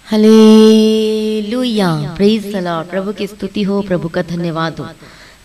Hallelujah, praise the Lord. प्रभु की स्तुति हो, प्रभु का धन्यवाद हो।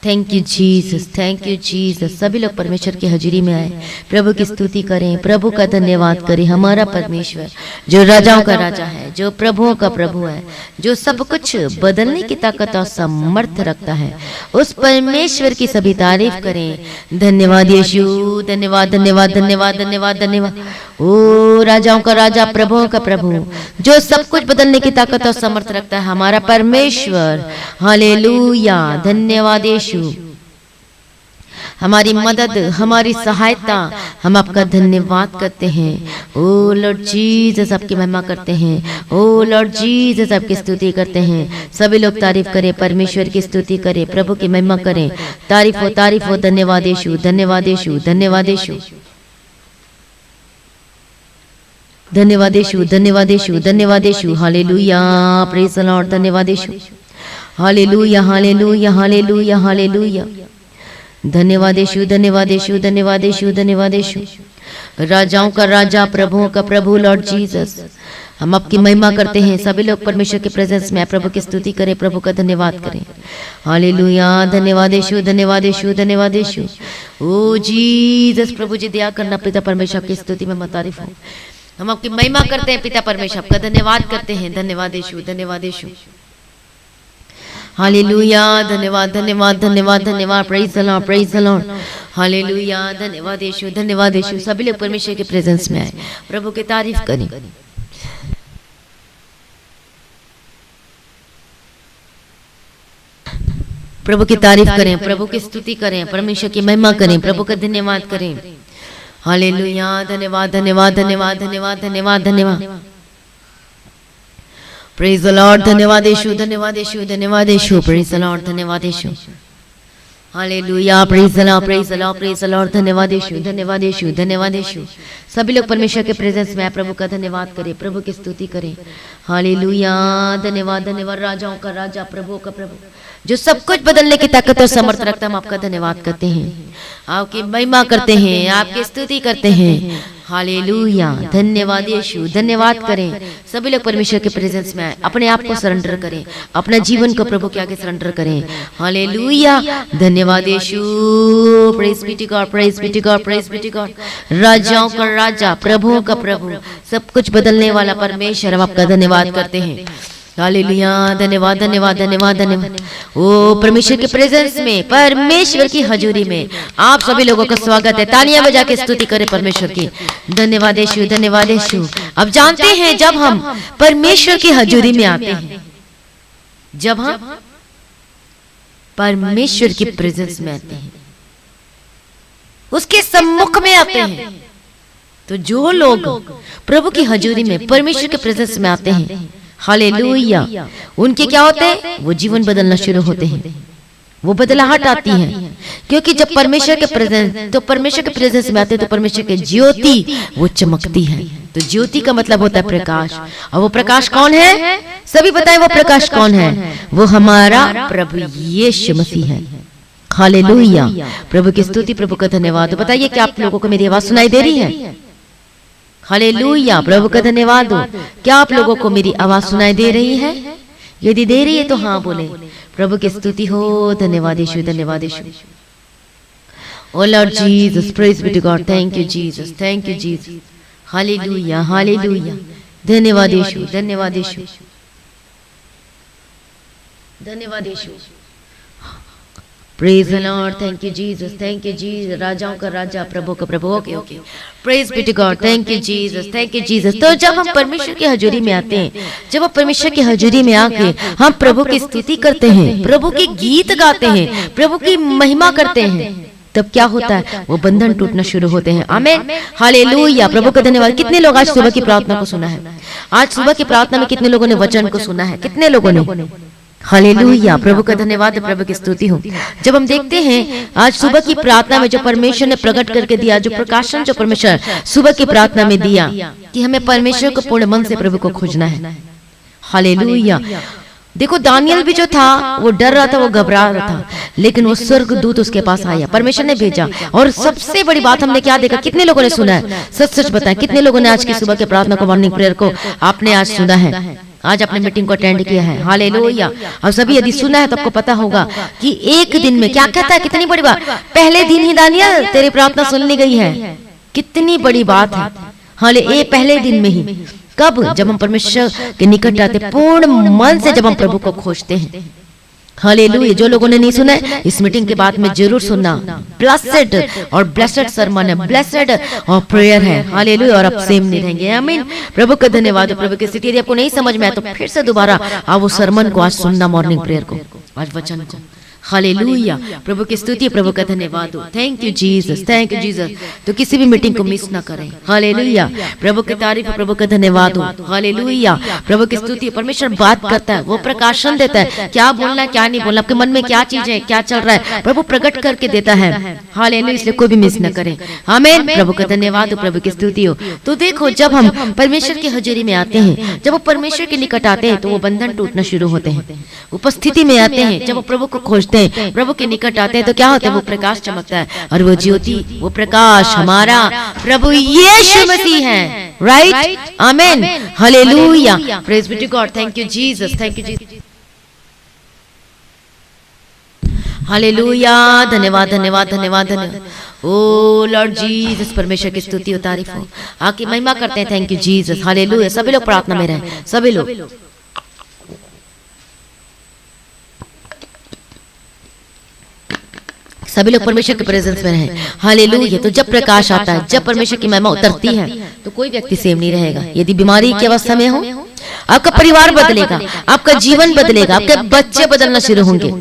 Thank you Jesus, thank you Jesus. सभी लोग परमेश्वर की हजूरी में आए, प्रभु की स्तुति करें, प्रभु का धन्यवाद करें। हमारा परमेश्वर जो राजाओं का राजा है, जो प्रभुओं का प्रभु है, जो सब कुछ बदलने की ताकत और सामर्थ्य रखता है, उस परमेश्वर की सभी तारीफ करें। धन्यवाद यीशु, धन्यवाद धन्यवाद धन्यवाद धन्यवाद धन्यवाद। ओ राजाओं का राजा, प्रभुओं का प्रभु, जो सब कुछ बदलने की ताकत और सामर्थ्य रखता है, हमारा परमेश्वर। हालेलुया, धन्यवाद यीशु। हमारी मदद, हमारी सहायता, हम आपका धन्यवाद करते हैं। ओ लॉर्ड जीसस, आपकी महिमा करते हैं। ओ लॉर्ड जीसस, आपकी स्तुति करते हैं। सभी लोग तारीफ करें, परमेश्वर की स्तुति करें, प्रभु की महिमा करें। तारीफ हो, धन्यवाद यीशु, धन्यवाद यीशु, धन्यवाद यीशु, धन्यवाद यीशु, धन्यवाद यीशु, धन्यवाद यीशु। Hallelujah, praise the Lord. धन्यवाद यीशु, हालेलुया, हालेलुया, हालेलुया, हालेलुया। धन्यवाद यीशु, धन्यवाद यीशु, धन्यवाद यीशु, धन्यवाद यीशु। राजाओं का राजा, प्रभुओं का प्रभु, लॉर्ड जीसस, हम आपकी महिमा करते हैं। सभी लोग परमेश्वर के प्रेजेंस में प्रभु की स्तुति करें, प्रभु का धन्यवाद करें। हालेलुया, धन्यवाद यीशु, धन्यवाद यीशु, धन्यवाद यीशु। ओ जीसस, प्रभु जी दया करना। पिता परमेश्वर की स्तुति में तारीफ हो, हम आपकी महिमा करते हैं। पिता परमेश्वर का धन्यवाद करते हैं। धन्यवाद यीशु, धन्यवाद यीशु। हालेलुया, धन्यवाद धन्यवाद धन्यवाद धन्यवाद। Praise the Lord, praise the Lord. Hallelujah, धन्यवाद यीशु, धन्यवाद यीशु। सभी लोग परमेश्वर के प्रेजेंस में आए, प्रभु की तारीफ करें। प्रभु की तारीफ करें, प्रभु की स्तुति करें, परमेश्वर की महिमा करें, प्रभु का धन्यवाद करें। हालेलुया, धन्यवाद धन्यवाद धन्यवाद धन्यवाद धन्यवाद धन्यवाद। प्रेज द लॉर्ड, धन्यवाद यीशु, धन्यवाद यीशु, धन्यवाद यीशु। प्रेज द लॉर्ड, धन्यवाद यीशु। Hallelujah, praise the Lord, praise the Lord, praise the Lord. धन्यवाद यीशु, धन्यवाद यीशु, धन्यवाद यीशु। सभी लोग परमेश्वर के प्रेजेंस में प्रभु का धन्यवाद करें, प्रभु की स्तुति करें। हालेलुया, धन्यवाद धन्यवाद। राजाओं का राजा, प्रभुओं का प्रभु, जो सब कुछ बदलने की ताकत और समर्थ रखता है, हम आपका धन्यवाद करते हैं, आपकी महिमा करते हैं, आपकी स्तुति करते हैं। हालेलुया, धन्यवाद यीशु, धन्यवाद करें। सभी लोग परमेश्वर के प्रेजेंस में आए, अपने आप को सरेंडर करें, अपना जीवन को प्रभु के आगे सरेंडर करें। हालेलुया, धन्यवाद यीशु। Praise be to God, praise be to God, praise be to God. राजाओं का राजा, प्रभुओं का प्रभु, सब कुछ बदलने वाला परमेश्वर, हम आपका धन्यवाद करते हैं। हालेलुया, धन्यवाद धन्यवाद धन्यवाद धन्यवाद। ओ परमेश्वर के प्रेजेंस में, परमेश्वर की हजूरी में आप सभी लोगों का स्वागत है। तालियां बजा के स्तुति करें परमेश्वर की। धन्यवाद यीशु, धन्यवाद यीशु। अब जानते हैं, जब हम परमेश्वर की हजूरी में आते हैं, जब हम परमेश्वर की प्रेजेंस में आते हैं, उसके सम्मुख में आते हैं, तो जो लोग प्रभु की हजूरी में, परमेश्वर के प्रेजेंस में आते हैं, हालेलुया, उनके क्या होते हैं? वो जीवन बदलना शुरू होते हैं, वो बदलाहट आती है। क्योंकि जब परमेश्वर के प्रेजेंस, तो परमेश्वर के प्रेजेंस में आते हैं, तो परमेश्वर की ज्योति वो चमकती है। तो ज्योति का मतलब होता है प्रकाश। और वो प्रकाश कौन है? सभी बताएं, वो प्रकाश कौन है? वो हमारा प्रभु यीशु मसीह है। हालेलुया, प्रभु की स्तुति, प्रभु का धन्यवाद। बताइए, क्या आप लोगों को मेरी आवाज सुनाई दे रही है? हालेलुया, प्रभु का धन्यवाद हो। क्या आप लोगों को मेरी आवाज सुनाई दे रही है? यदि दे रही है तो हाँ बोले। प्रभु की स्तुति हो, धन्यवाद यीशु, धन्यवाद यीशु। O Lord Jesus, praise be to God. Thank you Jesus, thank you Jesus. Hallelujah, hallelujah, धन्यवाद यीशु, धन्यवाद यीशु, धन्यवाद यीशु। Praise the Lord, thank you Jesus, thank you Jesus. राजाओं का राजा, प्रभु का प्रभु। Okay okay, praise be to God. Thank you Jesus, thank you Jesus. तो जब हम परमेश्वर की हजूरी में आते हैं, जब हम परमेश्वर की हजूरी में आके हम प्रभु की स्तुति करते हैं, प्रभु के गीत गाते हैं, प्रभु की महिमा करते हैं, तब क्या होता है? वो बंधन टूटना शुरू होते हैं। आमीन, हालेलुया, प्रभु का धन्यवाद। कितने लोग आज सुबह की प्रार्थना को सुना है? आज सुबह की प्रार्थना में कितने लोगों ने वचन को सुना है? कितने लोगों ने? हालेलुया, प्रभु का धन्यवाद, प्रभु की स्तुति हो। जब हम देखते हैं आज सुबह की प्रार्थना में जो परमेश्वर ने प्रकट करके दिया, जो प्रकाशन जो परमेश्वर सुबह की प्रार्थना में दिया, कि हमें परमेश्वर को पूर्ण मन से प्रभु को खोजना है। हालेलुया। देखो, दानियल भी जो था वो डर रहा था, वो घबरा रहा था, लेकिन वो स्वर्गदूत उसके पास आया, परमेश्वर ने भेजा। और सबसे बड़ी बात हमने क्या देखा? कितने लोगों ने सुना है? सच सच बताएं, कितने लोगों ने आज की सुबह के प्रार्थना को, मॉर्निंग प्रेयर को आपने आज सुना है? आज आपने मीटिंग को अटेंड किया है, हालेलुया। और सभी यदि सुना है तो आपको पता होगा कि एक दिन में क्या कहता है, कितनी बड़ी बात, पहले दिन ही दानियल तेरी प्रार्थना सुन ली गई है, कितनी बड़ी बात है। हाले ये पहले दिन में ही, कब? जब हम परमेश्वर के निकट आते, पूर्ण मन से जब हम प्रभु को खोजते हैं। हालेलुया। जो लोगों ने नहीं सुना है, इस मीटिंग के बाद में जरूर सुनना। ब्लेसेड और ब्लेसेड सरमन है, ब्लेसेड और प्रेयर है, हालेलुया। और आप सेम नहीं रहेंगे, आमीन। प्रभु का धन्यवाद। प्रभु की स्थिति यदि आपको नहीं समझ में आए तो फिर से दोबारा आप वो सरमन को आज सुनना, मॉर्निंग प्रेयर को, आज वचन को। हालेलुया। प्रभु की स्तुति, प्रभु का धन्यवाद हो। Thank you Jesus, thank you Jesus. तो किसी भी मीटिंग को मिस ना करें। हालेलुया। प्रभु की तारीफ, प्रभु का धन्यवाद हो। हालेलुया। प्रभु की स्तुति। परमेश्वर बात करता है, वो प्रकाशन देता है, क्या बोलना क्या नहीं बोलना, आपके मन में क्या चीज है, क्या चल रहा है, प्रभु प्रकट करके देता है। हालेलुया। इसलिए कोई भी मिस न करें, आमीन। प्रभु का धन्यवाद हो, प्रभु की स्तुति हो। तो देखो, जब हम परमेश्वर की हजूरी में आते हैं, जब वो परमेश्वर के निकट आते हैं, तो वो बंधन टूटना शुरू होते हैं। उपस्थिति में आते हैं, जब वो प्रभु को खोजते हैं, प्रभु के निकट आते हैं, तो क्या होता है? वो प्रकाश चमकता है, और वो ज्योति, वो प्रकाश हमारा प्रभु यीशु मसीह है। राइट, आमीन, hallelujah. Praise be to God. Thank you Jesus, thank you Jesus, hallelujah. धन्यवाद, धन्यवाद, धन्यवाद, धन्यवाद। ओ लॉर्ड जीसस, परमेश्वर की स्तुति और तारीफ हो, आकी महिमा करते हैं। Thank you Jesus, hallelujah. सभी लोग प्रार्थना में रहें, सभी लोग। सभी लोग परमेश्वर के प्रेजेंस में रहें, हालेलुया। तो जब प्रकाश आता है, जब परमेश्वर की महिमा उतरती है, तो कोई व्यक्ति सेम नहीं रहेगा। यदि बीमारी की अवस्था में हो, आपका परिवार बदलेगा, आपका जीवन बदलेगा, आपके बच्चे बदलना शुरू होंगे।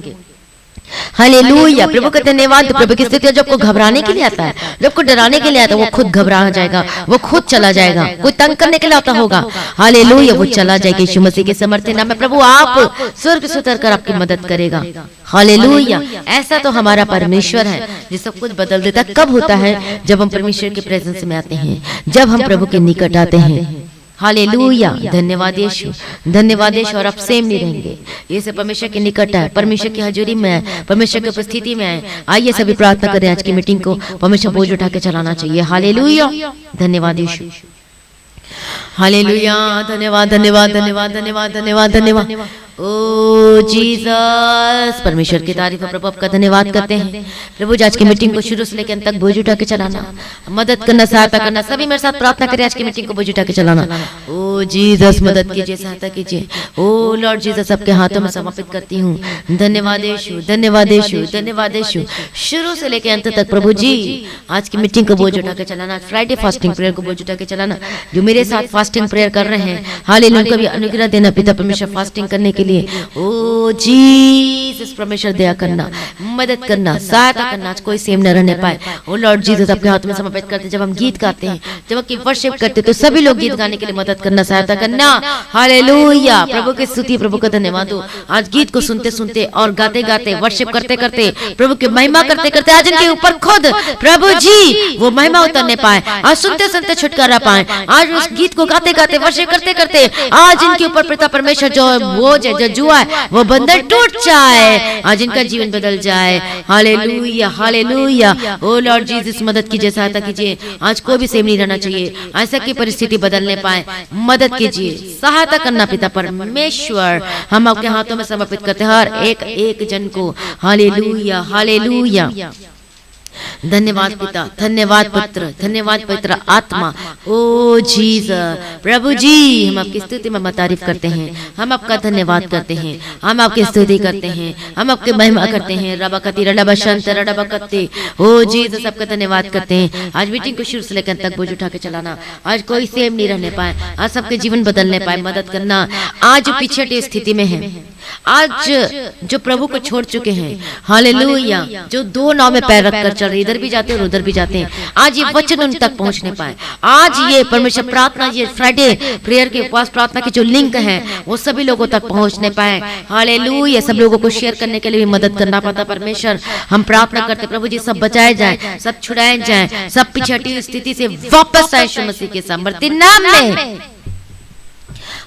हालेलुया। प्रभु का धन्यवाद। प्रभु की स्थिति जब को घबराने के लिए आता है, जब को डराने के लिए आता है, वो खुद घबरा जाएगा, वो खुद चला जाएगा। कोई तंग करने के लिए आता होगा, हालेलुया, वो चला जाएगा। यीशु मसीह के समर्थन नाम में प्रभु आप स्वर्ग से उतर कर आपकी मदद करेगा। हालेलुया। ऐसा तो हमारा परमेश्वर है जो सब कुछ बदल देता है। कब होता है? जब हम परमेश्वर के प्रेजेंस में आते हैं, जब हम प्रभु के निकट आते हैं। हालेलुया। धन्यवाद यीशु, धन्यवाद यीशु। और आप सेम नहीं रहेंगे, ये सब परमेश्वर के निकट है, परमेश्वर की हजूरी में है, परमेश्वर की उपस्थिति में है। आइए सभी प्रार्थना करें। आज की मीटिंग को परमेश्वर बोझ उठा के चलाना चाहिए। हालेलुया। धन्यवाद यीशु, हालेलुया। धन्यवाद, धन्यवाद, धन्यवाद, धन्यवाद, धन्यवाद, धन्यवाद। ओ जीसस, परमेश्वर की तारीफ है। प्रभु आपका धन्यवाद करते हैं। प्रभु आज की मीटिंग को शुरू से लेकर अंत तक बोझ उठा के चलाना, मदद करना, सहायता करना। सभी मेरे साथ प्रार्थना करें, आज की मीटिंग को बोझ उठा के चलाना। ओ जीसस, मदद कीजिए, सहायता कीजिए। ओ लॉर्ड जीसस, आपके हाथों में समर्पित करती हूँ। धन्यवाद यीशु, धन्यवाद यीशु, धन्यवाद यीशु। शुरू से लेकर अंत तक प्रभु जी आज की मीटिंग को बोझ उठा के चलाना, फ्राइडे फास्टिंग प्रेयर को बोझ उठा के चलाना। जो मेरे साथ फास्टिंग प्रेयर कर रहे हैं, हालेलुया, उनको भी अनुग्रह देना पिता परमेश्वर फास्टिंग करने के लिए। ओ जीसस, परमेश्वर दया करना, मदद करना, सहायता करना। आज कोई सेम न रहने पाए। ओ लॉर्ड जीसस, आपके हाथ में समर्पित करते। जब हम गीत गाते हैं, जब आपकी वर्शिप करते, तो सभी लोग गीत गाने के लिए मदद करना, सहायता करना। हालेलुया। प्रभु की स्तुति, प्रभु का धन्यवाद हो। आज गीत को सुनते सुनते और गाते गाते, वर्शिप करते करते, प्रभु की महिमा करते करते, आज इनके ऊपर खुद प्रभु जी वो महिमा उतरने पाए, आज सुनते सुनते छुटकारा पाए। आज उस गीत को गाते गाते, वर्शिप करते करते, आज इनके ऊपर पिता परमेश्वर जो बोझ है, जो जुआ है, वो बंधन टूट जाए, आज इनका जीवन बदल जाए। Hallelujah, hallelujah. O Lord Jesus, मदद कीजिए, सहायता कीजिए। आज कोई भी सेम नहीं रहना चाहिए, ऐसा की परिस्थिति बदलने पाए, मदद कीजिए, सहायता करना पिता परमेश्वर। हम आपके हाथों में समर्पित करते हैं हर एक एक जन को। Hallelujah, hallelujah. धन्यवाद पिता, धन्यवाद पुत्र, धन्यवाद पवित्र आत्मा। ओ जीसस, प्रभु जी हम आपकी स्तुति में तारीफ करते हैं, हम आपका धन्यवाद करते हैं, हम आपकी स्तुति करते हैं, हम आपकी महिमा करते हैं। रबकती रबशंत रबकती। ओ जीसस, आपका धन्यवाद करते हैं। आज मीटिंग को शुरू से लेकर तक बोझ उठा के चलाना, आज कोई सेम नहीं रहने पाए, आज सबके जीवन बदलने पाए, मदद करना। आज पिछड़ी स्थिति में है, आज जो प्रभु को छोड़ चुके हैं, हालेलुया, जो दो नाव में पैर रखकर चल रहे, इधर भी जाते हैं और उधर भी जाते हैं, आज ये वचन उन तक पहुंचने पाए। आज ये परमेश्वर प्रार्थना, ये फ्राइडे प्रेयर के उपवास प्रार्थना की जो लिंक है, वो सभी लोगों तक पहुंचने पाए। हालेलुया। सब लोगों को शेयर करने के लिए भी मदद करना पड़ता। परमेश्वर हम प्रार्थना करते, प्रभु जी सब बचाए जाए, सब छुड़ाए जाए, सब पिछड़ी स्थिति से वापस आए यीशु मसीह के सामर्थ्य नाम में।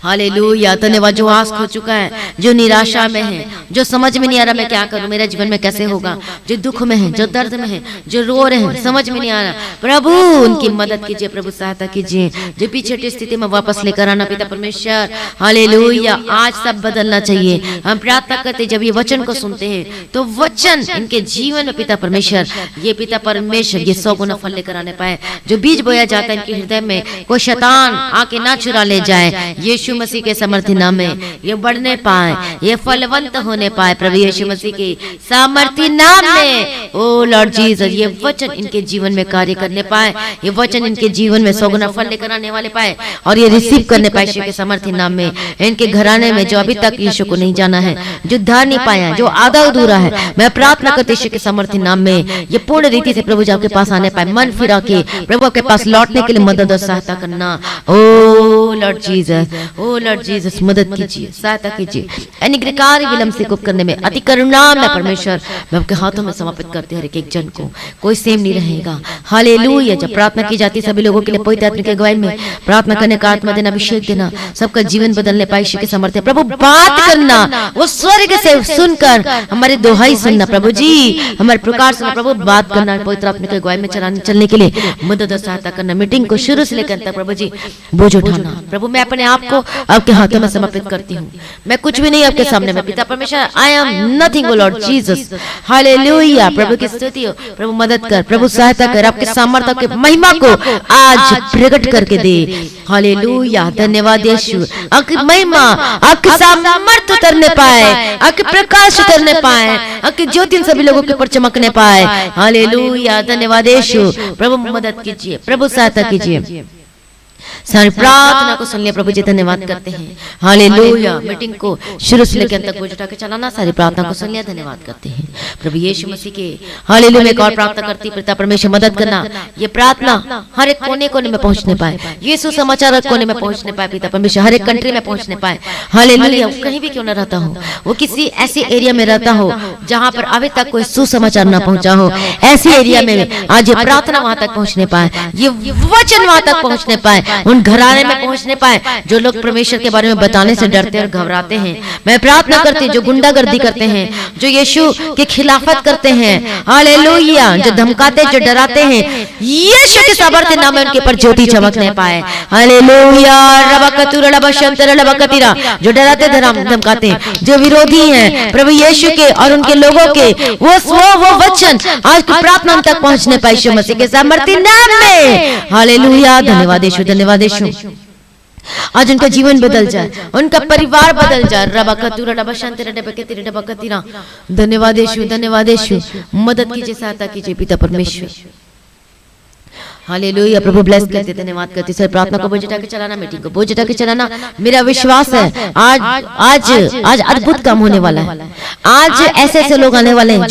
हालेलुया, धन्यवाद। जो आस खो चुका है, जो निराशा में है, जो समझ में नहीं आ रहा मैं क्या करूं, मेरे जीवन में कैसे होगा, जो दुख में है, जो दर्द में है, जो रो रहे हैं, समझ में नहीं आ रहा, प्रभु उनकी मदद कीजिए, प्रभु सहायता कीजिए। जो पीछे की स्थिति में वापस लेकर आना पिता परमेश्वर। हालेलुया, आज सब बदलना चाहिए। हम प्रार्थना करते जब ये वचन को सुनते हैं तो वचन इनके जीवन में पिता परमेश्वर, ये पिता परमेश्वर ये 100 गुना फल लेकर आने पाए। जो बीज बोया जाता है इनके हृदय में, कोई शैतान आके ना चुरा ले जाए। यीशु मसीह के सामर्थ्य नाम में ये बढ़ने पाए, ये फलवंत होने पाए प्रभु यीशु मसीह के सामर्थ्य नाम में। ओ लॉर्ड जीसस, ये वचन इनके जीवन में कार्य करने पाए, ये वचन इनके जीवन में 100 गुना फल लेकर आने वाले पाए और ये रिसीव करने पाए यीशु के सामर्थ्य नाम में। इनके घराने में जो अभी तक यीशु को नहीं जाना है, जो धार नहीं पाया, जो आधा अधूरा है, मैं प्रार्थना करती यीशु के सामर्थ्य नाम में ये पूर्ण रीति से प्रभु जी आपके पास आने पाए, मन फिरा के प्रभु आपके पास लौटने के लिए मदद और सहायता करना। ओ लॉर्ड जीसस, ओ लॉर्ड जीसस, मदद कीजिए, सहायता कीजिए। अनिग्रहकारी विलंब से कुछ करने में अति करुणा में परमेश्वर मैं आपके हाथों में समर्पित करते हर एक जन को, कोई सेम नहीं रहेगा। हालेलुया। जब प्रार्थना की जाती सभी लोगों के लिए पवित्र आत्मा की अगुवाई में प्रार्थना करने का आत्मा देना, अभिषेक देना, सबका जीवन बदलने पाए यीशु के सामर्थ्य। प्रभु बात करना, वो स्वर्ग से सुनकर हमारे दोहाई सुनना, प्रभु जी हमारे प्रकार सुनना, प्रभु बात करना, पवित्र आत्मा की अगुवाई में चलने के लिए मदद और सहायता करना। मीटिंग को शुरू से लेकर तक प्रभु जी बोझ उठाना। प्रभु मैं अपने आप को आपके हाथों में समर्पित करती हूँ, मैं कुछ भी नहीं आपके सामने में पिता परमेश्वर, I am nothing O Lord Jesus. Hallelujah. प्रभु की स्तुति हो, प्रभु मदद कर, प्रभु सहायता कर, आपके सामर्थ्य के महिमा को आज प्रकट करके दे। हालेलुया। धन्यवाद यीशु, आपकी महिमा, आपकी सामर्थ्य उतरने पाए, आपके प्रकाश उतरने पाए, आपकी ज्योति सभी लोगों के ऊपर चमकने पाए। हालेलुया। धन्यवाद यीशु, प्रभु मदद कीजिए, प्रभु सहायता कीजिए। सारी प्रार्थना को सुन लिया प्रभु जी, धन्यवाद करते हैं। हालेलुया। मीटिंग को शुरू से लेकर अंत तक बोझ उठा के चलाना, सारी प्रार्थना को सुन लिया, धन्यवाद करते हैं प्रभु यीशु मसीह के। हालेलुया। एक और प्रार्थना करती पिता परमेश्वर मदद करना, ये प्रार्थना हर एक कोने कोने में पहुंचने पाए, यीशु समाचार कोने में पहुंचने पाए पिता परमेश्वर, हर एक कंट्री में पहुंचने पाए। हालेलुया। कहीं भी क्यों न रहता हो, वो किसी ऐसे एरिया में रहता हो जहां पर अभी तक कोई सुसमाचार ना पहुंचा हो, ऐसे एरिया में आज ये प्रार्थना वहां तक पहुंचने पाए, ये वचन वहां तक पहुंचने पाए, उन घराने में पहुंचने पाए जो लोग परमेश्वर के बारे में बताने से डरते और घबराते हैं। मैं प्रार्थना करती हूँ जो गुंडागर्दी करते हैं, जो यीशु की खिलाफत करते हैं, हालेलुया, जो धमकाते, जो डराते हैं, यीशु के सामर्थ्य नाम में उनके ऊपर ज्योति चमकने पाए। हालेलुया। रबकतुर रबशंतर रबकतिरा, जो डराते धमकाते हैं, जो विरोधी हैं प्रभु यीशु के और उनके लोगों के, वो वचन आज की प्रार्थना तक पहुंचने पाए यीशु मसीह के सामर्थ्य नाम में। हालेलुया। धन्यवाद यीशु, धन्यवाद यीशु। आज उनका जीवन बदल जाए, उनका परिवार बदल जाए। रबकतुर रबशंतर रबकतिरा रबकतिरा। धन्यवाद यीशु, धन्यवाद यीशु। मदद कीजिए, सहायता कीजिए पिता परमेश्वर। हालेलुया। प्रभु ब्लेस करते, धन्यवाद करते। सर प्रार्थना को बोझ उठा के चलाना, मीटिंग को बोझ उठा के चलाना। मेरा विश्वास है आज अद्भुत काम होने वाला है। आज ऐसे ऐसे लोग आने वाले हैं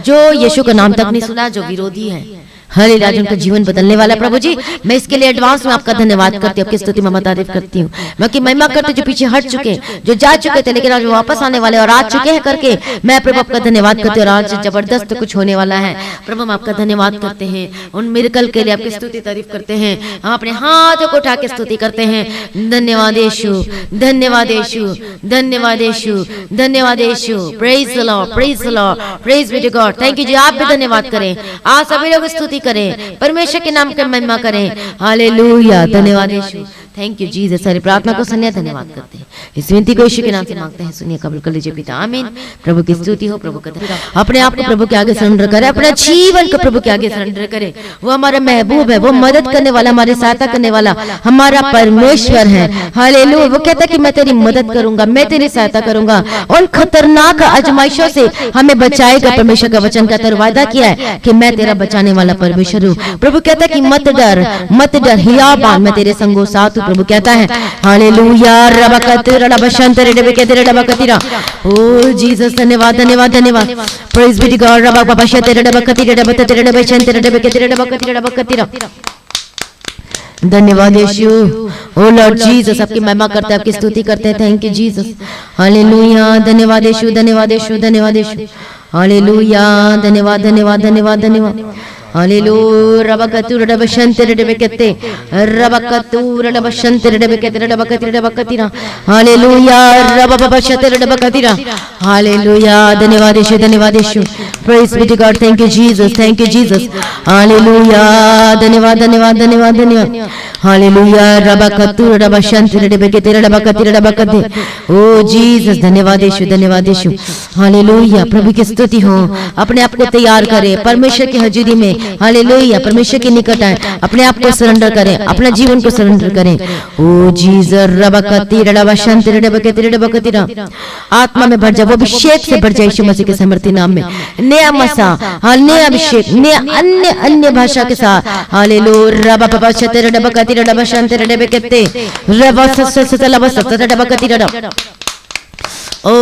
जो यीशु का नाम तक नहीं सुना, जो विरोधी है। हालेलुया। आज उनका जीवन बदलने वाला है प्रभु जी। मैं इसके लिए एडवांस में आपका धन्यवाद करती हूँ, आपकी स्तुति में तारीफ करती हूँ, मैं की महिमा करती, जो पीछे हट चुके, जो जा चुके थे लेकिन आज वापस आने वाले और आ चुके हैं करके मैं प्रभु आपका धन्यवाद करती हूँ। और आज जबरदस्त कुछ होने वाला है प्रभु, हम आपका धन्यवाद करते हैं, उन मिरेकल के लिए आपकी स्तुति तारीफ करते हैं, हम अपने हाथों को उठा के स्तुति करते हैं। धन्यवाद यीशु, धन्यवाद यीशु, धन्यवाद यीशु, धन्यवाद यीशु। Praise the Lord, praise the Lord, praise be to God. Thank you जी। आप भी धन्यवाद करें, आज सभी लोग स्तुति करें, परमेश्वर के नाम की महिमा करें। हालेलुया। धन्यवाद यीशु, थैंक यू जीसस। सारी प्रार्थना को सुनिए, धन्यवाद करते हैं। इस विनती को यीशु के नाम से मांगते हैं, सुनिए, कबूल कर लीजिए पिता। आमीन। प्रभु की स्तुति हो, प्रभु का अपने आप को प्रभु के आगे सरेंडर करें, अपने जीवन को प्रभु के आगे सरेंडर करें। वो हमारा महबूब है, वो मदद करने वाला, हमारी सहायता करने वाला हमारा परमेश्वर है। हालेलुया। वो कहता है कि मैं तेरी मदद करूंगा, मैं तेरी सहायता करूंगा, उन खतरनाक आजमाइशों से हमें बचाएगा। परमेश्वर का वचन कहता है, वादा किया है कि मैं तेरा बचाने वाला परमेश्वर हूँ। प्रभु कहता है कि मत डर, मत डर, हियाबान मैं तेरे संगो साथ हूँ। प्रभु कहता है हालेलुया। रबकतुर रबशंतर रबकतिरा रबकतिरा। ओ जीसस, धन्यवाद, धन्यवाद, धन्यवाद। Praise be to God. रबकबशंतर रबकतिरा रबकतिरा रबशंतर रबकतिरा रबकतिरा रबकतिरा। धन्यवाद यीशु। ओ लॉर्ड जीसस, आपकी महिमा करते हैं, आपकी स्तुति करते हैं। Thank you Jesus. हालेलुया। धन्यवाद यीशु, धन्यवाद यीशु, धन्यवाद यीशु। हालेलुया। धन्यवाद, धन्यवाद, धन्यवाद, धन्यवाद। हालेलुया रबकतुर रबशंतर रबकते रबकतुर रबशंतर रबकते रबकति रबकतिरा हालेलुया रबबशतर रबकतिरा हालेलुया धन्यवाद यीशु धन्यवाद यीशु praise be to God thank you Jesus hallelujah धन्यवाद धन्यवाद धन्यवाद धन्यवाद हालेलुया रबकतुर रबशंतर रबकते रबकति रबकते ओ जीसस धन्यवाद यीशु हालेलुया प्रभु की स्तुति हो अपने आप को तैयार करें परमेश्वर की हजूरी में हालेलुया परमेश्वर के निकट आए अपने आप को सरेंडर करें अपना जीवन को सरेंडर करें ओ जीसस रबकति रबशंतर रबकति रबकति आत्मा में भर जाओ वो अभिषेक से भर जाए यीशु मसीह के समर्थी नाम में नया मसा नया अभिषेक नया अन्य भाषा के साथ हालेलुया रबबशतर रबकति रबशंतर रबकते रबसससतर रबकति ओ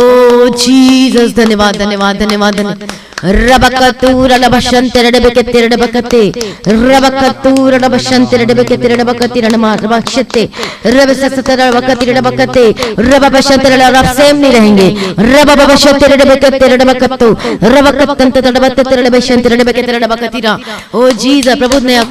जीसस धन्यवाद धन्यवाद धन्यवाद रबकतुर रबशंतर रबकते रबकते रबकतुर रबशंतर रबकते रबकते रबशते रबससतर रबकते रबकते रबबशंतर रब सेम नहीं रहेंगे रबबशतर रबकते रबकतो रबकतंत रबकते रबशंतर रबकते रबकतिरा ओ जीसस प्रभु नया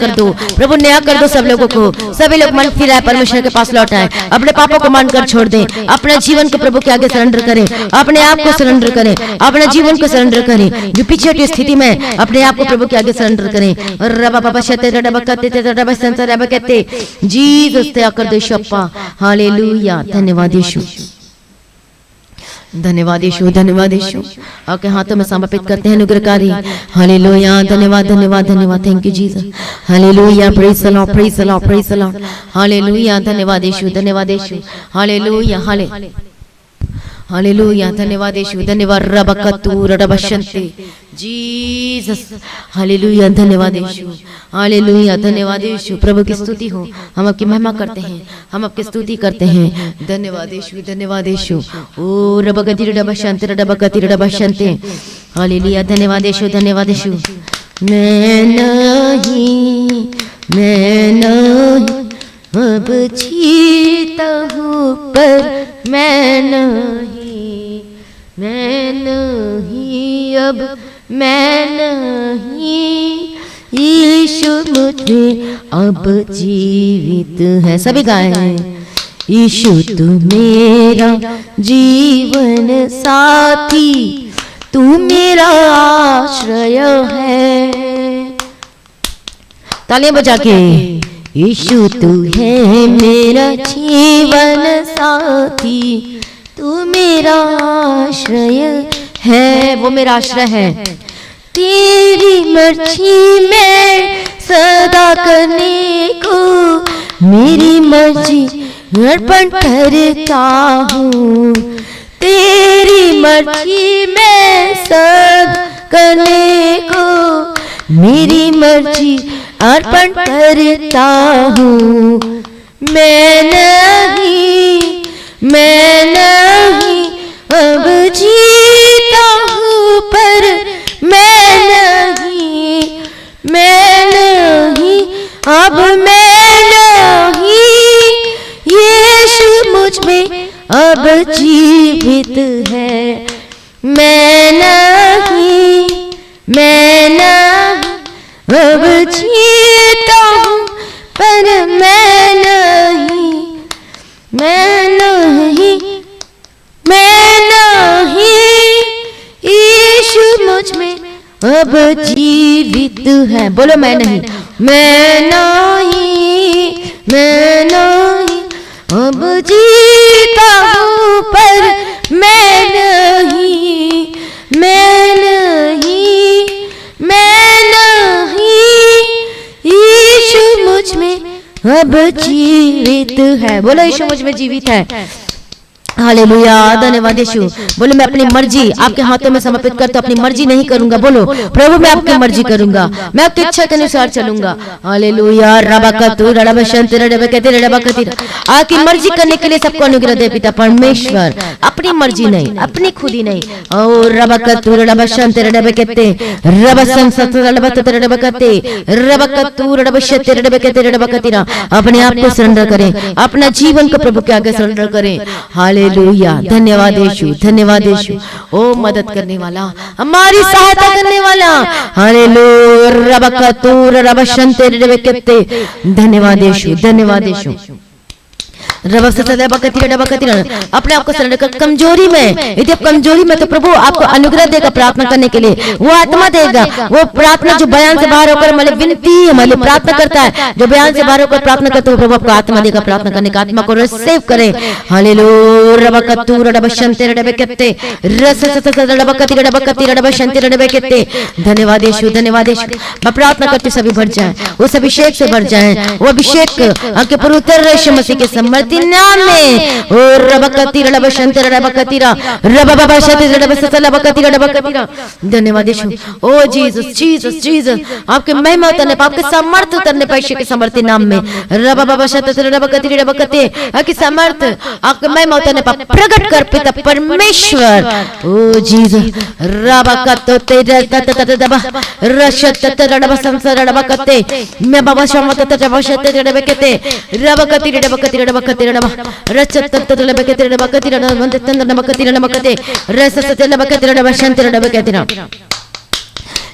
कर दो सब लोगों को सभी लोग मन फिराए परमेश्वर के पास लौट आए अपने पापों को मानकर छोड़ दें अपने जीवन को प्रभु के आगे सरेंडर करें अपने आप को सरेंडर करें अपने जीवन को सरेंडर करें जो पीछे की स्थिति में अपने आप को प्रभु के आगे सरेंडर करें रबकते जीसस तय कर दो शप्पा हालेलुया धन्यवाद यीशु धन्यवाद यीशु धन्यवाद यीशु आपके हाथों में समर्पित करते हैं अनुग्रहकारी हालेलुया धन्यवाद धन्यवाद धन्यवाद thank you Jesus hallelujah praise the Lord praise the Lord praise the Lord hallelujah धन्यवाद यीशु हालेलुया हालेलुया धन्यवाद यीशु धन्यवाद रबकतुर रबशंते जीसस हालेलुया धन्यवाद यीशु हालेलुया धन्यवाद यीशु प्रभु की स्तुति हो हम आपकी महिमा करते हैं हम आपकी स्तुति करते हैं धन्यवाद यीशु ओ रबकति रबशंते हालेलुया धन्यवाद यीशु मैं नहीं अब जीता हूँ पर मैं नहीं अब मैं नहीं यीशु मुझे अब जीवित है सभी गाएं यीशु तू मेरा जीवन साथी तू मेरा आश्रय है तालियां बजा के यीशु तू है मेरा जीवन साथी तू मेरा आश्रय है वो मेरा आश्रय है तेरी मर्जी में सदा करने को मेरी मर्जी अर्पण करता हूँ तेरी मर्जी में सदा करने को मेरी मर्जी अर्पण करता हूँ मैं नहीं अब जीता हूँ पर मैं नहीं अब मैं नहीं यीशु मुझ में अब जीवित है मैं नहीं अब जीता हूँ पर मैं नहीं यीशु मुझ में अब जीवित है बोलो मैं नहीं अब जीता हूँ पर मैं नहीं यीशु मुझ में अब जीवित है बोलो यीशु मुझ में जीवित है हालेलुया धन्यवाद यीशु बोलो मैं अपनी मर्जी आपके हाथों में समर्पित करता अपनी मर्जी नहीं करूंगा बोलो प्रभु मैं आपकी मर्जी करूंगा मैं आपकी इच्छा के अनुसार चलूंगा हालेलुया रबकतु रबशंत रबकति रबकति आपकी मर्जी करने के लिए सबको अनुग्रह दे पिता परमेश्वर अपनी मर्जी नहीं अपनी खुदी नहीं ओ रबकतु रबशंत रबकते रबसंसत रबकते रबकते रबकतु रबशंत रबकते रबकति अपने आप को सरेंडर करें अपना जीवन को प्रभु के आगे सरेंडर करें हालेलुया हालेलुया, धन्यवाद यीशु, धन्यवाद यीशु। ओ मदद करने वाला, हमारी सहायता करने वाला, हालेलुया, रबकतूर रबशंते रबकते, धन्यवाद यीशु, धन्यवाद यीशु। अपने आप को सरेंडर कर, कमजोरी में, यदि आप कमजोरी में, तो प्रभु आपको अनुग्रह देगा प्रार्थना करने के लिए, वो आत्मा देगा, वो प्रार्थना जो बयान से बाहर होकर हमारी विनती हमारी प्रार्थना करता है, जो बयान से बाहर होकर प्रार्थना करता है, प्रभु आपको आत्मा देगा प्रार्थना करने का, आत्मा को रिसीव करें। हालेलुया, रबकतूर रबशंते रबकते, रबशंते रबकते, धन्यवाद यीशु, धन्यवाद यीशु। मैं प्रार्थना करती सभी भर जाए, उस अभिषेक से भर जाए, वो अभिषेक आपके पवित्र यीशु मसीह के समर्थ नाम में। ओ रबकती रबशंते रबकतीरा रबबबशते रबसतल रबकतीरा रबकतीरा, धन्यवाद यीशु। ओ जीसस जीसस जीसस, आपके महिमा उतरने पर, आपके समर्थ उतरने पर, यीशु के समर्थी नाम में, रबबबशते रबकती रबकते, आपकी समर्थ, आपके महिमा उतरने पर प्रकट कर पिता परमेश्वर। ओ जीसस, रबकतोते रततततबा रशतत रबसंसर रबकते, मैं बाबा शमतत रबशते रबकते, रबकती रबकती रबकते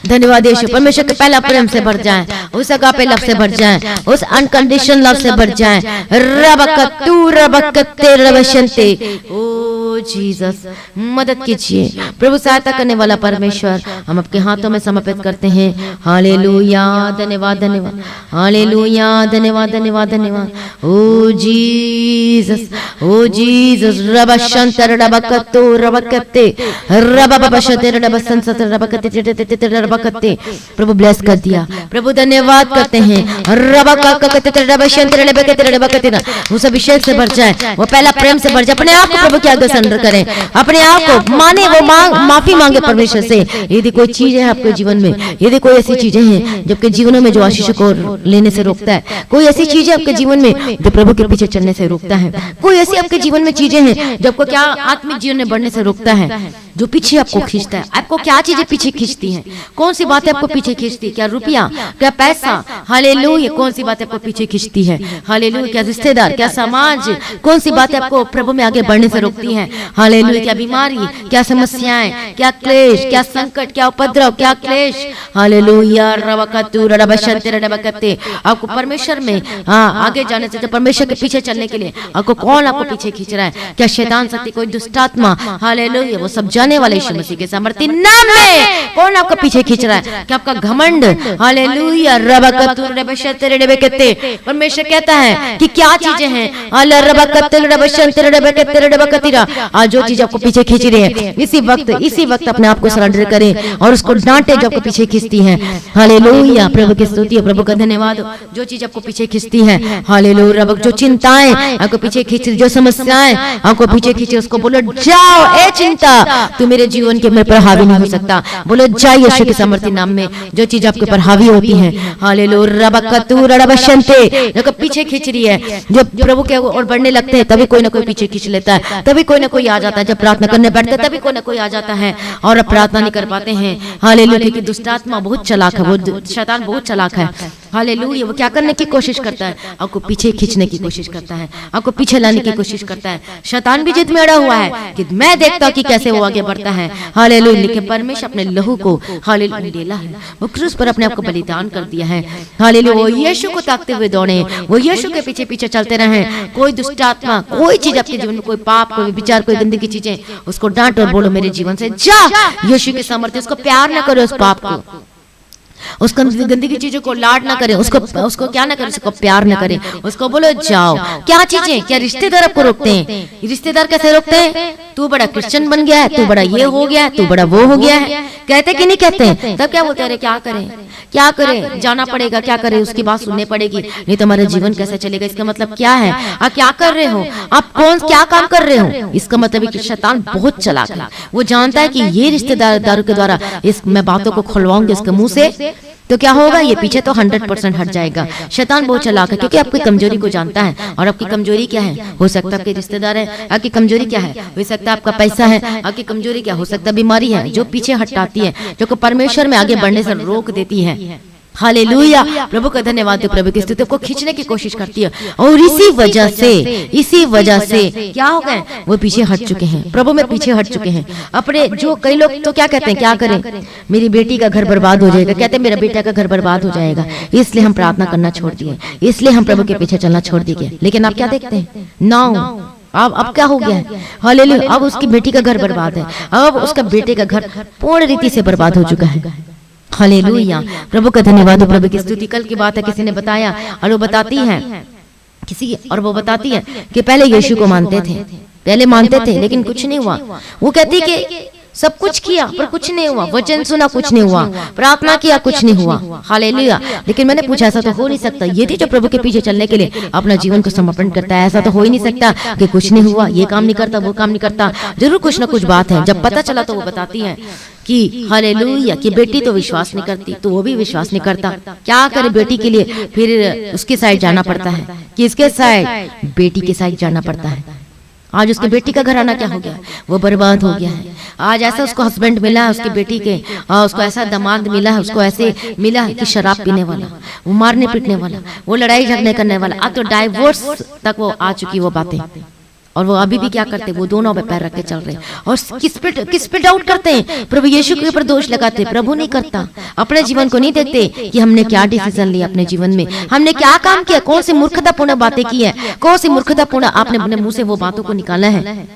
धन्यवाद यीशु। परमेश्वर के पहला प्रेम से भर जाए, उस अगापे लव से भर जाए, उस अनकंडीशनल लव से भर जाए। रबकतू रबकते रबशंते, ओ जीसस मदद कीजिए प्रभु, सहायता करने वाला परमेश्वर, हम आपके हाथों में समर्पित करते हैं। हालेलुया, धन्यवाद धन्यवाद, हालेलुया, धन्यवाद धन्यवाद धन्यवाद। ओ जीसस, ओ जीसस, रबशंतर रबकतो रबकते, रबबबशते रबसंसत रबकते रबकते, प्रभु ब्लेस कर दिया, प्रभु धन्यवाद करते हैं। रबकते रबशंतर रबकते रबकते, उस अभिषेक से भर जाए, वो पहला प्रेम से भर जाए। अपने आप को प्रभु के आगे सरेंडर करें, अपने आप को माने, वो माफी मांगे परमेश्वर से। यदि कोई चीज है आपके जीवन में, यदि कोई ऐसी चीजें हैं जो आपके जीवन में जो आशीष को लेने से रोकता है, कोई ऐसी चीज है आपके जीवन में जो प्रभु के पीछे चलने से रोकता है, कोई ऐसी आपके जीवन में चीजें हैं जो आपको क्या आत्मिक जीवन में बढ़ने से रोकता है, जो पीछे आपको खींचता है। आपको क्या चीजें पीछे खींचती हैं? कौन सी बातें आपको पीछे खींचती है? क्या रुपया, क्या पैसा, हालेलुया, कौन सी बातें आपको पीछे खींचती है? हालेलुया, क्या रिश्तेदार, क्या समाज, कौन सी बातें आपको प्रभु में आगे बढ़ने से रोकती हैं? हालेलुया, क्या बीमारी, क्या समस्याएं, क्या क्लेश, क्या संकट, क्या उपद्रव, क्या क्लेश। हालेलुया, रबकतू रबशंते रबकते, आपको परमेश्वर में आगे जाने से, परमेश्वर के पीछे चलने के लिए आपको कौन आपको पीछे खींच रहा है? क्या शैतान शक्ति, कोई दुष्ट आत्मा, हालेलुया, वो सब जाने वाले यीशु मसीह के सामर्थ्य नाम में कौन आपका पीछे खींच रहा है? क्या आपका घमंड, हालेलुया, रबकतू रबशंते रबकते, परमेश्वर कहता है कि क्या चीजें हैं, अल्लाह रबकतू रबशंते रबकते रबकतीरा, आज जो चीज आपको पीछे खींच रही है, इसी वक्त अपने आप को सरेंडर करें और उसको डांटे जो आपको पीछे खींचती है। हालेलुया, प्रभु की स्तुति है, प्रभु का धन्यवाद हो। जो चीज आपको पीछे खींचती है, हालेलुया, रब, जो चिंताएं आपको पीछे खींच, जो समस्याएं आपको पीछे खींचे, उसको बोलो जाओ, ए चिंता, तू मेरे जीवन के मेरे पर हावी नहीं हो सकता। बोलो जाओ यीशु के सामर्थ्य नाम में। जो चीज आपके ऊपर हावी होती है, हालेलुया, रबकतू रबशंते, जो पीछे खींच रही है, जब प्रभु के और बढ़ने लगते हैं तभी कोई ना कोई पीछे खींच लेता है, तभी कोई ना कोई आ जाता है। जब प्रार्थना करने बैठते तभी कोई ना कोई आ जाता है और अब प्रार्थना नहीं कर पाते हैं। हालेलुया, क्योंकि दुष्ट आत्मा बहुत चालाक है, वो शैतान बहुत चालाक है। हालेलुया, वो क्या करने की कोशिश करता है? आपको पीछे खींचने की कोशिश करता है, आपको पीछे लाने की कोशिश करता है। शैतान भी जिद में अड़ा हुआ है कि मैं देखता हूं कि कैसे वो आगे बढ़ता है। हालेलुया, लेकिन परमेश्वर अपने लहू को, हालेलुया, डेला है, वो क्रूस पर अपने आप को बलिदान कर दिया है। हालेलुया, वो यीशु को ताकते हुए दौड़े, वो यीशु के पीछे पीछे चलते रहे। कोई दुष्ट आत्मा, कोई चीज आपके जीवन में, कोई पाप, कोई विचार, कोई गंदी की चीजें, उसको डांट और बोलो मेरे जीवन से जा, यीशु के सामर्थ्य। उसको प्यार ना करो, उस पाप को, उसको गंदी की चीजों को लाड ना करें, उसको क्या ना करें, उसको प्यार ना करें, उसको बोलो जाओ। क्या चीजें, क्या रिश्तेदार आपको रोकते हैं? रिश्तेदार कैसे रोकते हैं? तू बड़ा क्रिश्चियन बन गया है, तू बड़ा ये हो गया है, तू बड़ा वो हो गया है, कहते कि नहीं कहते? तब क्या बोलते हैं? अरे क्या करें, क्या करें, जाना पड़ेगा, क्या करें, उसकी बात सुननी पड़ेगी, नहीं तो हमारा जीवन कैसे चलेगा। इसका मतलब क्या है? आप क्या कर रहे हो, आप क्या काम कर रहे हो? इसका मतलब कि शैतान बहुत चालाक है, वो जानता है कि ये रिश्तेदार के द्वारा मैं बातों को खुलवाऊंगी इसके मुंह से, तो क्या होगा, ये पीछे तो 100% हट जाएगा। शैतान बहुत चालाक है, क्योंकि आपकी कमजोरी को जानता है। और आपकी कमजोरी क्या है? हो सकता है आपके रिश्तेदार है। आपकी कमजोरी क्या है? हो सकता है आपका पैसा है। आपकी कमजोरी क्या हो सकता है? बीमारी है, जो पीछे हटाती है, जो परमेश्वर में आगे बढ़ने से रोक देती है। हालेलुया, प्रभु का धन्यवाद दो, प्रभु की स्तुति को खींचने की कोशिश करती है। और इसी वजह से क्या हो गए, वो पीछे हट चुके हैं, प्रभु में पीछे हट चुके हैं अपने। जो कई लोग तो क्या कहते हैं, क्या करें, मेरी बेटी का घर बर्बाद हो जाएगा, कहते हैं मेरा बेटा का घर बर्बाद हो जाएगा, इसलिए हम प्रार्थना करना छोड़ दिए, इसलिए हम प्रभु के पीछे चलना छोड़ दिए। लेकिन आप क्या देखते हैं, नाउ अब क्या हो गया है, हालेलुया, अब उसकी बेटी का घर बर्बाद है, अब उसका बेटे का घर पूर्ण रीति से बर्बाद हो चुका है। हालेलुया, प्रभु का धन्यवाद हो, प्रभु की स्तुति। कल की बात है, किसी ने बताया और वो बताती है कि पहले यीशु को मानते थे लेकिन कुछ नहीं हुआ। वो कहती कि सब कुछ किया पर कुछ नहीं हुआ, वचन सुना कुछ नहीं हुआ, प्रार्थना किया कुछ नहीं हुआ। हालेलुया, लेकिन मैंने पूछा ऐसा तो हो नहीं सकता, यदि जो प्रभु के पीछे चलने के लिए अपना जीवन को समर्पण करता है, ऐसा तो हो ही नहीं सकता कि कुछ नहीं हुआ, ये काम नहीं करता, वो काम नहीं करता, जरूर कुछ ना कुछ बात है। जब पता चला तो वो बताती है कि हालेलुया, कि बेटी तो विश्वास नहीं करती, तो वो भी विश्वास नहीं करता, क्या करे बेटी के लिए, फिर उसके साइड जाना पड़ता है, किसके साइड, बेटी के साइड जाना पड़ता है। आज उसकी बेटी का घराना क्या हो गया, वो बर्बाद हो गया है। आज ऐसा उसको हस्बैंड मिला है उसकी बेटी के, और उसको ऐसा दामाद मिला है, उसको ऐसे मिला है कि शराब पीने वाला, वो मारने पीटने वाला, वो लड़ाई झगड़े करने वाला, अब तो डाइवोर्स तक वो आ चुकी वो बातें। और वो अभी भी क्या करते, वो दोनों पे पैर रख के चल रहे हैं। और किस पे डाउट करते हैं, प्रभु यीशु के ऊपर दोष लगाते। प्रभु नहीं करता, अपने जीवन को नहीं देखते कि हमने क्या डिसीजन लिया अपने जीवन में, हमने क्या काम किया, कौन सी मूर्खतापूर्ण बातें की है, कौन सी मूर्खतापूर्ण आपने अपने मुंह से वो बातों को निकाला है।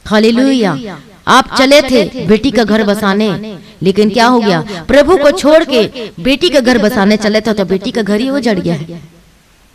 हालेलुया, आप चले थे बेटी का घर बसाने, लेकिन क्या हो गया, प्रभु को छोड़ के बेटी का घर बसाने चले थे तो बेटी का घर ही उजड़ गया है।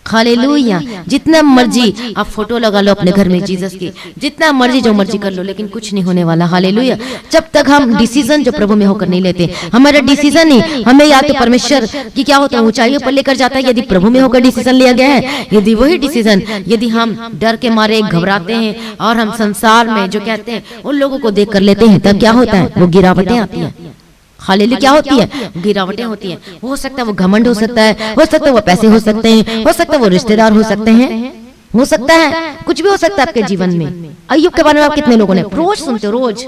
हालेलुया, जितना मर्जी आप फोटो लगा लो अपने घर में जीसस की, जितना मर्जी जो मर्जी कर लो, लेकिन कुछ नहीं होने वाला। हालेलुया, जब तक हम डिसीजन जो प्रभु में होकर नहीं लेते, हमारा डिसीजन ही हमें या तो परमेश्वर की क्या होता है ऊंचाइयों पर लेकर जाता है, यदि प्रभु में होकर डिसीजन लिया गया है। यदि वही डिसीजन यदि हम डर के मारे घबराते हैं और हम संसार में जो कहते हैं उन लोगों को देख कर लेते हैं, तब क्या होता है, वो गिरावटें आती है। हालेलुया, क्या होती है, गिरावटें होती हैं। हो सकता है वो घमंड हो सकता है, हो सकता है वो पैसे हो सकते हैं, हो सकता है वो रिश्तेदार हो सकते हैं, हो सकता है कुछ भी हो सकता है आपके जीवन में। अय्यूब के बारे में आप कितने लोगों ने रोज सुनते हो, रोज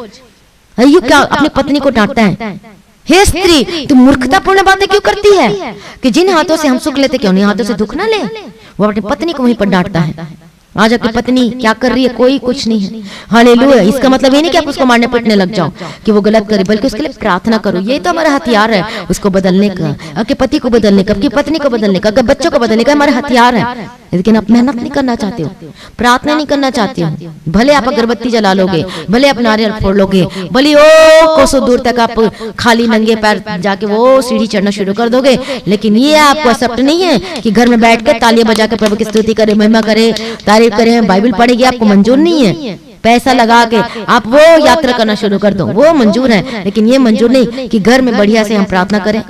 अय्यूब क्या अपनी पत्नी को डांटता है, हे स्त्री तुम मूर्खतापूर्ण बातें क्यों करती है, कि जिन हाथों से हम सुख लेते क्यों नहीं हाथों से दुख ना ले। वो अपनी पत्नी को वहीं पर डांटता है। आज आपकी पत्नी क्या कर रही है, कोई कुछ नहीं है। हालेलुया, इसका मतलब ये नहीं कि आप उसको मारने पीटने लग जाओ कि वो गलत करे, बल्कि उसके लिए प्रार्थना करो। ये तो हमारा हथियार है उसको बदलने का, आपके पति को बदलने का, आपकी पत्नी को बदलने का, बच्चों को बदलने का हमारा हथियार है। लेकिन आप मेहनत नहीं करना चाहते हो, प्रार्थना नहीं करना चाहते हो। भले आप अगरबत्ती जला लोगे, भले आप नारियल फोड़ लोगे, भले ओ कोसों दूर तक आप खाली नंगे पैर जाके वो सीढ़ी चढ़ना शुरू कर दोगे, लेकिन ये आपको एक्सेप्ट नहीं है कि घर में बैठ कर तालियां बजा कर प्रभु की स्तुति करे, महिमा करे, तारीफ करें, बाइबल पढ़ेगी, आपको मंजूर नहीं है। पैसा लगा के आप वो यात्रा करना शुरू कर दो, वो मंजूर है, लेकिन ये मंजूर नहीं कि घर में बढ़िया से हम प्रार्थना करें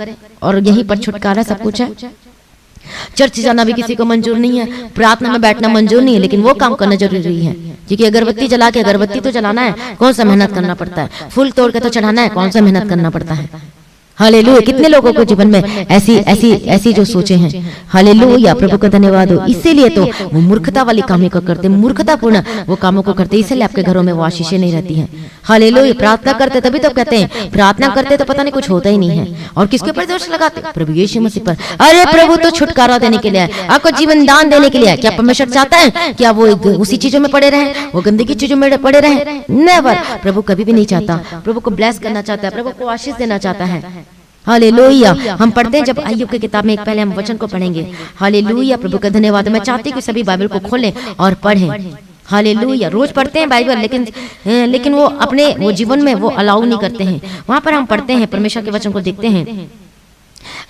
और यहीं पर छुटकारा सब कुछ है। चर्च जाना भी किसी को मंजूर नहीं है, प्रार्थना में बैठना मंजूर नहीं है, लेकिन वो काम करना जरूरी है। क्योंकि अगरबत्ती जला के अगरबत्ती तो जलाना है, कौन सा मेहनत करना पड़ता है, फूल तोड़ के तो चढ़ाना है, कौन सा मेहनत करना पड़ता है। हालेलुया, कितने लोगों को जीवन में ऐसी जो सोचे हैं। हालेलुया, प्रभु का धन्यवाद हो। इसीलिए तो वो मूर्खता वाली कामों को करते, मूर्खतापूर्ण वो कामों को करते, इसलिए आपके घरों में वो आशीषें नहीं रहती हैं। हालेलुया, प्रार्थना करते तभी तो कहते हैं, प्रार्थना करते तो पता नहीं कुछ होता ही नहीं है। और किसके ऊपर दोष लगाते, प्रभु यीशु मसीह पर। अरे प्रभु तो छुटकारा देने के लिए है, आपको जीवन दान देने के लिए है। क्या परमेश्वर चाहता है कि आप वो उसी चीजों में पड़े रहें, वो गंदगी चीजों में पड़े रहें? नेवर, प्रभु कभी भी नहीं चाहता। प्रभु को ब्लेस करना चाहता है, प्रभु को आशीष देना चाहता है। हालेलुया, हम पढ़ते हैं जब अय्यूब की किताब में, एक पहले हम वचन को पढ़ेंगे। हालेलुया, प्रभु का धन्यवाद। मैं चाहती हूँ कि सभी बाइबल को खोलें और पढ़ें। हालेलुया, रोज पढ़ते हैं बाइबल, लेकिन वो अपने वो जीवन में वो अलाउ नहीं करते हैं। वहां पर हम पढ़ते हैं, परमेश्वर के वचन को देखते हैं।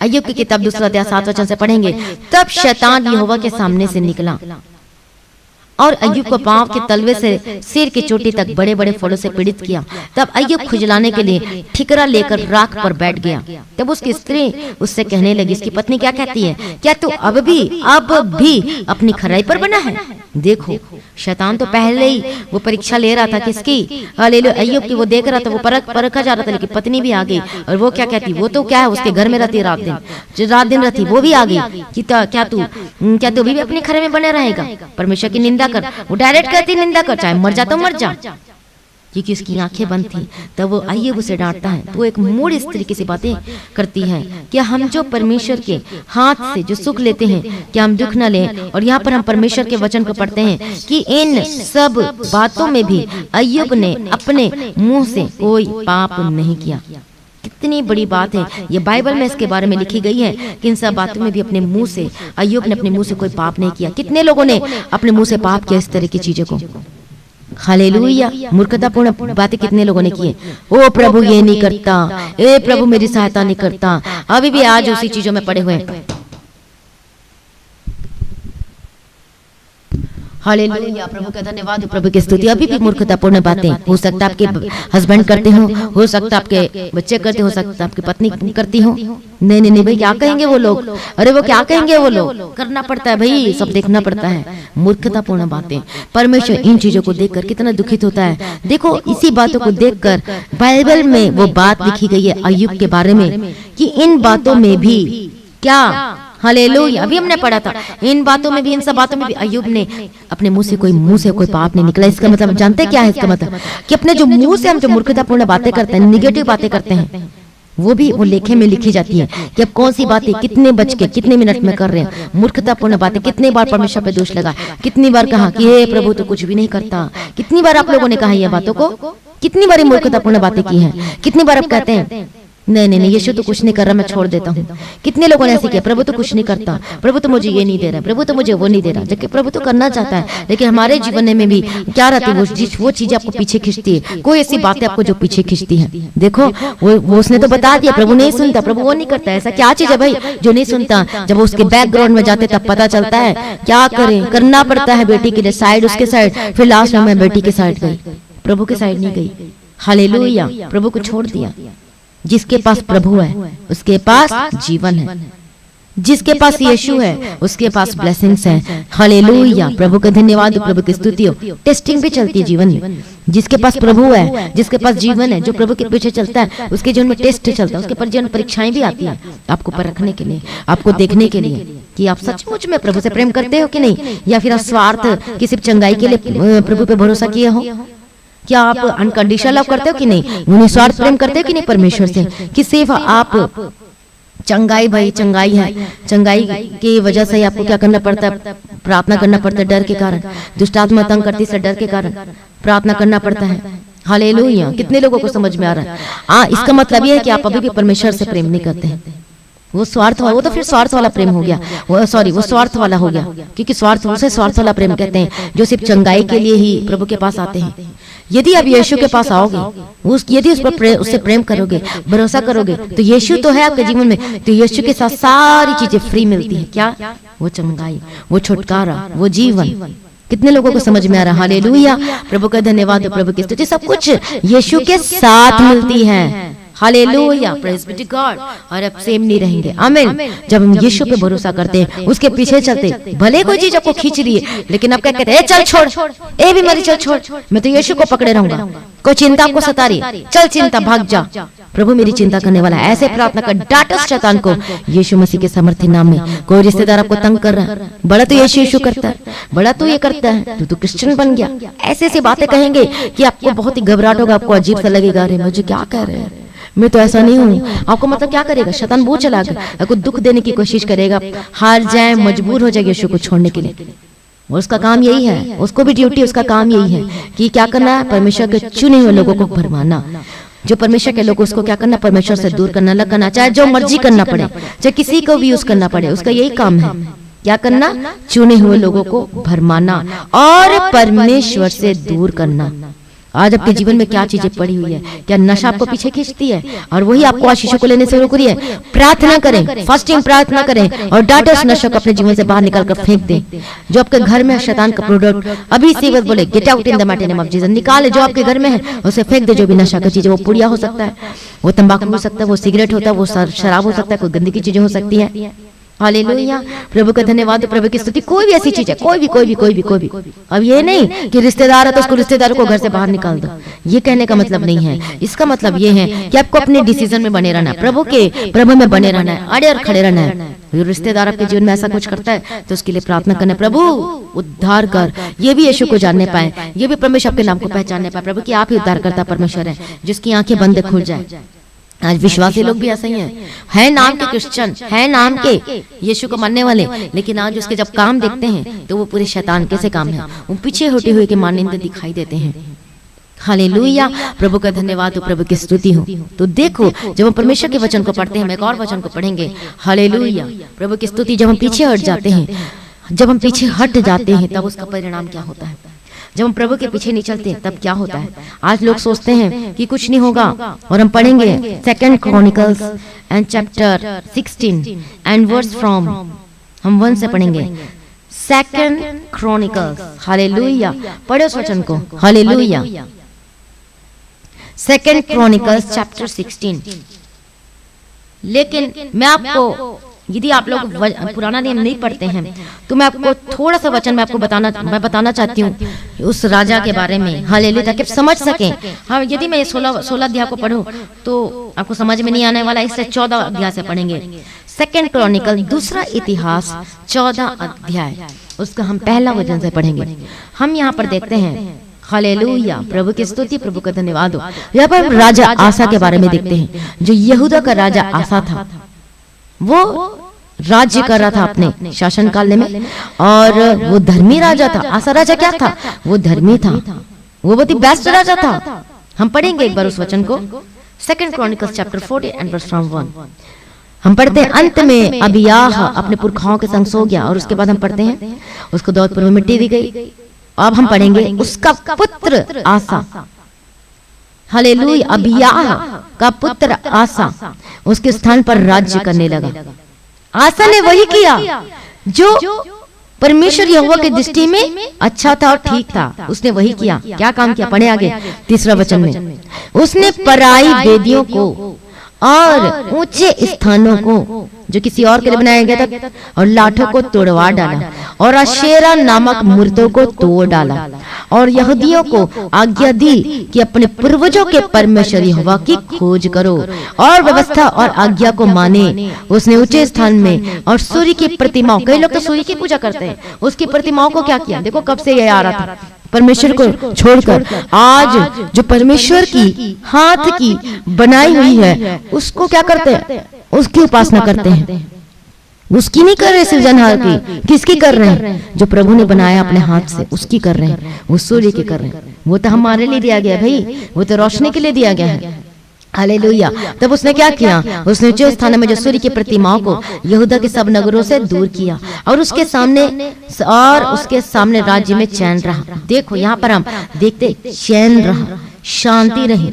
अय्यूब की किताब 2 अध्याय 7 वचन से पढ़ेंगे। तब शैतान यहोवा के सामने से निकला और अय्यूब को पांव के तलवे से सिर की चोटी तक बड़े बड़े फलों से पीड़ित किया। तब अय्यूब खुजलाने के लिए ठिकरा लेकर राख पर बैठ गया। तब उसकी स्त्री उससे कहने लगी, इसकी पत्नी क्या कहती है, क्या तू अब भी अपनी खराई पर बना है? देखो, शैतान तो पहले ही वो परीक्षा ले रहा था किसकी, हालेलुया, अय्यूब की। वो देख रहा था, वो परखा जा रहा था, लेकिन पत्नी भी आ गई। और वो क्या कहती, वो तो क्या है उसके घर में रहती रात दिन रहती, वो भी आ गई कि क्या तू भी अपनी खराई में बने रहेगा? परमेश्वर की निंदा कर। वो डायरेक्ट कहती निंदा कर, चाहे मर जा तो मर जा। क्योंकि उसकी आंखें बंद थी। तब वो अय्यूब उसे डांटता है, तो एक मूड इस तरीके से बातें करती है कि हम जो परमेश्वर के हाथ से जो सुख लेते हैं कि हम दुख न लें। और यहाँ पर हम परमेश्वर के वचन को पढ़ते हैं कि इन सब बातों में भी अय्यूब ने अपने मुंह से कोई पाप नहीं किया। कितनी बड़ी बात है, ये बाइबल में इसके बारे में लिखी गई है कि इन सब बातों में भी अपने मुंह से अय्यूब ने अपने मुंह से कोई पाप नहीं किया। कितने लोगों ने अपने मुंह से पाप किया इस तरह की चीजों को। हालेलुया। मूर्खतापूर्ण बातें कितने लोगों ने की है। ओ प्रभु ये नहीं करता, ए प्रभु मेरी सहायता नहीं करता, अभी भी आज उसी चीजों में पड़े हुए हैं। हालेलुया। प्रभु का धन्यवाद, प्रभु की स्तुति। अभी भी मूर्खतापूर्ण बातें हो सकता है आपके हस्बैंड करते हो सकता है आपके बच्चे करते, हो सकता है आपकी पत्नी करती हो। नहीं नहीं नहीं भाई, क्या कहेंगे वो लोग, अरे वो क्या कहेंगे वो लोग। करना पड़ता है भाई, सब देखना पड़ता है। मूर्खतापूर्ण बातें। परमेश्वर इन चीजों को देखकर कितना दुखित होता है। देखो इसी बातों को देखकर बाइबल में वो बात लिखी गई है अय्यूब के बारे में कि इन बातों में भी क्या, हालेलुया, अभी हमने पढ़ा था, इन बातों में भी, इन सब बातों में भी अय्यूब ने अपने मुंह से कोई पाप नहीं निकला। इसका मतलब जानते क्या है? इसका मतलब कि अपने जो मुंह से हम जो मूर्खतापूर्ण बातें करते हैं, निगेटिव बातें करते हैं, वो लेखे में लिखी जाती है कि अब कौन सी बातें कितने बज के कितने मिनट में कर रहे हैं। मूर्खतापूर्ण बातें कितने बार परमेश्वर पे दोष लगा, कितनी बार कहा कि हे प्रभु तो कुछ भी नहीं करता। कितनी बार आप लोगों ने कहा ये बातों को, कितनी बार मूर्खतापूर्ण बातें की हैं। कितनी बार आप कहते हैं नहीं नहीं नहीं यीशु तो कुछ नहीं कर रहा, मैं छोड़ देता हूँ। कितने लोगों ने ऐसे किया, प्रभु तो कुछ नहीं करता, प्रभु तो मुझे ये नहीं दे रहा, प्रभु तो मुझे वो नहीं दे रहा। जबकि प्रभु तो करना चाहता है, लेकिन हमारे जीवन में भी क्या रहती है, वो चीजें आपको पीछे खींचती है। कोई ऐसी बातें आपको जो पीछे खींचती है। देखो वो उसने तो बता दिया, प्रभु नहीं सुनता, प्रभु वो नहीं करता। ऐसा क्या चीज है भाई जो नहीं सुनता? जब उसके बैकग्राउंड में जाते तब पता चलता है क्या करें, करना पड़ता है बेटी के लिए साइड, उसके साइड। फिर लास्ट में मैं बेटी के साइड गई, प्रभु के साइड नहीं गई। हालेलुया। प्रभु को छोड़ दिया। जिसके पास प्रभु है उसके पास जीवन है, जिसके पास यीशु है उसके पास ब्लेसिंग्स हैं। हालेलुया। प्रभु का धन्यवाद, प्रभु की स्तुति हो। टेस्टिंग भी चलती है जीवन में। जिसके पास प्रभु है, जिसके पास जीवन है, जो प्रभु के पीछे चलता है, उसके जीवन में टेस्ट चलता है, उसके पर जीवन परीक्षाएं भी आती है आपको परखने के लिए, आपको देखने के लिए कि आप सचमुच में प्रभु से प्रेम करते हो कि नहीं, या फिर आप स्वार्थ की सिर्फ चंगाई के लिए प्रभु पे भरोसा किए हो। क्या आप अनकंडीशनल लव करते हो कि नहीं, निस्वार्थ प्रेम करते हो कि नहीं परमेश्वर से, कि सिर्फ आप चंगाई, भाई चंगाई है, चंगाई की वजह से आपको क्या करना पड़ता है, प्रार्थना करना पड़ता है डर के कारण, दुष्ट आत्मा तंग करती है डर के कारण प्रार्थना करना पड़ता है। हालेलुया। कितने लोगों को समझ में आ रहा है? इसका मतलब ये है कि आप अभी भी परमेश्वर से प्रेम नहीं करते हैं। वो स्वार्थ वाला, वो तो फिर स्वार्थ वाला प्रेम हो गया, वो स्वार्थ वाला हो गया, क्योंकि स्वार्थ वाला प्रेम कहते हैं जो सिर्फ चंगाई के लिए ही प्रभु के पास आते हैं। यदि आप यीशु के पास आओगे, यदि उससे प्रेम करोगे, भरोसा करोगे, तो यीशु तो है आपके जीवन में, तो यीशु के साथ सारी चीजें फ्री मिलती है। क्या? वो चंगाई, वो छुटकारा, वो जीवन। कितने लोगों को समझ में आ रहा? हालेलुया। प्रभु का धन्यवाद, प्रभु की स्तुति। सब कुछ यीशु के साथ मिलती है। हालेलुया, प्रेज बी टू गॉड। और अब सेम नहीं रहेंगे। आमीन। जब हम यीशु पे भरोसा करते हैं, उसके पीछे चलते, भले कोई चीज आपको खींच रही है, लेकिन आप क्या कहते हैं, चल छोड़, ए बीमारी चल छोड़, मैं तो यीशु को पकड़े रहूंगा। कोई चिंता आपको सता रही, चल चिंता भाग जा, प्रभु मेरी चिंता करने वाला है। ऐसे प्रार्थना कर, डांटो शैतान को यीशु मसीह के सामर्थ्य नाम में। कोई रिश्तेदार आपको तंग कर रहा है, बड़ा तो यीशु करता है, बड़ा तो ये करता है, तू तो क्रिश्चियन बन गया, ऐसे ऐसी बातें कहेंगे कि आपको बहुत ही घबराहट होगा, आपको अजीब सा लगेगा, अरे मुझे क्या कह रहे हैं, मैं तो ऐसा नहीं हूँ। आपको मतलब क्या करेगा? शैतान वो चलाकर आपको दुख देने की कोशिश करेगा, हार जाए, मजबूर हो जाए यीशु को छोड़ने के लिए। उसका काम यही है, उसको भी ड्यूटी, उसका काम यही है कि क्या करना है, परमेश्वर के चुने हुए लोगों को भरमाना। जो परमेश्वर के लोग, उसको क्या करना, परमेश्वर से दूर करना, अलग करना, चाहे जो मर्जी करना पड़े, चाहे किसी को भी यूज करना पड़े, उसका यही काम है। क्या करना? चुने हुए लोगों को भरमाना और परमेश्वर से दूर करना। आज आपके जीवन में क्या चीजें पड़ी हुई है? क्या नशा आपको पीछे खींचती है और वही आपको आशीष को लेने से रोक रही है? प्रार्थना करें, फास्टिंग प्रार्थना करें और डांटो उस नशा को अपने जीवन से बाहर निकाल कर फेंक दें। जो आपके घर में शैतान का प्रोडक्ट, अभी से बस बोले gate out in the mighty name of Jesus, निकाले जो आपके घर में है उसे फेंक दे। जो भी नशा का चीज है, वो पुड़िया हो सकता है, वो तंबाकू हो सकता है, वो सिगरेट होता है, वो शराब हो सकता है, कोई गंदी की चीजें हो सकती है। हालेलुया, प्रभु का धन्यवाद, प्रभु की स्तुति। कोई भी ऐसी चीज है, कोई भी। अब ये नहीं कि रिश्तेदार है तो उसको रिश्तेदारों को घर से बाहर निकाल दो, ये कहने का मतलब नहीं है। इसका मतलब ये है कि आपको अपने डिसीजन में बने रहना है, प्रभु में बने रहना है, अड़े और खड़े रहना है। रिश्तेदार आपके जीवन में ऐसा कुछ करता है तो उसके लिए प्रार्थना करना, प्रभु उद्धार कर, ये भी यीशु को जानने पाए, ये भी परमेश्वर आपके नाम को पहचानने पाए, प्रभु की आप ही उद्धार करता परमेश्वर है, जिसकी आंखें बंद खुल जाए। आज विश्वासी लोग भी ऐसे ही हैं नाम के क्रिश्चियन, है नाम के यीशु को मानने वाले, लेकिन आज उसके जब काम देखते हैं तो वो पूरे शैतान के से काम है, वो पीछे हटे हुए के मानिंदे दिखाई देते हैं। हालेलुया, प्रभु का धन्यवाद हो, प्रभु की स्तुति हो। तो देखो, जब हम परमेश्वर के वचन को पढ़ते हैं, हम एक और वचन को पढ़ेंगे। हालेलुया, प्रभु की स्तुति। जब हम पीछे हट जाते हैं, तब उसका परिणाम क्या होता है? जब हम प्रभु के पीछे नहीं चलते तब क्या होता है? आज लोग सोचते हैं कि कुछ नहीं होगा, और हम पढ़ेंगे 2 Chronicles and chapter 16 and verse from, हम 1 से पढ़ेंगे। 2 Chronicles, हालेलुया, पढ़ो उस वचन को, हालेलुया। 2 Chronicles chapter 16। लेकिन मैं आपको, यदि आप लोग पुराना नियम नहीं पढ़ते हैं तो मैं आपको थोड़ा सा वचन मैं बताना चाहती हूँ उस राजा के बारे में। हालेलुया, ताकि आप समझ सकें। हाँ, यदि मैं 16 अध्याय को पढ़ूं तो आपको समझ में नहीं आने वाला, इससे 14 अध्याय से पढ़ेंगे। 2 Chronicles, दूसरा इतिहास 14 अध्याय, उसका हम पहला वचन से पढ़ेंगे। हम यहाँ पर देखते हैं, हालेलुया, प्रभु की स्तुति, प्रभु का धन्यवाद हो। यहाँ पर राजा आसा के बारे में देखते हैं, जो यहूदा का राजा आसा था। वो राज्य कर रहा था अपने शासन काल में, और वो धर्मी राजा था। आसा राजा क्या था? वो धर्मी था, वो बहुत ही बेस्ट राजा था। हम पढ़ेंगे एक बार उस वचन को, 2 Chronicles chapter 40 and verse from 1। हम पढ़ते हैं, अंत में अबियाह अपने पुरखाओं के संग सो गया, और उसके बाद हम पढ़ते हैं उसको दौलतपुर में मिट्टी दी गई। अब हम पढ़ेंगे उसका पुत्र आसा, हालेलुया, अबियाह का पुत्र आसा उसके स्थान पर राज्य करने लगा। आसा ने वही किया जो परमेश्वर यहोवा की दृष्टि में अच्छा था और ठीक था, उसने वही किया। क्या काम किया? पढ़े आगे 3 वचन में। उसने पराई वेदियों को और ऊंचे स्थानों को जो किसी और के लिए बनाया गया था, और लाठों को तोड़वा डाला, और अशेरा नामक मूर्तों को तोड़ डाला, और यहूदियों को आज्ञा दी कि अपने पूर्वजों के परमेश्वर यहोवा की खोज करो और व्यवस्था और आज्ञा को माने। उसने ऊंचे स्थान में और सूर्य की प्रतिमाओं, कई लोग तो सूर्य की पूजा करते हैं, उसकी प्रतिमाओं को क्या किया? देखो कब से ये आ रहा था, परमेश्वर को छोड़कर। आज जो परमेश्वर की हाथ की बनाई हुई है उसको क्या करते हैं? उसकी उपासना करते हैं। उसकी नहीं कर रहे सृजनहार की, किसकी कर रहे हैं? जो प्रभु ने बनाया अपने हाथ से, उसकी कर रहे हैं। वो सूर्य की कर रहे हैं। वो तो हमारे लिए दिया गया भाई, वो तो रोशनी के लिए दिया गया है। हालेलुया। तब उसने क्या किया? उसने ऊंचे स्थानों में जो सूर्य की प्रतिमाओं को यहूदा के सब नगरों से दूर किया, और उसके सामने राज्य में चैन रहा। देखो यहाँ पर हम देखते चैन रहा, शांति रही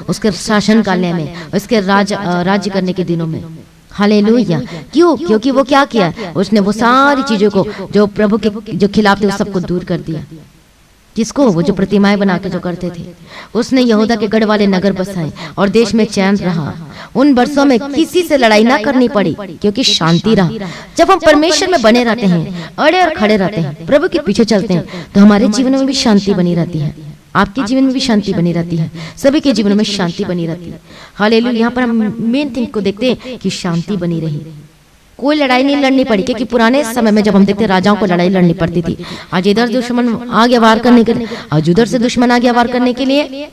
उसके शासन काल में, उसके राज्य करने के दिनों में। हालेलुया। क्यों? क्योंकि वो क्या किया? उसने वो सारी चीजों को जो प्रभु के जो खिलाफ थे, वो सबको दूर कर दिया। किसको? वो जो प्रतिमाएं बना के जो करते थे। उसने यहूदा के गढ़ वाले नगर बसाए और देश में चैन रहा। उन वर्षों में किसी से लड़ाई ना करनी पड़ी, क्योंकि शांति रहा। जब हम परमेश्वर में बने रहते हैं, अड़े और खड़े रहते हैं, प्रभु के पीछे चलते हैं, तो हमारे जीवन में भी शांति बनी रहती है, आपके जीवन में भी शांति बनी रहती है, सभी के जीवन में शांति बनी रहती है। हालेलुया। यहाँ पर हम मेन थिंग को देखते हैं कि शांति बनी रही, कोई लड़ाई नहीं लड़नी पड़ी। क्योंकि पुराने समय में जब हम देखते राजाओं को लड़ाई लड़नी पड़ती थी, आज इधर दुश्मन आ गया वार करने के लिए, आज उधर से दुश्मन आ गया वार करने के लिए।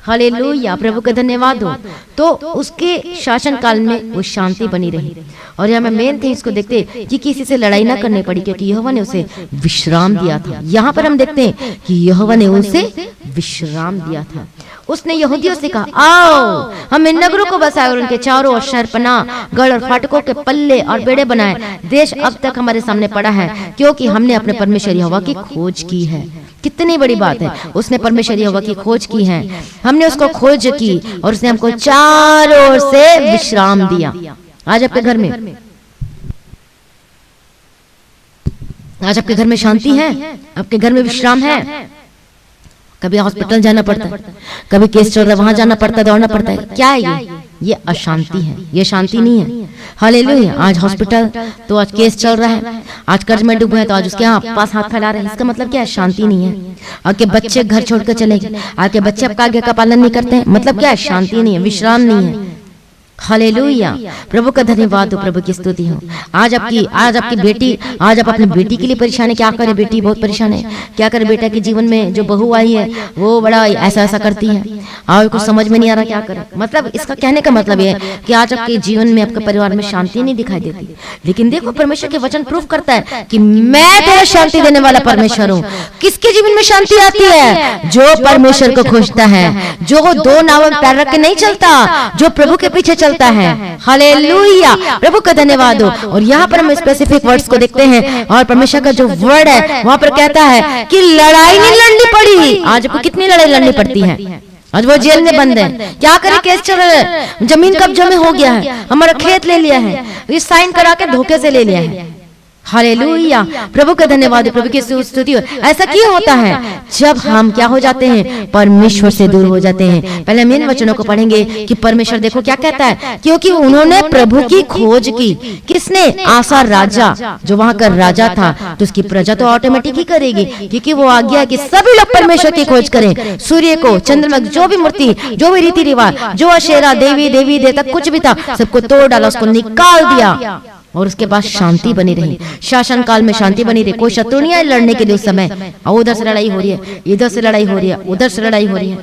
हालेलुया, प्रभु का धन्यवाद हो। तो उसके शासन काल में वो शांति बनी रही। और यहाँ में मेन थिंग इसको देखते कि किसी से लड़ाई ना करनी पड़ी, क्योंकि यहोवा ने उसे विश्राम दिया था। यहाँ पर हम देखते हैं कि यहोवा ने उसे विश्राम दिया था। उसने यहूदियों से कहा, आओ हम इन नगरों को बसाए और उनके चारों ओर शहरपनाह, गढ़ और फाटकों के पल्ले और बेड़े बनाए। देश अब तक हमारे सामने पड़ा है, क्योंकि हमने अपने परमेश्वर यहोवा की खोज की है। कितनी बड़ी बात है, उसने परमेश्वर यहोवा की खोज की है, हमने उसको खोज की, और उसने हमको चारों ओर से विश्राम दिया। आज आपके घर में शांति है, आपके घर में विश्राम है। कभी हॉस्पिटल जाना पड़ता है, कभी केस चल रहा है, वहां जाना पड़ता है, दौड़ना पड़ता है। क्या है ये अशांति है, ये शांति नहीं है। हालेलुया। आज हॉस्पिटल तो आज केस चल रहा है, आज कर्ज में डूबे हैं तो आज उसके यहाँ पास हाथ फैला रहे हैं। इसका मतलब क्या है? शांति नहीं है। आपके बच्चे घर छोड़कर चले गए, आपके बच्चे आपका आज्ञा का पालन नहीं करते हैं, मतलब क्या है? शांति नहीं है, विश्राम नहीं है। हालेलुया। प्रभु का धन्यवाद हो, प्रभु की स्तुति हो। आज आपकी बेटी, आज आप अपनी बेटी के लिए परेशान है। क्या करे? बेटी बहुत परेशान है। क्या करे? बेटा के जीवन में जो बहू आई है वो बड़ा ऐसा करती है और कुछ समझ में नहीं आ रहा क्या करे। मतलब इसका कहने का मतलब ये है कि आज आपके जीवन में, आपके परिवार में शांति नहीं दिखाई देती। लेकिन देखो, परमेश्वर के वचन प्रूफ करता है कि मैं तुम्हें शांति देने वाला परमेश्वर हूँ। किसके जीवन में शांति आती है? जो परमेश्वर को खोजता है, जो दो नावों में पैर रख के नहीं चलता, जो प्रभु के पीछे चलता है। हालेलुया। प्रभु का धन्यवाद हो। और यहाँ पर हम स्पेसिफिक वर्ड्स को देखते हैं और परमेश्वर का जो वर्ड है वहां पर कहता है कि लड़ाई नहीं लड़नी पड़ी। आज आपको कितनी लड़ाई लड़नी पड़ती है? आज वो जेल में बंद है, क्या करे? केस चल रहा है, जमीन कब्जे में हो गया है, हमारा खेत ले लिया है, ये साइन करा के धोखे से ले लिया है। हालेलुया। प्रभु का धन्यवाद, प्रभु की स्तुति हो। ऐसा क्यों होता है? जब हम क्या हो जाते हैं? परमेश्वर से दूर हो जाते हैं। पहले हम इन वचनों को पढ़ेंगे कि परमेश्वर देखो क्या कहता है, क्योंकि उन्होंने प्रभु की खोज की। किसने? आसा राजा, जो वहां का राजा था। तो उसकी प्रजा तो ऑटोमेटिक ही करेगी, क्योंकि वो आज्ञा है कि सभी लोग परमेश्वर की खोज करें। सूर्य को, चंद्रमा, जो भी मूर्ति, जो भी रीति रिवाज, जो अशेरा, देवी देवता कुछ भी था, सबको तोड़ डाला, उसको निकाल दिया और उसके बाद शांति बनी रही। शासन काल में शांति बनी रही। कोई शत्रु नहीं आए लड़ने के लिए उस समय। उधर से लड़ाई हो रही है, इधर से लड़ाई हो रही है, उधर से लड़ाई हो रही है।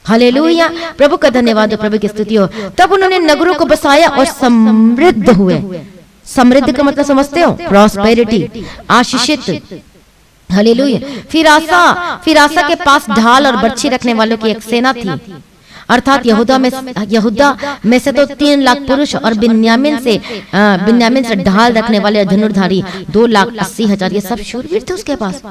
हालेलुया। प्रभु का धन्यवाद हो, प्रभु की स्तुति हो। तब उन्होंने नगरों को बसाया और समृद्ध हुए। समृद्ध का मतलब समझते हो? प्रॉस्पेरिटी, आशीषित। हालेलुया। फिर आसा के पास ढाल और बर्छी रखने वालों की एक सेना थी, अर्थात यहूदा में से तो 3 लाख पुरुष और बिन्यामीन से ढाल रखने वाले धनुर्धारी 2,80,000। ये सब शूरवीर थे उसके पास।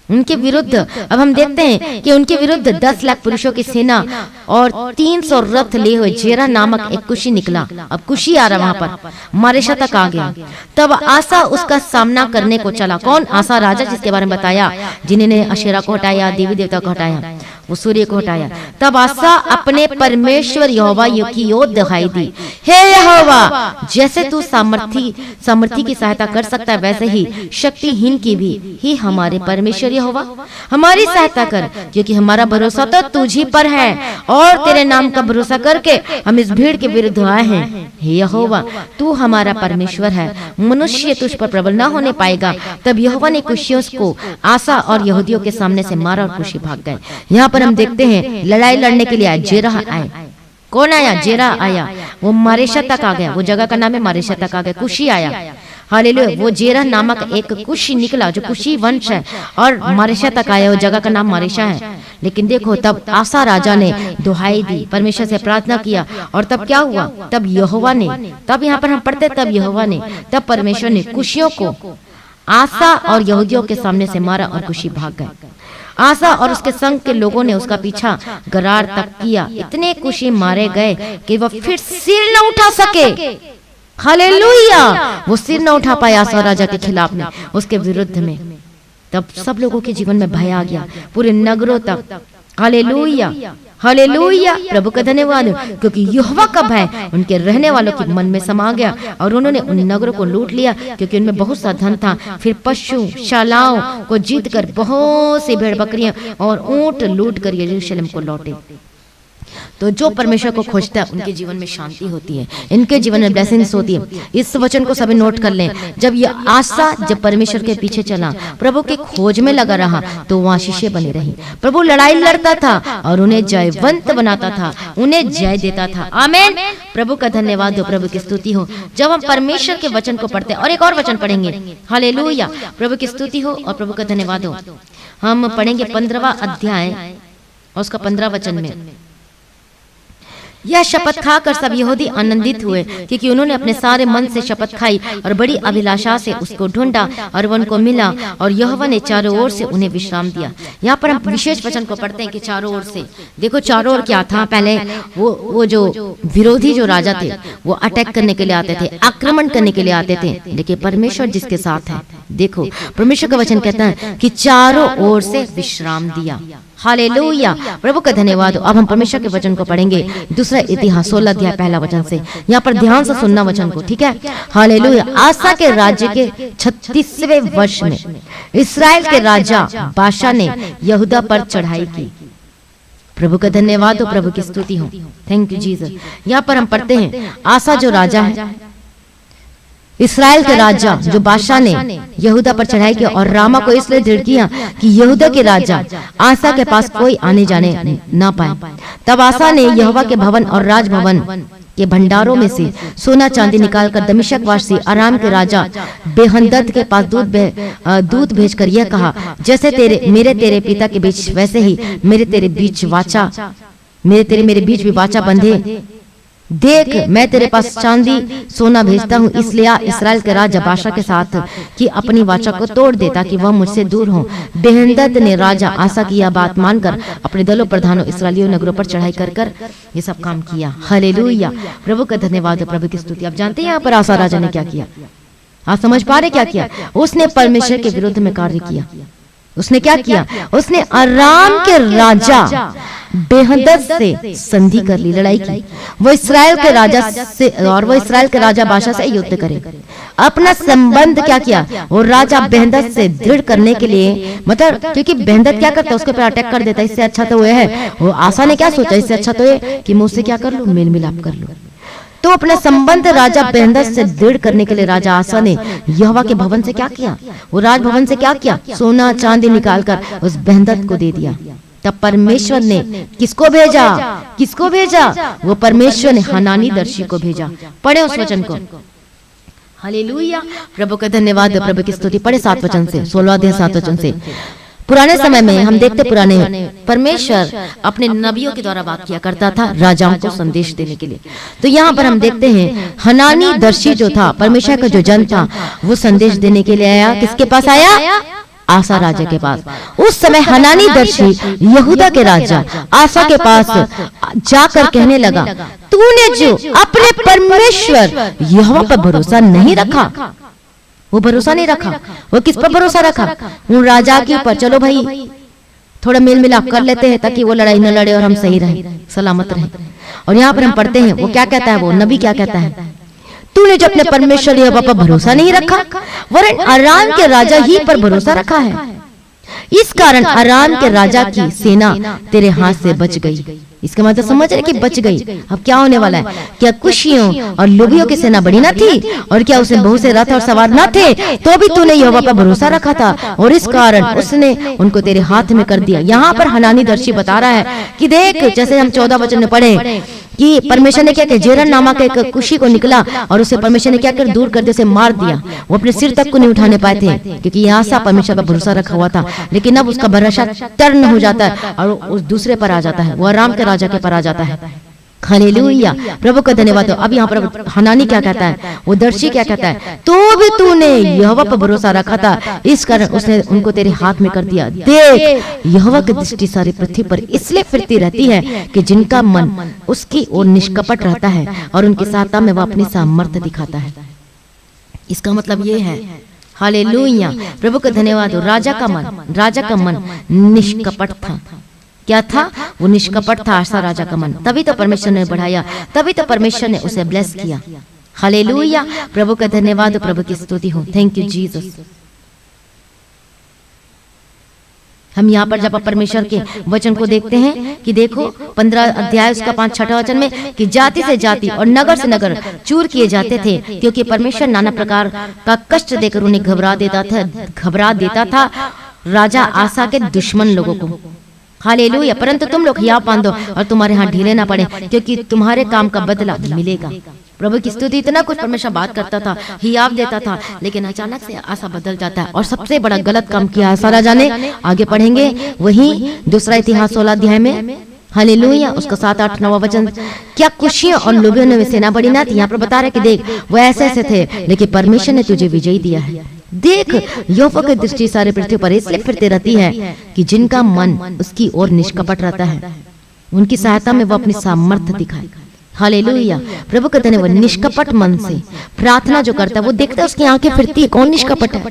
उनके विरुद्ध अब हम देखते हैं कि उनके विरुद्ध 10 लाख पुरुषों की सेना और 300 रथ लिए हुए जेरा नामक एक कुशी निकला। अब कुशी आ रहा वहां पर, मारेशा तक आ गया। तब आसा उसका सामना करने को चला। कौन? आसा राजा, जिसके बारे में बताया, जिन्होंने अशेरा को हटाया, देवी देवता को हटाया, वो सूर्य को हटाया। तब आसा अपने परमेश्वर यहोवा की ओर दिखाई दी। हे यहोवा, जैसे तू सामर्थी की सहायता कर सकता है, वैसे ही शक्तिहीन की भी ही हमारे परमेश्वर यहोवा हमारी सहायता कर, क्योंकि हमारा भरोसा तो तुझ ही पर है और तेरे नाम का भरोसा करके हम इस भीड़ के विरुद्ध आए हैं। हे यहोवा, तू हमारा परमेश्वर है, मनुष्य तुझ पर प्रबल न होने पाएगा। तब यहोवा ने कुशियों को आसा और यहूदियों के सामने से मारा और कुशी भाग गए। यहाँ पर हम देखते हैं लड़ाई लड़ने के लिए आए, जेरह आए। कौन आया? जेरा आया। वो मारेशा तक आ गया, वो जगह का नाम है मारेशा तक आ गया। कुशी आया। हालेलुया। वो जेरह नामक एक कुशी निकला, जो कुशी वंश है, और मारेशा तक आया। वो जगह का नाम मारेशा है। लेकिन देखो, तब आसा राजा ने दुहाई दी, परमेश्वर से प्रार्थना किया, और तब क्या हुआ? तब यहोवा ने, तब यहाँ पर हम पढ़ते, तब यहोवा ने, तब परमेश्वर ने कुशियों को आसा और यहूदियों के सामने से मारा और कुशी भाग गए। आसा और उसके संग के लोगों ने उसका पीछा गरार तक किया। इतने कुशी मारे गए कि वह फिर सिर न उठा सके। हालेलुया। वो सिर न उठा पाए आसा राजा के खिलाफ में, उसके विरुद्ध में। तब सब लोगों के जीवन में भय आ गया, पूरे नगरों तक। Hallelujah, hallelujah. प्रभु का धन्यवाद, क्योंकि यहोवा का भय उनके रहने वालों के मन में समा गया और उन्होंने उन नगरों को लूट लिया, क्योंकि उनमें बहुत सा धन था। फिर पशु शालाओं को जीतकर बहुत सी भेड़ बकरियां और ऊंट लूट कर यरूशलेम को लौटे। तो जो परमेश्वर को खोजता है उनके जीवन में शांति होती है, इनके जीवन में ब्लेसिंग्स होती है। इस वचन को सभी नोट कर लें। जब ये आसा, जब परमेश्वर के पीछे चला, प्रभु के खोज में लगा रहा, तो वो आशीषें बनी रही। प्रभु लड़ाई लड़ता था और उन्हें जयवंत बनाता था, उन्हें जय देता था। आमीन। प्रभु का धन्यवाद हो, प्रभु की स्तुति हो। जब हम परमेश्वर के वचन को पढ़ते हैं, और एक और वचन पढ़ेंगे, हालेलुया, प्रभु की स्तुति हो और प्रभु का धन्यवाद हो। हम पढ़ेंगे 15वां अध्याय और उसका 15 वचन में, यह शपथ खाकर सब यहूदी आनंदित हुए, क्योंकि उन्होंने अपने सारे मन से शपथ खाई और बड़ी अभिलाषा से उसको ढूंढा और वो उनको मिला, और यहोवा ने चारों ओर से उन्हें विश्राम दिया। यहाँ पर हम विशेष वचन को पढ़ते हैं कि चारों ओर से। देखो चारों ओर क्या था? पहले वो जो विरोधी जो राजा थे वो अटैक करने के लिए आते थे, आक्रमण करने के लिए आते थे, लेकिन परमेश्वर जिसके साथ है, देखो परमेश्वर का वचन कहता है कि चारों ओर से विश्राम दिया। हालेलुया, प्रभु का धन्यवाद। अब हम परमेश्वर के वचन को पढ़ेंगे, दूसरा इतिहास 16 अध्याय पहला वचन से। यहाँ पर ध्यान से सुनना वचन को, ठीक है। हालेलुया। आसा के राज्य के 36वें वर्ष में इस्राएल के राजा बाशा ने यहूदा पर चढ़ाई की। प्रभु का धन्यवाद हो, प्रभु की स्तुति हो, थैंक यू जीसस। यहाँ पर हम पढ़ते हैं, आसा जो राजा है, इस्राएल के राजा जो बादशाह ने यहूदा पर चढ़ाई की और रामा को इसलिए दृढ़ किया कि यहूदा के राजा आसा के पास कोई आने जाने ना पाए। तब आसा ने यहोवा के भवन और राजभवन के भंडारों में से सोना चांदी निकालकर दमिश्क वासी अराम के राजा बेहंदद के पास दूत भेजकर यह कहा, जैसे मेरे तेरे पिता के बीच वैसे ही मेरे तेरे बीच भी वाचा बंधे। देख, मैं तेरे पास चांदी सोना भेजता हूँ, इसलिए आ इस्राएल के राजा बादशाह के साथ कि अपनी वाचा को तोड़ दे ताकि वह मुझसे दूर हो। बेहंदद ने राजा आसा की यह बात मानकर अपने दलों प्रधानों इस्राएलियों नगरों पर चढ़ाई कर ये सब काम किया। हालेलुया, प्रभु का धन्यवाद, प्रभु की स्तुति। आप जानते हैं यहाँ पर आसा राजा ने क्या किया? आप समझ पा रहे क्या किया? उसने परमेश्वर के विरुद्ध में कार्य किया। उसने क्या किया? उसने अराम के राजा बेहदद से संधि कर ली, लड़ाई की। वो इस्राएल के राजा से और वो इस्राएल के राजा बादशाह से युद्ध करे। अपना संबंध क्या किया? वो राजा बेहदद से दृढ़ करने के लिए, मतलब क्योंकि बेहदद क्या करता है, उसके ऊपर अटैक कर देता है। इससे अच्छा तो वो है, वो आसा ने क्या सोचा, इससे अच्छा तो ये कि मैं उससे क्या कर लूं, मेल मिलाप कर लूं। तो अपना संबंध राजा बेहदद से दृढ़ करने के लिए राजा आसा ने यहोवा के भवन से क्या किया? वो राजभवन से क्या किया? सोना चांदी निकालकर उस बेहदद को दे दिया। तब परमेश्वर ने किसको भेजा? किसको भेजा? वो परमेश्वर ने हनानी दर्शी को भेजा। पढ़े उस वचन को। हालेलुया, प्रभु का धन्यवाद, प्रभु की स्तुति। पढ़े 7 वचन से, 16 अध्याय 7 वचन से। पुराने समय में हम देखते, पुराने परमेश्वर अपने नबियों के द्वारा बात किया करता था राजाओं को संदेश देने के लिए। तो यहाँ पर हम देखते हैं हनानी दर्शी जो था, परमेश्वर का जो जन था, वो संदेश देने के लिए आया। किसके पास आया? आसा राजा के पास। उस समय हनानी दर्शी यहूदा के राजा आसा के पास जाकर कहने लगा, तूने जो अपने परमेश्वर यहोवा पर भरोसा नहीं रखा, वो भरोसा नहीं रखा, वो किस पर भरोसा रखा? उन राजा के ऊपर। चलो भाई थोड़ा मेल मिलाप कर लेते हैं ताकि वो लड़ाई न लड़े और हम सही रहे, सलामत रहे। और यहाँ पर हम पढ़ते हैं वो क्या कहता है, वो नबी क्या कहता है, तूने जो अपने परमेश्वर यहोवा पर भरोसा नहीं रखा, वरन अराम के राजा ही पर भरोसा रखा है। इस कारण अराम के राजा की सेना तेरे हाथ से बच गई। इसका मतलब समझ रहे कि बच गई। अब क्या होने वाला है? क्या कुशियों और लुबियों की सेना बड़ी ना थी? और क्या उसमें बहुत से रथ और सवार ना थे? तो भी तूने यहोवा पर भरोसा रखा था और इस कारण उसने उनको तेरे हाथ में कर दिया। यहाँ पर हनानी दर्शी बता रहा है कि देख, जैसे हम 14 वचन में पढ़े कि परमेश्वर ने क्या किया, जेरन नामक एक कुशी को निकला और उसे परमेश्वर ने क्या कर दूर कर दिया, उसे मार दिया। वो अपने सिर तक को नहीं उठाने पाए थे क्योंकि यहाँ सा परमेश्वर पर भरोसा रखा हुआ था। लेकिन अब उसका भरोसा टर्न हो जाता है और उस दूसरे पर आ जाता है, वो अराम के राजा के पर आ जाता है। हालेलुया, प्रभु का धन्यवाद। अब यहाँ पर हनानी क्या कहता है, वो दर्शी क्या कहता है, तो भी तूने यहोवा पर भरोसा रखा था, इस कारण उसने उनको तेरे हाथ में कर दिया। देख, यहोवा की दृष्टि सारी पृथ्वी पर इसलिए फिरती रहती है कि जिनका मन उसकी ओर निष्कपट रहता है और उनकी सहायता में वह अपनी सामर्थ्य दिखाता है। इसका मतलब ये है, हालेलुया, प्रभु का धन्यवाद। राजा का मन निष्कपट था। क्या था? वो निष्कपट था आसा राजा का मन। तभी तो परमेश्वर ने बढ़ाया, तभी तो परमेश्वर ने उसे ब्लेस किया। हालेलुया, प्रभु का धन्यवाद, प्रभु की स्तुति हो, थैंक यू जीसस। हम यहाँ पर जब परमेश्वर के वचन को देखते हैं कि देखो 15 अध्याय उसका 5-6 वचन में कि जाति से जाति और नगर से नगर चूर किए जाते थे क्योंकि परमेश्वर नाना प्रकार का कष्ट देकर उन्हें घबरा देता था राजा आसा के दुश्मन लोगों को। हालेलुया, परंतु तुम लोग हियाव बांधो और तुम्हारे हाथ ढीले ना पड़े क्योंकि तुम्हारे काम का बदला मिलेगा। प्रभु की स्तुति। इतना कुछ परमेश्वर बात करता था, हियाव देता था, लेकिन अचानक से आसा बदल जाता है और सबसे बड़ा गलत काम किया आसा राजा ने। आगे पढ़ेंगे वही दूसरा इतिहास 16 अध्याय में। हालेलुया, उसका 7-8-9 वचन। क्या कुशियों और लुबियों ने सेना बड़ी ना थी? यहाँ पर बता रहे कि देख वो ऐसे थे लेकिन परमेश्वर ने तुझे विजयी दिया है। देख, यहोवा की दृष्टि सारे पृथ्वी पर इसलिए फिरती रहती है कि जिनका मन उसकी ओर निष्कपट रहता है, उनकी सहायता में वो अपनी सामर्थ्य दिखाए। हालेलुया, प्रभु कहते हैं वो निष्कपट मन से प्रार्थना जो करता है वो देखता है उसकी आंखें फिरती है, कौन निष्कपट है?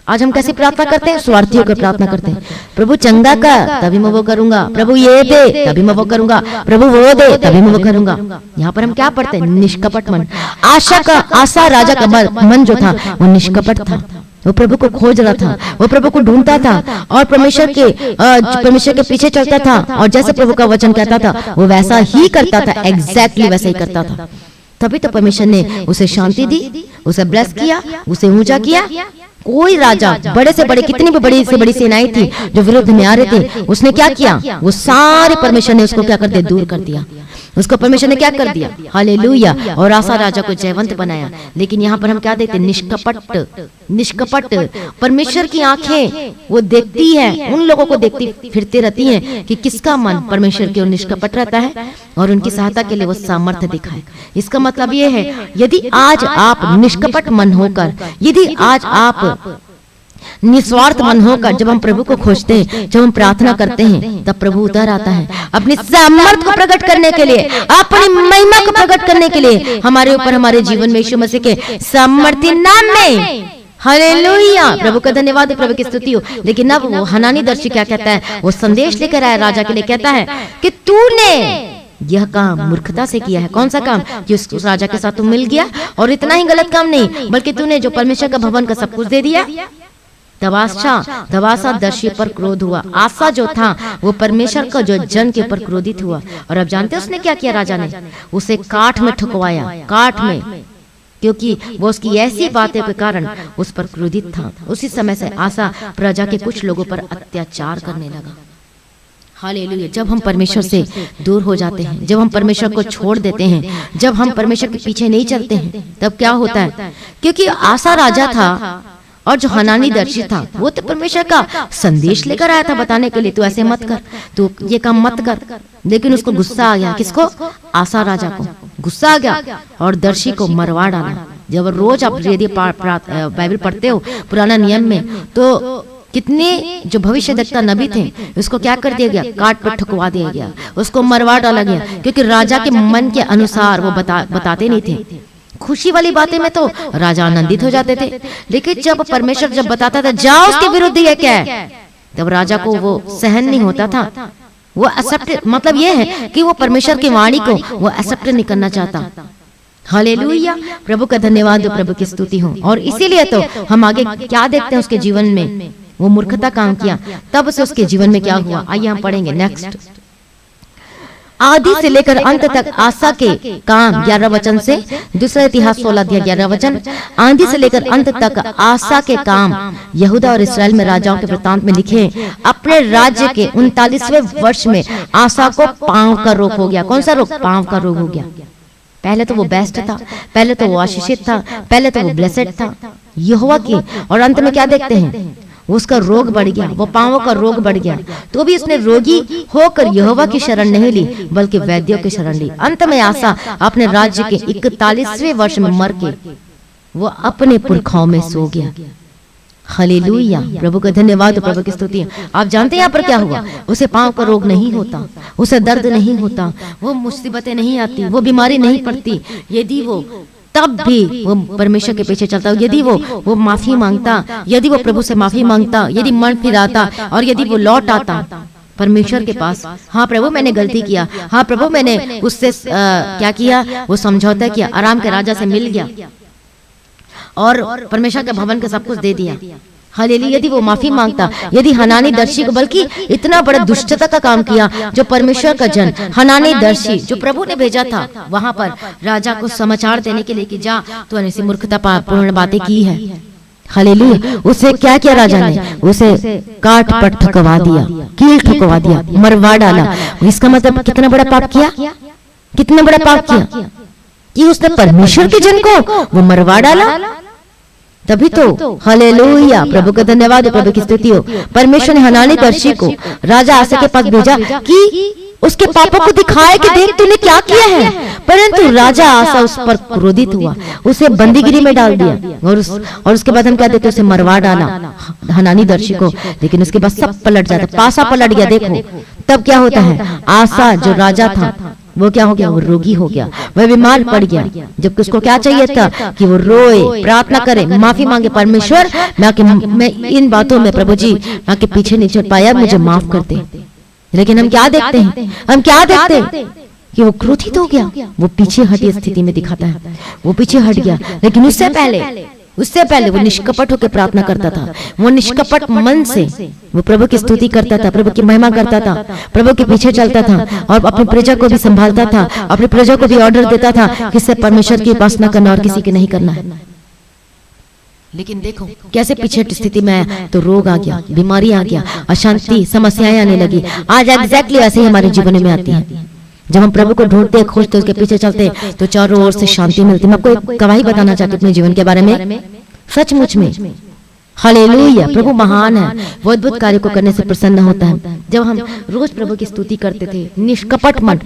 आज हम कैसे प्रार्थना करते हैं? स्वार्थियों को प्रार्थना करते हैं। प्रभु चंगा कर तभी मैं वो करूंगा, प्रभु ये दे तभी मैं वो करूंगा, प्रभु वो दे तभी मैं वो करूंगा। यहाँ पर हम क्या पढ़ते हैं? निष्कपट मन। आसा राजा का मन जो था वो निष्कपट था, वो प्रभु को खोज रहा था, वो प्रभु को ढूंढता था और परमेश्वर के पीछे चलता था, और जैसे प्रभु का वचन कहता था वो वैसा ही करता था, एग्जैक्टली वैसा ही करता था। तभी तो परमेश्वर ने उसे शांति दी, उसे ब्लेस किया, उसे ऊंचा किया। कोई राजा, बड़े से बड़े, कितनी भी बड़ी से बड़ी सेनाएं थी जो विरुद्ध में आ रहे थे, उसने क्या किया? वो सारे परमेश्वर ने उसको क्या कर दिया? दूर कर दिया। उसको परमेश्वर ने क्या कर दिया? हालेलुया। और आसा राजा को जयवंत बनाया। लेकिन यहाँ पर हम क्या देखते? निष्कपट। परमेश्वर की आंखें वो देखती है, उन लोगों को देखती फिरते रहती हैं कि किसका मन परमेश्वर की ओर निष्कपट रहता है और उनकी सहायता के लिए वो सामर्थ्य दिखाए। इसका मतलब ये है, यदि आज आप निष्कपट मन होकर, यदि आज आप निस्वार्थ मन होकर जब हम प्रभु को खोजते हैं, जब हम प्रार्थना करते हैं, तब प्रभु उतर आता है अपनी सामर्थ को प्रकट करने के लिए, अपनी महिमा को प्रकट करने के लिए हमारे ऊपर, हमारे जीवन में यीशु मसीह के सामर्थी नाम में। हालेलुया। प्रभु का धन्यवाद, प्रभु की स्तुति हो। लेकिन अब वो हनानी दर्शी क्या कहता है? वो संदेश लेकर आया राजा के लिए, कहता है कि तूने यह काम मूर्खता से किया है। कौन सा काम? कि उस राजा के साथ तू मिल गया, और इतना ही गलत काम नहीं, बल्कि तूने जो परमेश्वर का भवन का सब कुछ दे दिया। दवासा दर्शी पर क्रोध हुआ। आसा जो था वो परमेश्वर का जो जन के ऊपर क्रोधित हुआ, और अब जानते हैं उसने क्या किया? राजा ने उसे काठ में ठुकवाया, काठ में, क्योंकि वो उसकी ऐसी बातें के कारण उस पर क्रोधित था। उसी समय से आसा प्रजा के कुछ लोगों पर अत्याचार करने लगा। हालेलुया। जब हम परमेश्वर से दूर हो जाते हैं, जब हम परमेश्वर को छोड़ देते हैं, जब हम परमेश्वर के पीछे नहीं चलते हैं, तब क्या होता है? क्योंकि आसा राजा था और जो हनानी दर्शी था वो तो परमेश्वर का संदेश लेकर आया था बताने के लिए, तू ऐसे मत कर, तू ये काम मत कर। लेकिन उसको गुस्सा आ गया। किसको? आसा राजा को गुस्सा आ गया और दर्शी को मरवा डाला। जब रोज आप यदि बाइबल पढ़ते हो पुराना नियम में, तो कितने जो भविष्यद्वक्ता नबी थे उसको क्या कर दिया गया? काट पर ठुकवा दिया गया, उसको मरवा डाला गया, क्योंकि राजा के मन के अनुसार वो बताते नहीं थे। खुशी वाली बातें में तो राजा आनंदित हो जाते थे, लेकिन जब परमेश्वर जब बताता था जाओ उसके विरुद्ध ये क्या है, तब राजा को वो सहन नहीं होता था। वो एक्सेप्ट, मतलब ये है कि वो परमेश्वर की वाणी को वो एक्सेप्ट नहीं करना चाहता। हालेलुया। प्रभु का धन्यवाद, प्रभु की स्तुति हो। और इसीलिए तो हम आगे क्या देखते हैं उसके जीवन में? वो मूर्खता काम किया, तब से उसके जीवन में क्या हुआ? आइए हम पढ़ेंगे नेक्स्ट। आदि से लेकर अंत तक आसा के काम 11 वचन से, दूसरा इतिहास 16 अध्याय 11 वचन। आदि से लेकर अंत तक आसा के काम यहूदा और इस्राएल में राजाओं के वृत्तांत में लिखे। अपने राज्य के 39वें वर्ष में आसा को पांव का रोग हो गया। कौन सा रोग? पांव का रोग हो गया। पहले तो वो बेस्ट था, पहले तो वो आशीषित था, पहले तो वो ब्लेसेड था यहोवा की, और अंत में क्या देखते हैं? उसका रोग बढ़ गया, वो पांवों का रोग बढ़ गया। तो भी उसने रोगी होकर यहोवा की शरण नहीं ली, बल्कि वैद्यों की शरण ली। अंत में आसा अपने राज्य के 41वें वर्ष में मर के वो अपने पुरखाओं में सो गया। हालेलुया। प्रभु का धन्यवाद, प्रभु की स्तुति। आप जानते हैं यहाँ पर क्या हुआ? उसे पांव का रोग नहीं होता, उसे दर्द नहीं होता, वो मुसीबतें नहीं आती, वो बीमारी नहीं पड़ती। यदि वो तब भी वो परमेश्वर के पीछे चलता, यदि वो माफी मांगता, यदि वो प्रभु से माफी मांगता, यदि मन फिराता, और यदि वो लौट आता परमेश्वर के पास, हाँ प्रभु मैंने गलती किया, हाँ प्रभु मैंने उससे क्या किया? वो समझौता किया, आराम के राजा से मिल गया और परमेश्वर के भवन का सब कुछ दे दिया। हालेलुया। यदि वो माफी मांगता, यदि हनानी दर्शी को, बल्कि इतना बड़ा दुष्टता का काम किया जो परमेश्वर का जन हनानी दर्शी जो प्रभु ने भेजा था वहां पर राजा को समाचार देने के लिए कि जा तो ऐसी मूर्खता पूर्ण बातें की है। हालेलुया। उसे क्या किया राजा ने? उसे काट पर ठुकवा दिया, कील ठुकवा दिया, मरवा डाला। इसका मतलब कितना बड़ा पाप किया? कितना बड़ा पाप किया कि उसने परमेश्वर के जन को वो मरवा डाला। तभी तो हालेलुया। प्रभु का धन्यवाद, प्रभु की स्तुति हो। परमेश्वर ने हनानी दर्शी को राजा आसा के पास भेजा कि उसके पापों को दिखाए कि देख तूने क्या किया है। परंतु राजा आसा उस पर क्रोधित हुआ, उसे बंदीगिरी में डाल दिया और उसके बाद हम क्या देखते उसे मरवा डाला, हनानी दर्शी को। लेकिन उसके बाद सब पलट जाता, पासा पलट गया। देखो तब क्या होता है, आसा जो राजा था वो क्या हो गया, वो रोगी हो गया, वह बीमार पड़ गया। जबकि उसको क्या चाहिए था कि वो रोए, प्रार्थना करे, माफी मांगे, परमेश्वर मैं इन बातों में प्रभु जी मैं आपके पीछे नहीं चढ़ पाया, मुझे माफ कर दे। लेकिन हम क्या देखते हैं, हम क्या देखते हैं कि वो क्रोधित हो गया, वो पीछे हटी स्थिति में दिखाता है, वो पीछे हट गया। लेकिन उससे पहले वो निष्कपट होकर प्रार्थना करता था, वो निष्कपट मन से वो प्रभु की स्तुति करता था, प्रभु की महिमा करता था, प्रभु के पीछे चलता था और अपनी प्रजा को भी संभालता था, अपनी प्रजा को भी ऑर्डर देता था कि सिर्फ परमेश्वर की उपासना करना और किसी की नहीं करना है। लेकिन देखो कैसे पीछे स्थिति में आया तो रोग आ गया, बीमारी आ गया, अशांति, समस्याएं आने लगी। आज एग्जैक्टली ऐसे ही हमारे जीवन में आती है। जब हम प्रभु को ढूंढते हैं, खोजते, उसके पीछे चलते तो चारों ओर से शांति मिलती। मैं आपको एक गवाही बताना चाहती हूँ अपने जीवन के बारे में, सचमुच में हालेलुया, प्रभु महान है, वो अद्भुत कार्य को करने से प्रसन्न होता है। जब हम रोज प्रभु की स्तुति करते थे, निष्कपट मन,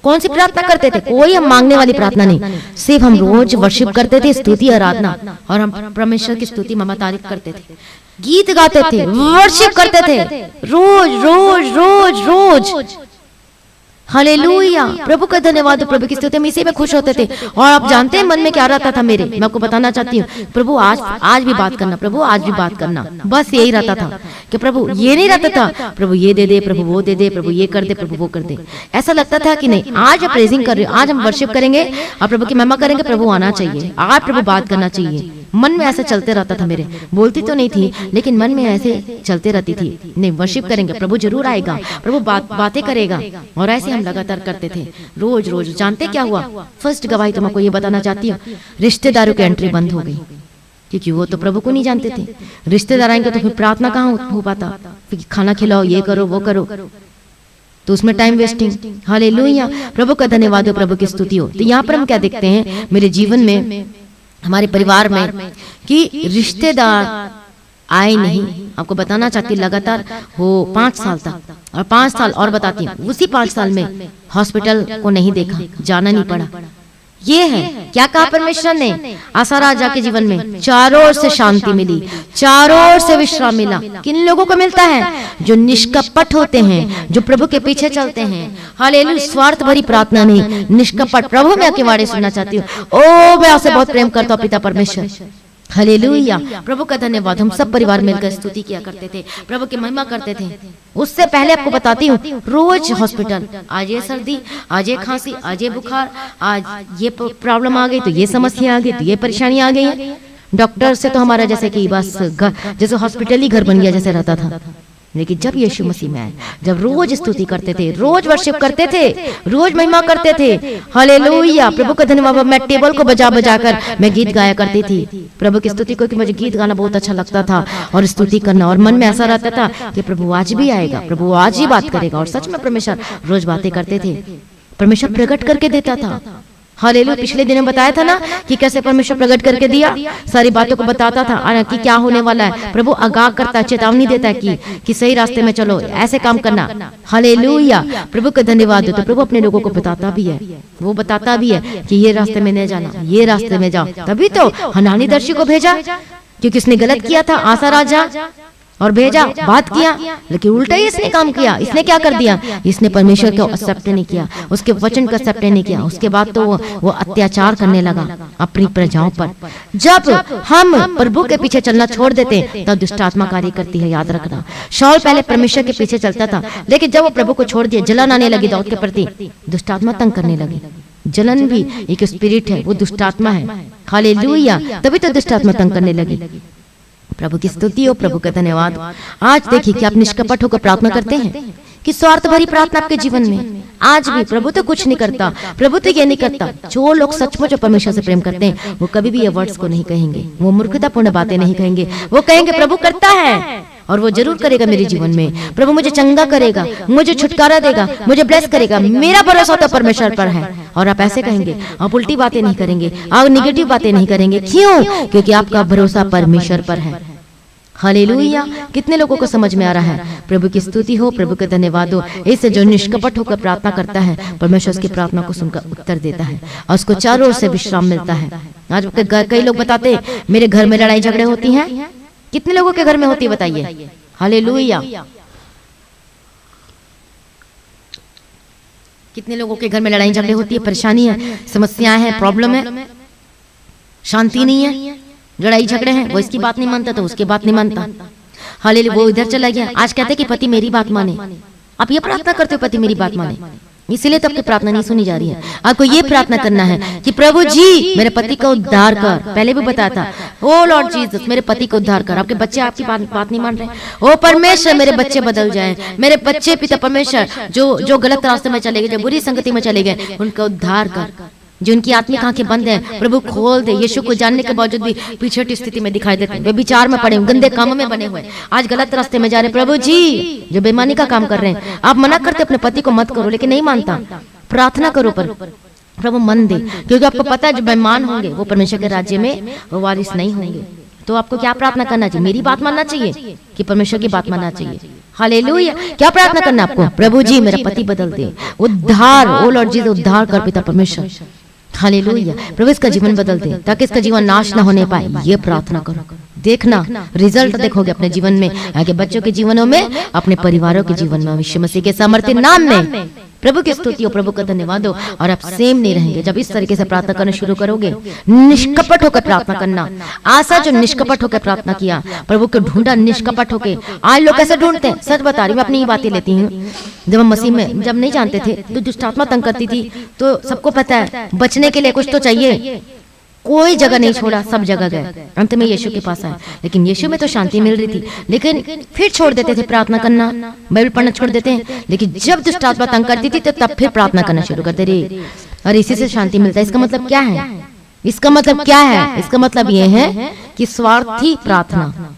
कौन सी प्रार्थना करते थे, कोई हम मांगने वाली प्रार्थना नहीं, सिर्फ हम रोज वर्शिप करते थे, स्तुति आराधना, और हम परमेश्वर की स्तुति महिमा तारीफ करते थे, गीत गाते थे, वर्शिप करते थे, रोज रोज रोज रोज। हालेलुया, प्रभु का धन्यवाद, प्रभु की स्तुति में इसी में खुश होते थे। और आप जानते हैं मन में क्या रहता था मेरे, मैं आपको बताना चाहती हूँ, प्रभु आज भी बात करना, प्रभु आज भी बात करना, बस यही रहता था कि प्रभु, ये नहीं रहता था प्रभु ये दे दे, प्रभु वो दे दे, प्रभु ये कर दे, प्रभु वो कर दे। ऐसा लगता था कि नहीं, आज आप प्रेजिंग कर रहे हो, आज हम वर्शिप करेंगे और प्रभु की महिमा करेंगे, प्रभु आना चाहिए, आज प्रभु बात करना चाहिए। मन में ऐसे चलते रहता था मेरे, बोलती तो नहीं थी लेकिन मन में ऐसे चलते रहती थी, नहीं वर्शिप करेंगे, प्रभु जरूर आएगा, प्रभु बातें करेगा। और ऐसे हम लगातार करते थे रोज रोज। जानते क्या हुआ, फर्स्ट गवाही तो मैं आपको ये बताना चाहती हूँ, रिश्तेदारों की एंट्री बंद हो गई, क्योंकि वो तो प्रभु को नहीं जानते थे। रिश्तेदार आएंगे तो फिर प्रार्थना कहाँ हो पाता, फिर खाना खिलाओ, ये करो वो करो, तो उसमें टाइम वेस्टिंग। हालेलुया, प्रभु का धन्यवाद हो, प्रभु की स्तुति हो। तो यहाँ पर हम क्या देखते हैं मेरे जीवन में, हमारे परिवार में, कि रिश्तेदार आए नहीं। आपको बताना चाहती लगातार वो 5 साल तक, और 5 साल और बताती हूँ, उसी 5 साल में हॉस्पिटल को नहीं देखा, जाना नहीं पड़ा। ये है क्या कहा परमेश्वर ने, आसा राजा के जीवन में चारों ओर से शांति मिली, चारों ओर से विश्राम मिला। किन लोगों को मिलता है, जो निष्कपट होते हैं, जो प्रभु के पीछे चलते हैं। हालेलुया, स्वार्थ भरी प्रार्थना नहीं, निष्कपट। प्रभु मैं आपके वाणी सुनना चाहती हूँ, ओ मैं आपसे बहुत प्रेम करता हूँ पिता परमेश्वर। हालेलुया, प्रभु का धन्यवाद। हम सब परिवार मिलकर स्तुति किया करते थे, प्रभु की महिमा करते थे। उससे पहले आपको बताती हूँ, रोज हॉस्पिटल, आज ये सर्दी, आज ये खांसी, आज ये बुखार, आज ये प्रॉब्लम आ गई, तो ये समस्या आ गई, तो ये परेशानी आ गई। डॉक्टर से तो हमारा जैसे कि बस जैसे हॉस्पिटल ही घर बन गया जैसे रहता था। लेकिन जब यीशु मसीह में आए, जब रोज स्तुति करते थे, रोज वर्शिप करते थे, रोज महिमा करते थे, हालेलुया, प्रभु का धन्यवाद। मैं टेबल को बजा बजा कर मैं गीत गाया करती थी प्रभु की स्तुति को, कि मुझे गीत गाना बहुत अच्छा लगता था और स्तुति करना, और मन में ऐसा रहता था कि प्रभु आज भी आएगा, प्रभु आज ही बात करेगा। और सच में परमेश्वर रोज बातें करते थे, परमेश्वर प्रकट करके देता था। हालेलुया, पिछले दिनों बताया था ना कि कैसे परमेश्वर प्रकट करके दिया, सारी बातों को बताता था कि क्या होने वाला है। प्रभु आगाह करता है, चेतावनी देता है कि सही रास्ते में चलो, ऐसे काम करना। हालेलुया, प्रभु का धन्यवाद। तो प्रभु अपने लोगों को बताता भी है, वो बताता भी है कि ये रास्ते में नहीं जाना, ये रास्ते में जाओ। तभी तो हनानी दर्शी को भेजा, क्योंकि उसने गलत किया था, आसा राजा, और भेजा, बात किया, लेकिन उल्टा ही इसने काम किया। इसने क्या कर दिया, इसने परमेश्वर को एक्सेप्ट नहीं किया, उसके वचन को एक्सेप्ट नहीं किया। उसके बाद तो वो अत्याचार करने लगा अपनी प्रजाओं पर। जब हम प्रभु के पीछे चलना छोड़ देते तब दुष्ट आत्मा कार्य करती है, याद रखना। शाऊल पहले परमेश्वर के पीछे चलता था, लेकिन जब वो प्रभु को छोड़ दिया, जलन आने लगी दाऊद के प्रति, दुष्ट आत्मा तंग करने लगी। जलन भी एक स्पिरिट है, वो दुष्ट आत्मा है। हालेलुया, तभी तो दुष्ट आत्मा तंग करने लगी। प्रभु की स्तुति हो, प्रभु का धन्यवाद। आज देखिए कि आप निष्कपट होकर प्रार्थना करते हैं, कि स्वार्थ भरी प्रार्थना आपके जीवन में आज भी। प्रभु तो कुछ नहीं करता, प्रभु तो ये नहीं करता। जो लोग सचमुच परमेश्वर से प्रेम करते हैं, वो कभी भी ये वर्ड्स को नहीं कहेंगे, वो मूर्खतापूर्ण बातें नहीं कहेंगे। वो कहेंगे प्रभु करता है और वो जरूर करेगा मेरे जीवन में। प्रभु मुझे चंगा करेगा, मुझे छुटकारा देगा, मुझे ब्लेस करेगा, मेरा भरोसा तो परमेश्वर पर है। और आप ऐसे कहेंगे, आप उल्टी बातें नहीं करेंगे, आप निगेटिव बातें नहीं करेंगे। क्यों? क्योंकि आपका भरोसा परमेश्वर पर है। हालेलुया। कितने लोगों को समझ में आ रहा है? प्रभु की स्तुति हो, प्रभु का धन्यवाद हो। इससे जो निष्कपट होकर प्रार्थना करता है, परमेश्वर उसकी प्रार्थना को सुनकर उत्तर देता है और उसको चारों ओर से विश्राम मिलता है। आज कई लोग बताते हैं मेरे घर में लड़ाई झगड़े होती हैं। कितने लोगों के घर में होती है बताइए? हालेलुया। कितने लोगों के घर में लड़ाई झगड़े होती है, परेशानी है, समस्याएं हैं, प्रॉब्लम है, शांति नहीं है, लड़ाई झगड़े हैं। वो इसकी बात नहीं मानता तो उसकी बात नहीं मानता। हालेलुया। वो इधर चला गया, आज कहते कि पति मेरी बात माने। आप ये प्रार्थना करते हो पति मेरी बात माने, इसीलिए तो आपकी प्रार्थना नहीं सुनी जा रही है। आपको ये प्रार्थना करना है कि प्रभु जी मेरे पति को उद्धार कर। पहले भी बताया था, ओ लॉर्ड जीसस मेरे पति को उद्धार कर। आपके बच्चे आपकी बात नहीं मान रहे, ओ परमेश्वर मेरे बच्चे बदल जाएं, मेरे बच्चे पिता परमेश्वर जो गलत रास्ते में चले गए, जो बुरी संगति में चले गए, उनका उद्धार कर। जो उनकी आत्मिक आंखें बंद हैं, प्रभु खोल दे। यीशु को जानने के बावजूद भी पीछे हटी स्थिति में दिखाई देते हैं, वे विचार में पड़े, गंदे काम में बने हुए, आज गलत रास्ते में जा रहे। प्रभु जी जो बेईमानी का काम कर रहे हैं, आप मना करते अपने पति को मत करो, लेकिन नहीं मानता। प्रार्थना करो पर प्रभु मन दे, क्योंकि आपको पता है जो बेईमान होंगे वो परमेश्वर के राज्य में वो वारिस नहीं होंगे। तो आपको क्या प्रार्थना करना चाहिए? मेरी बात मानना चाहिए कि परमेश्वर की बात मानना चाहिए? हालेलुया। क्या प्रार्थना करना आपको? प्रभु जी मेरा पति बदल दे, उद्धार, ओ लॉर्ड जी उद्धार कर पिता परमेश्वर। हालेलुया। प्रभु इसका जीवन बदल दे ताकि इसका जीवन नाश ना होने पाए। ये प्रार्थना करो, देखना रिजल्ट देखोगे अपने जीवन में, आगे बच्चों के जीवनों में, अपने परिवारों के जीवन में। यीशु मसीह के सामर्थ्य नाम में प्रभु की स्तुति हो, प्रभु का धन्यवाद हो। और आप सेम नहीं रहेंगे जब इस तरीके से प्रार्थना करना शुरू करोगे। निष्कपट होकर प्रार्थना करना। आशा जो निष्कपट होकर प्रार्थना किया, प्रभु को ढूंढा निष्कपट होकर। आज लोग कैसे ढूंढते हैं? सच बता रही मैं, अपनी ही बातें लेती हूँ। जब हम मसीह में जब नहीं जानते थे तो दुष्ट आत्मा तंग करती थी, तो सबको पता है बचने के लिए कुछ तो चाहिए। कोई जगह नहीं छोड़ा, सब जगह गए, अंत में यीशु के पास आए। लेकिन यीशु में तो शांति मिल रही थी, लेकिन फिर छोड़ देते थे प्रार्थना करना, बाइबल पढ़ना छोड़ देते हैं। लेकिन जब दुष्ट आत्मा तंग करती थी तो तब फिर प्रार्थना करना शुरू करते रहे, और इसी से शांति मिलता है। इसका मतलब क्या है? इसका मतलब क्या है? इसका मतलब ये है कि स्वार्थी प्रार्थना।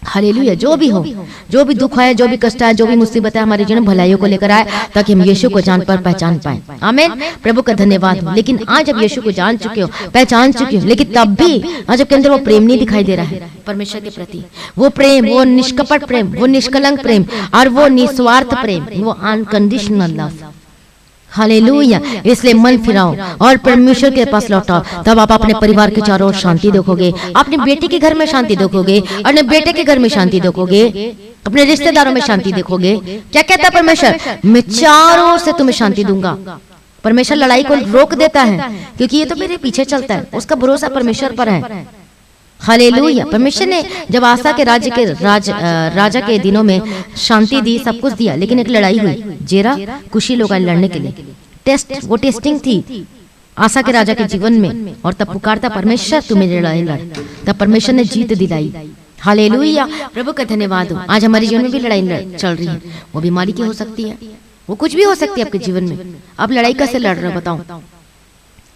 हालेलुया। जो भी हो, जो भी दुख है, जो भी कष्ट है, जो भी मुसीबत है, हमारे जीवन भलाइयों को लेकर आए ताकि हम यीशु को जान पर पहचान पाए। आमीन। प्रभु का धन्यवाद हो। लेकिन आज जब यीशु को जान चुके हो, पहचान चुके हो, लेकिन तब भी आज आपके अंदर वो प्रेम नहीं दिखाई दे रहा है परमेश्वर के प्रति। वो प्रेम, वो निष्कपट प्रेम, वो निष्कलंक प्रेम, और वो निस्वार्थ प्रेम, वो अनकंडीशनल लव। हालेलुया। इसलिए मन फिराओ और परमेश्वर के पास लौटाओ, तब आप अपने परिवार के चारों ओर शांति देखोगे, अपने बेटे के घर में शांति देखोगे, अपने बेटे के घर में शांति देखोगे, अपने रिश्तेदारों में शांति देखोगे। क्या कहता है परमेश्वर? मैं चारों ओर से तुम्हें शांति दूंगा। परमेश्वर लड़ाई को रोक देता है क्योंकि ये तो मेरे पीछे चलता है, उसका भरोसा परमेश्वर पर है। हालेलुया। परमेश्वर ने जब आसा के राज्य के राजा के दिनों में शांति दी, सब कुछ दिया, लेकिन एक लड़ाई हुई जेरा कुशी लोग लड़ने के लिए। वो टेस्टिंग थी आसा के राजा के जीवन में, और तब पुकारता परमेश्वर तू मेरी लड़ाई लड़, तब परमेश्वर ने जीत दिलाई। हालेलुया। प्रभु का धन्यवाद हो। आज हमारे जीवन में भी लड़ाई चल रही है, वो बीमारी की हो सकती है, वो कुछ भी हो सकती है आपके जीवन में। आप लड़ाई कैसे लड़ रहे हो बताओ?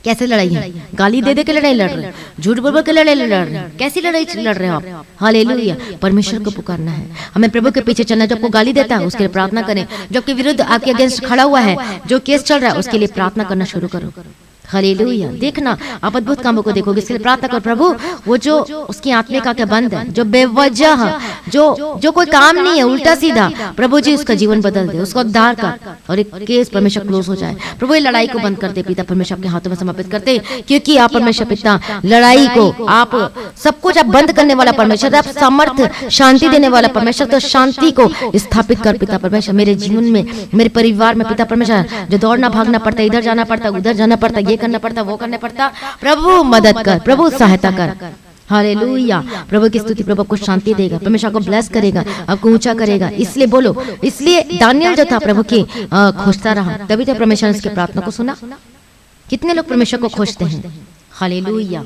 कैसे लड़ाई है? गाली दे दे के लड़ाई लड़ रहे हो, झूठ बोल के लड़ाई लड़ रहे हो, कैसी लड़ाई लड़ रहे हो आप? हालेलुया। परमेश्वर को पुकारना है, हमें प्रभु के पीछे चलना है। जो आपको गाली देता है उसके लिए प्रार्थना करें, जो आपके विरुद्ध आपके अगेंस्ट खड़ा हुआ है, जो केस चल रहा है, उसके लिए प्रार्थना करना शुरू करो। हालेलुया। देखना आप अद्भुत कामों को देखोगे। इसलिए प्रार्थना करो, प्रभु वो जो उसकी आत्मिक आंखें बंद है, जो बेवजह, जो कोई काम नहीं है, उल्टा सीधा, प्रभु जी उसका जीवन बदल दे, उसका उद्धार कर, और एक केस परमेश्वर क्लोज हो जाए। प्रभु ये लड़ाई को बंद कर दे पिता परमेश्वर, आपके हाथों में समर्पित करते, क्योंकि आप परमेश्वर पिता लड़ाई को, आप सब कुछ आप बंद करने वाला परमेश्वर, आप सामर्थ्य शांति देने वाला परमेश्वर। तो शांति को स्थापित कर पिता परमेश्वर मेरे जीवन में, मेरे परिवार में पिता परमेश्वर। जो दौड़ना भागना पड़ता है, इधर जाना पड़ता, उधर जाना पड़ता, ये करना पड़ता, वो करना पड़ता, प्रभु मदद कर, प्रभु सहायता कर। हालेलुया। प्रभु की स्तुति, प्रभु को शांति देगा, परमेश्वर को ब्लेस करेगा, आपको ऊंचा करेगा। इसलिए बोलो, इसलिए दानियल जो था प्रभु की खोजता रहा, तभी तो परमेश्वर ने उसकी प्रार्थना को सुना। कितने लोग परमेश्वर को खोजते हैं? हालेलुया।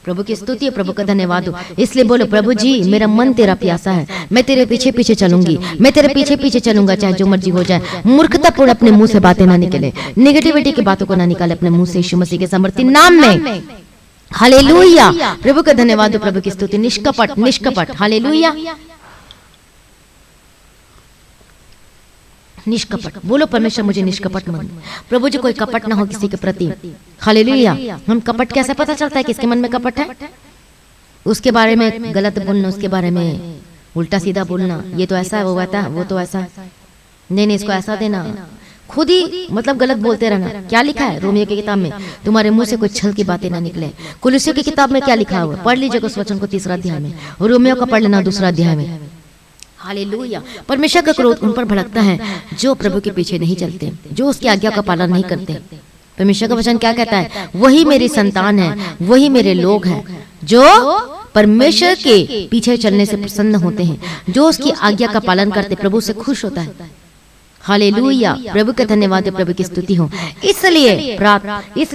प्रभु की स्तुति, प्रभु का धन्यवाद हो। इसलिए बोलो, प्रभु जी मेरा मन तेरा प्यासा है, मैं तेरे पीछे पीछे चलूंगी, मैं तेरे पीछे पीछे चलूंगा, चाहे जो मर्जी हो जाए। मूर्खतापूर्ण अपने मुंह से बातें ना निकले, नेगेटिविटी की बातों को ना निकाले अपने मुंह से, यीशु मसीह के सामर्थ्य नाम में। हालेलुया। प्रभु का धन्यवाद हो, प्रभु की स्तुति। निष्कपट, निष्कपट। हालेलुया। निष्कपट बोलो, परमेश्वर मुझे निष्कपट मन, प्रभु जी कोई कपट ना हो किसी के प्रति। हालेलुया। हम कपट कैसे पता चलता है किसके मन में कपट है? उसके बारे में गलत बोलना, उसके बारे में उल्टा सीधा बोलना, ये तो ऐसा है, वो वैसा है, वो तो ऐसा है, नहीं इसको ऐसा देना, खुद ही मतलब गलत बोलते रहना। क्या लिखा है रोमियो की किताब में, तुम्हारे मुंह से कोई छल की बातें ना निकले। कुलुस्सियों की किताब में क्या लिखा हुआ, पढ़ लीजिएगा उस वचन को 3 अध्याय में, रोमियो का पढ़ लेना 2 अध्याय में। हालेलुया। परमेश्वर का क्रोध उन पर भड़कता है जो प्रभु के पीछे नहीं चलते, जो उसकी आज्ञा का पालन नहीं करते। परमेश्वर का वचन क्या कहता है, वही मेरी संतान है, वही मेरे लोग हैं जो परमेश्वर के पीछे चलने से प्रसन्न होते हैं, जो उसकी आज्ञा का पालन करते प्रभु से खुश होता है। हालेलुया। प्रभु का धन्यवाद है, प्रभु की स्तुति हो। इसलिए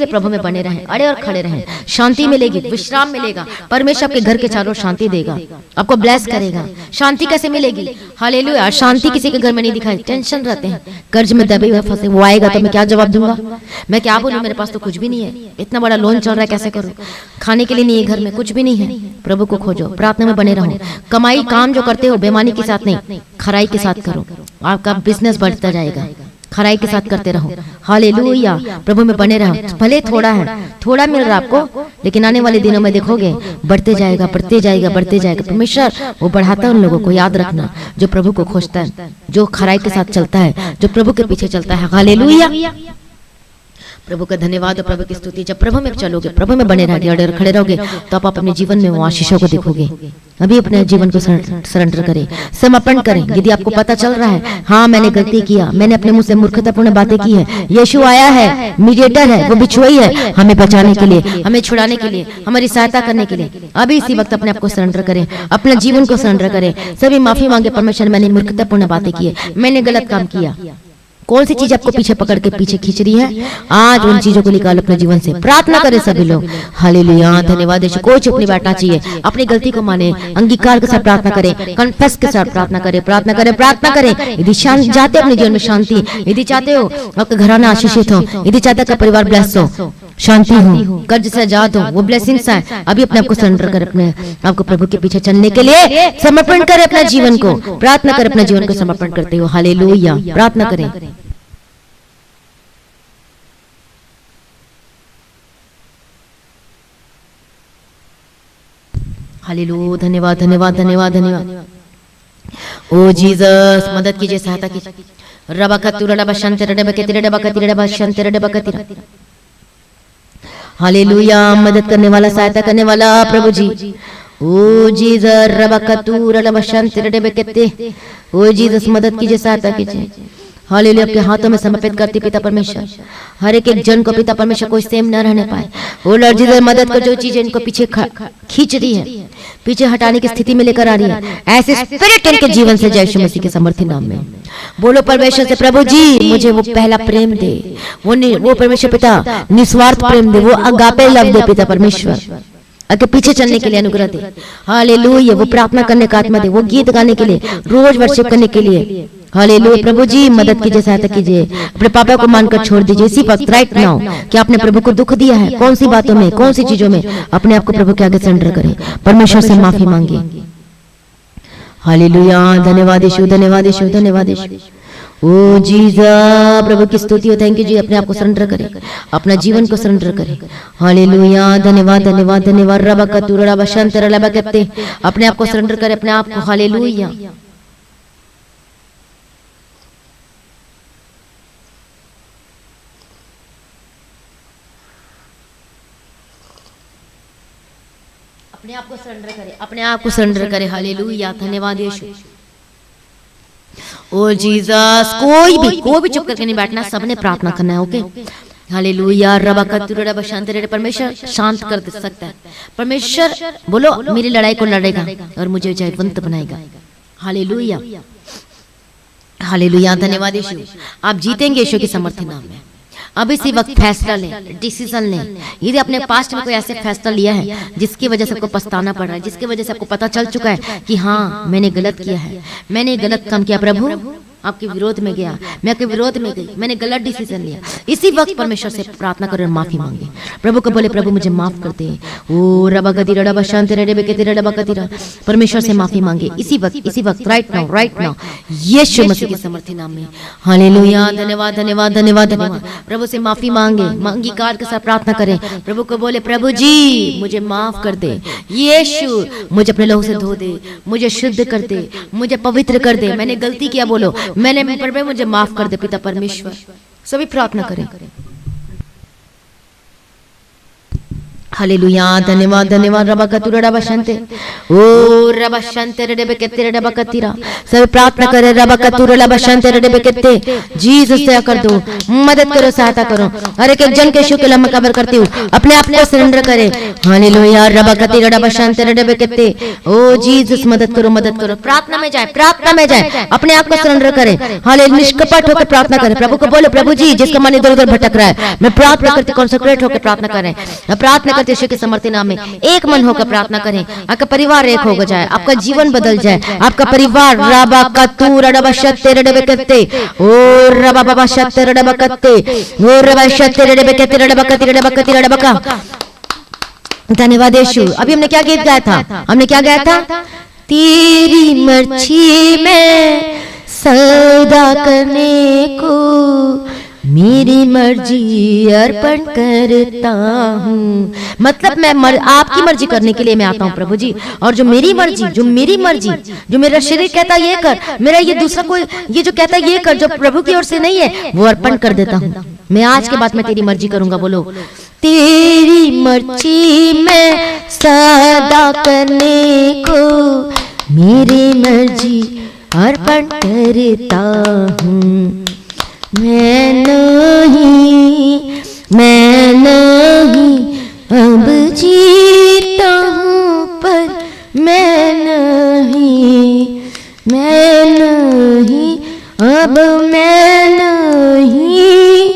प्रभु में बने रहें, अड़े और खड़े रहें, शांति मिलेगी, विश्राम मिलेगा। परमेश्वर आपके घर के चारों शांति देगा, आपको ब्लेस करेगा। शांति कैसे मिलेगी? हालेलुया। शांति किसी के घर में नहीं दिखाई, टेंशन रहते हैं, कर्ज में दबे हुए फंसे, वो आएगा तो मैं क्या जवाब दूंगा, मैं क्या बोलूं, मेरे पास तो कुछ भी नहीं है, इतना बड़ा लोन चल रहा है, कैसे करूं, खाने के लिए नहीं है, घर में कुछ भी नहीं है। प्रभु को खोजो, प्रार्थना में बने रहो। कमाई काम जो करते हो बेईमानी के साथ नहीं, खराई के साथ करो, आपका बिजनेस बढ़ता जाएगा। खराई के साथ करते रहो। हालेलुया। प्रभु में बने रहो। भले थोड़ा है, थोड़ा मिल रहा आपको, लेकिन आने वाले दिनों में देखोगे बढ़ते जाएगा, बढ़ते जाएगा, बढ़ते जाएगा। परमेश्वर वो बढ़ाता है उन लोगों को, याद रखना, जो प्रभु को खोजता है, जो खराई के साथ चलता है, जो प्रभु के पीछे चलता है। हालेलुया। प्रभु का धन्यवाद और प्रभु की स्तुति। जब प्रभु में चलोगे, प्रभु में बने रहोगे, अड़े और खड़े रहोगे, तो आप अपने जीवन में वो आशीषों को देखोगे। अभी अपने जीवन को सरेंडर करें, समर्पण करें। यदि आपको पता चल रहा है हाँ मैंने गलती किया, मैंने अपने मुंह से मूर्खतापूर्ण बातें की है, यीशु आया है, मीडिएटर है, वो बिछुआई है हमें बचाने के लिए, हमें छुड़ाने के लिए, हमारी सहायता करने के लिए, अभी इसी वक्त अपने आप को सरेंडर करें, अपने जीवन को सरेंडर करें। सभी माफी मांगे, परमेश्वर मैंने मूर्खतापूर्ण बातें की है, मैंने गलत काम किया। कौन सी चीज आपको पीछे पकड़ के पीछे खींच रही है, आज उन चीजों को निकालो अपने जीवन से। प्रार्थना करें सभी लोग। हालेलुया। धन्यवाद। कोई चुप नहीं बैठना चाहिए, अपनी गलती को माने, अंगीकार के साथ प्रार्थना करें, कन्फेस के साथ प्रार्थना करें, प्रार्थना करें, प्रार्थना करें। यदि चाहते अपने जीवन में शांति, यदि चाहते हो आपका घराना आशीषित हो, यदि चाहते आपका परिवार ब्लेस हो, शांति हो, कर्ज से आजाद हो, वो ब्लेसिंग्स है, अभी अपने आपको सरेंडर कर, अपने आपको प्रभु के पीछे चलने के लिए समर्पण करें अपना जीवन को। प्रार्थना करें, अपना जीवन को समर्पण करते हो। हालेलुया। प्रार्थना करें। हालेलुया। धन्यवाद, धन्यवाद, धन्यवाद, धन्यवाद। ओ जीसस, मदद कीजिए, सहायता कीजिए। रबा कतुरा रबा शंतर रबा कतिरा रबा कतिरा रबा शंतर रबा कतिरा। हालेलुया। मदद करने वाला, सहायता करने वाला प्रभु जी। ओ जीसस, रबा कतुरा रबा शंतर रबा कते। ओ जीसस, मदद कीजिए, सहायता कीजिए। हालेलुया। आपके हाथों में समर्पित करती पिता परमेश्वर, हर एक जन को पिता परमेश्वर कोई सेम न रहने पाए। ओ लॉर्ड जीसस, मदद कर, जो चीजें इनको पीछे खींच रही है, पीछे हटाने की स्थिति में लेकर आ रही है, ऐसे स्पिरिट इनके जीवन से यीशु मसीह के समर्थी नाम में बोलो परमेश्वर से, प्रभु जी मुझे वो पहला प्रेम दे, वो परमेश्वर पिता निस्वार्थ प्रेम दे, वो अगापे लव दे पिता परमेश्वर, आगे पीछे चलने के लिए अनुग्रह दे। हालेलुया। वो प्रार्थना करने का आत्मा दे, वो गीत गाने के लिए, रोज वर्शिप करने के लिए। हालेलुया। प्रभु जी मदद कीजिए, सहायता कीजिए। अपने पापा को मानकर छोड़ दीजिए इसी वक्त, राइट नाउ, कि आपने प्रभु को दुख दिया है, कौन सी बातों में, कौन सी चीजों में, अपने आप को प्रभु के आगे सरेंडर करें, परमेश्वर से माफी मांगे। हालेलुया। धन्यवाद यीशु, धन्यवाद यीशु, धन्यवाद यीशु। ओ जीसस, प्रभु की स्तुति हो। थैंक यू जी। अपने आप को सरेंडर करें, अपना जीवन को सरेंडर करें। हालेलुया। धन्यवाद, धन्यवाद, धन्यवाद। रबा कतुरा रबा शंतर रबा कते। अपने आप को सरेंडर करें, अपने आप को। हालेलुया। अपने आप को सरेंडर करें, अपने आप को सरेंडर करें। हालेलुया। धन्यवाद यीशु। ओ जीसस, कोई भी चुप करके नहीं बैठना, सबने प्रार्थना करना है। ओके। हालेलुया। रबा कतुरा रबा शंतर। परमेश्वर शांत कर सकता है। परमेश्वर बोलो मेरी लड़ाई को लड़ेगा और मुझे जयवंत बनाएगा। हालेलुया। हालेलुया। धन्यवाद यीशु। आप जीतेंगे यीशु के समर्थी नाम में। अब इसी वक्त फैसला लें, डिसीजन लें। यदि आपने पास्ट में कोई ऐसे फैसला लिया है जिसकी वजह से आपको पछताना पड़ रहा है, जिसकी वजह से आपको पता चल चुका है कि हाँ मैंने गलत किया है, मैंने गलत काम किया, प्रभु आपके विरोध में गया, मैं आपके विरोध में गई, मैंने गलत डिसीजन लिया, इसी वक्त परमेश्वर से प्रार्थना करें, माफी मांगे। प्रभु को बोले प्रभु मुझे माफ कर दे। ओ रबा गति रबा शांति रबे के रबा गति, परमेश्वर से माफी मांगे इसी वक्त राइट नाउ यीशु मसीह के समर्थी नाम में। हालेलुया, धन्यवाद धन्यवाद धन्यवाद धन्यवाद। प्रभु से माफी मांगे, अंगीकार के साथ प्रार्थना करें। प्रभु को बोले प्रभु जी मुझे माफ कर दे, यीशु मुझे अपने लहू से धो दे, मुझे शुद्ध कर दे, मुझे पवित्र कर दे, मैंने गलती किया, बोलो मैंने, प्रभु मुझे माफ कर दे पिता परमेश्वर। सभी प्रार्थना करें। हालेलुया, धन्यवाद धन्यवाद। रबा कतुरा रबा शंते, ओ रबा शंते रबे केते रबा कतिरा, सब प्रार्थना करें। रबा कतुरा रबा शंते रबे केते, जीसस दया कर दो, मदद करो, सहायता करो। हर एक जन के शुक्र मैं कवर करती हूँ, अपने आप को सरेंडर करें। हालेलुया, रबा कतिरा रबा शंते रबे केते, ओ जीसस मदद करो, मदद करो। प्रार्थना में जाए, प्रार्थना में जाए, अपने आप को सरेंडर करें। हालेलुया, निष्कपट होकर प्रार्थना करें। प्रभु को बोलो प्रभु जी जिसका मन इधर उधर भटक रहा है, मैं प्रार्थना करती, कॉन्सेंट्रेट होकर प्रार्थना करें, प्रार्थना यीशु के समर्थी नाम में एक मन होकर प्रार्थना करें। आपका परिवार एक हो जाए, आपका जीवन बदल जाए, आपका परिवार। रबा कतूर रबा शत्ते रबे कत्ते, ओ रबा बाबा शत्ते रबा कत्ते, ओ रबा शत्ते रबे कत्ते रबा कत्ते रबा कत्ते रबा का। धन्यवाद यीशु। अभी हमने क्या गीत गाया था? हमने क्या गाया था? तेरी मर्जी में सौदा करने को मेरी मर्जी अर्पण करता हूँ। मतलब मैं आपकी मर्जी करने के लिए मैं आता हूँ प्रभु जी, और जो मेरी मर्जी, जो मेरा शरीर कहता है ये कर, मेरा ये दूसरा कोई ये जो कहता है ये कर, जो प्रभु की ओर से नहीं है, वो अर्पण कर देता हूँ। मैं आज के बाद मैं तेरी मर्जी करूंगा। बोलो तेरी मर्जी में सदा करने को मेरी मर्जी अर्पण करता हूँ। मैं नहीं अब जीता हूँ, पर मैं नहीं अब मैं नहीं,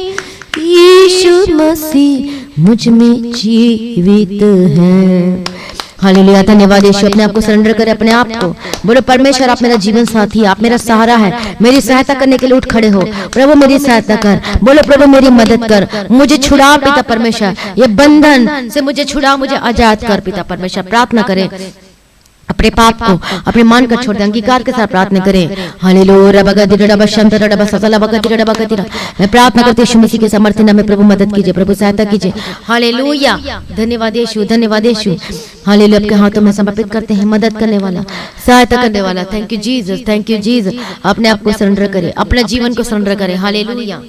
यीशु मसीह मुझ में जीवित है। हालेलुया, धन्यवाद यीशु। अपने आप को सरेंडर करें, अपने आप को बोलो परमेश्वर आप मेरा जीवन साथी, आप मेरा सहारा है, मेरी सहायता करने के लिए उठ खड़े हो। प्रभु मेरी सहायता कर, बोलो प्रभु मेरी मदद कर, मुझे छुड़ा पिता परमेश्वर, ये बंधन से मुझे छुड़ा, मुझे आजाद कर पिता परमेश्वर। प्रार्थना करें, अपने पाप को अपने मन का छोड़ दे, अंगीकार के साथ प्रार्थना करें। हालेलुया, रबा गदिरा रबा शंतर रबा ससला बगदिरा रबा गदिरा। मैं प्रार्थना करती हूं यीशु मसीह के समर्थन नाम में, प्रभु मदद कीजिए, प्रभु सहायता कीजिए। हालेलुया, धन्यवाद यीशु, धन्यवाद यीशु। हालेलुया, आपके हाथों में समर्पित करते हैं, मदद करने वाला, सहायता करने वाला। Thank you Jesus, thank you Jesus. अपने आप को सरेंडर करें, अपने जीवन को सरेंडर करें। हालेलुया,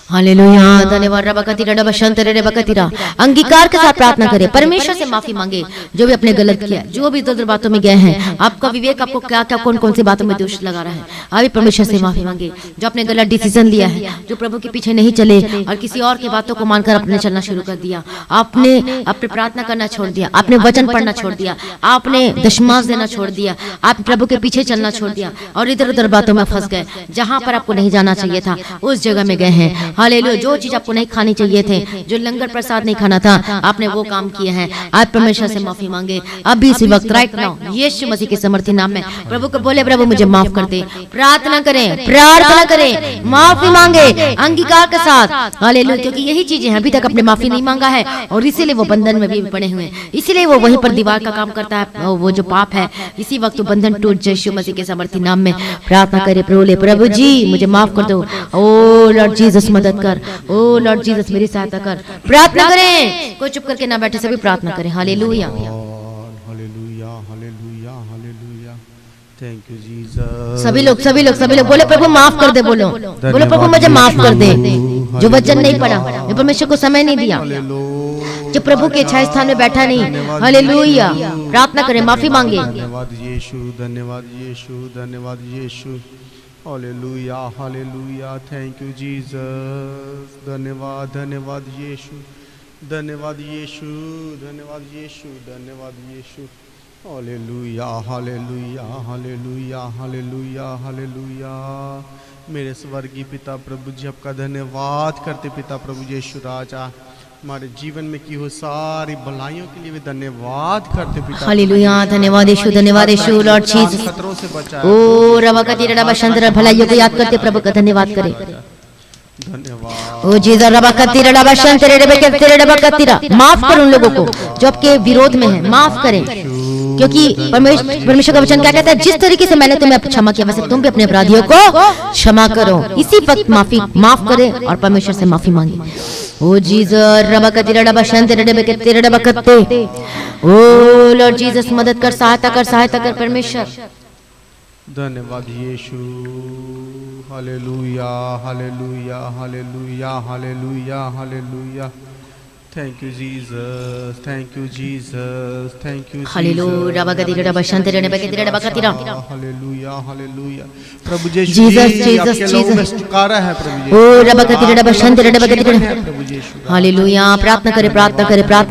हालेलुया, धन्यवाद। रबा कतिरा रबा शंतर रबा कतिरा। अंगीकार के साथ प्रार्थना करें, परमेश्वर से माफी मांगे जो भी अपने गलत किया, जो भी इधर बातों में गए हैं। आपका विवेक आपको क्या क्या कौन कौन सी बातों में दोष लगा रहा है, अभी परमेश्वर से माफी मांगे। जो आपने गलत डिसीजन लिया है, जो प्रभु के पीछे नहीं चले और किसी और की बातों को मानकर अपने चलना शुरू कर दिया, आपने अपने प्रार्थना करना छोड़ दिया, आपने वचन पढ़ना छोड़ दिया, आपने दशमांश देना छोड़ दिया, आप प्रभु के पीछे चलना छोड़ दिया और इधर उधर बातों में फंस गए, जहां पर आपको नहीं जाना चाहिए था उस जगह में गए हैं। हालेलुया, जो चीज आपको नहीं खानी चाहिए थे, जो लंगर प्रसाद नहीं खाना था, आपने वो काम किए हैं। आज परमेश्वर से माफी मांगे अभी इसी वक्त, राइट नाउ, यीशु मसीह के समर्थी नाम में। प्रभु को बोले प्रभु मुझे माफ कर दे। प्रार्थना करें, प्रार्थना करें, माफी मांगे अंगीकार के साथ। हालेलुया, क्योंकि यही चीजें हैं, अभी तक अपने माफी नहीं मांगा है और इसीलिए वो बंधन में भी पड़े हुए हैं, इसीलिए वो वहीं पर दीवार का काम करता है, वो जो पाप है इसी वक्त वो बंधन टूट जाए। यीशु मसीह के समर्थी नाम में प्रार्थना करें, प्रभु जी मुझे माफ कर दो, ओ लॉर्ड जीसस मदद कर, ओ लॉर्ड जीसस मेरी सहायता कर। प्रार्थना करें, कोई चुप करके ना बैठे, सभी प्रार्थना करें। Hallelujah, hallelujah, hallelujah, hallelujah. Thank you Jesus. सभी लोग बोले प्रभु माफ कर दे, बोलो प्रभु मुझे माफ कर दे। जो वचन नहीं पढ़ा, जो परमेश्वर को समय नहीं दिया, जो प्रभु के इच्छा स्थान में बैठा नहीं, हालेलुया, प्रार्थना करें, माफी मांगे। धन्यवाद यीशु, धन्यवाद यीशु, धन्यवाद यीशु। Hallelujah, hallelujah, thank you Jesus. धन्यवाद, धन्यवाद यीशु, धन्यवाद यीशु, धन्यवाद यीशु, धन्यवाद यीशु। Hallelujah, hallelujah, hallelujah, hallelujah, hallelujah. मेरे स्वर्गीय पिता प्रभु जी आपका धन्यवाद करते पिता प्रभु यीशु राजा। हमारे जीवन में की हो सारी भलाइयों के लिए भी धन्यवाद करते पिता। हालेलुया, धन्यवाद यीशु, धन्यवाद यीशु लॉर्ड जीसस। खतरों से बचाया। ओ रबा का तीर रबा शंतर भलाइयों को याद करते प्रभु का धन्यवाद करें। धन्यवाद। ओ जीसस रबा का तीर रबा शंतर रबा के तीर रबा का तीर, माफ कर उन लोगों को जो आपके विरोध में है, माफ करें, क्योंकि परमेश्वर का वचन क्या कहता है, जिस तरीके से मैंने तुम्हें क्षमा किया वैसे तुम भी अपने अपराधियों को क्षमा करो। इसी वक्त माफ करें और परमेश्वर से माफी मांगे। ओ जीसस रबा का तीर रबा शंतर रबा के तीर रबा करते, ओ लॉर्ड जीसस मदद कर, सहायता कर परमेश्वर। धन्यवाद यीशु। Hallelujah, hallelujah, hallelujah, hallelujah, hallelujah. Thank you Jesus, thank you Jesus, thank you hallelujah, रबा का तीर रबा शंतर रबा के तीर रबा का तीर। Hallelujah, hallelujah. प्रभु यीशु जीसस, जी, जीसस, आपके लोगों में जीसस। छुटकारा है प्रभु यीशु। ओ रबा का तीर रबा शंतर रबा के तीर। प्रभु यीशु। हालेलुया, प्रार्थना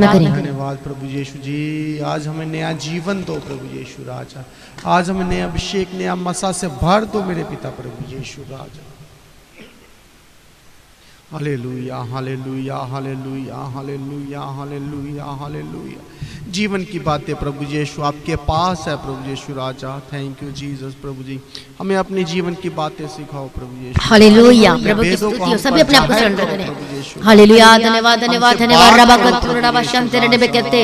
करें। धन्यवाद प्रभु यीशु जी। आज हमें नया जीवन दो प्रभु यीशु राजा। आज हमें नया अभिषेक, नया मसा से भर दो मेरे पिता प्रभु यीशु राजा। Hallelujah, hallelujah, hallelujah, hallelujah, hallelujah, hallelujah. जीवन की बातें प्रभु यीशु आपके पास है प्रभु यीशु राजा। थैंक यू जीसस प्रभु जी। हमें अपने जीवन की बातें सिखाओ प्रभु यीशु। हालेलुया, प्रभु की स्तुति हो, सभी अपने आप को सरेंडर करें। हालेलुया, धन्यवाद धन्यवाद धन्यवाद रबा का तीर रबा शंतर रबा कहते।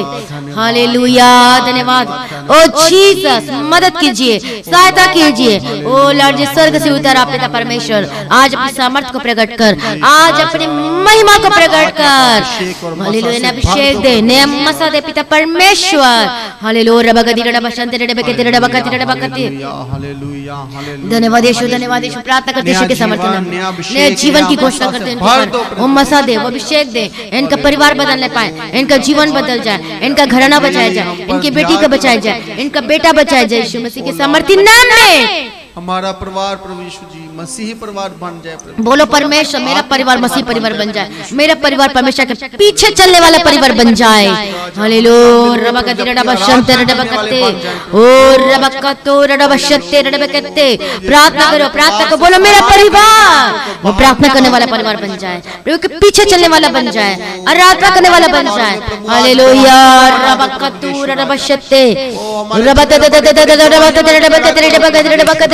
हालेलुया, धन्यवाद। ओ जीसस मदद कीजिए, सहायता कीजिए। ओ लॉर्ड जी, स्वर्ग से उतर आप पिता परमेश्वर, आज अपनी सामर्थ्य को प्रकट कर, आज अपनी महिमा को प्रकट कर। हालेलुया, नया अभिषेक दे, नया मसा दे पिता परमेश्वर। हालेलुया, रबा का तीर रबा शंतर रबा के तीर रबा का तीर रबा कहते। Hallelujah, hallelujah. धन्यवाद यीशु, धन्यवाद यीशु। प्रार्थना करते यीशु के समर्थन में नए जीवन की घोषणा करते हैं। वो मसा दे, वो अभिषेक दे, इनका परिवार बदलने पाए, इनका जीवन बदल जाए, इनका घराना बचाया जाए, इनकी बेटी का बचाया जाए, इनका बेटा बचाया जाए यीशु मसीह के समर्थन नाम में। हमारा परिवार प्रभु यीशु जी मसीही परिवार बन जाए प्रभु। बोलो परमेश्वर, मेरा परिवार मसीह परिवार बन जाए, मेरा परिवार परमेश्वर के पीछे चलने वाला परिवार बन जाए। हालेलुया, रबा का तीर रबा शंतर रबा कहते। ओ रबा का तो रबा शंतर रबा कहते। प्रार्थना करो, प्रार्थना करो, बोलो मेरा परिवार वो प्रार्थना करने वाला परिवार बन जाए, प्रभु के पीछे चलने वाला बन जाए, आराधना करने वाला बन जाए। हालेलुया, रबा का तो रबा शंते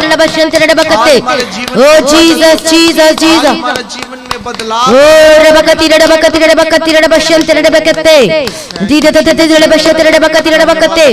रबा रबा शंतर रबा कहते। ओ जीसस, जीसस, जीसस। हमारे जीवन में बदलाव। ओ रबा का तीर रबा का तीर रबा का तीर रबा शंतर रबा कहते। दीदे ते रबा शंतर रबा का तीर रबा कहते।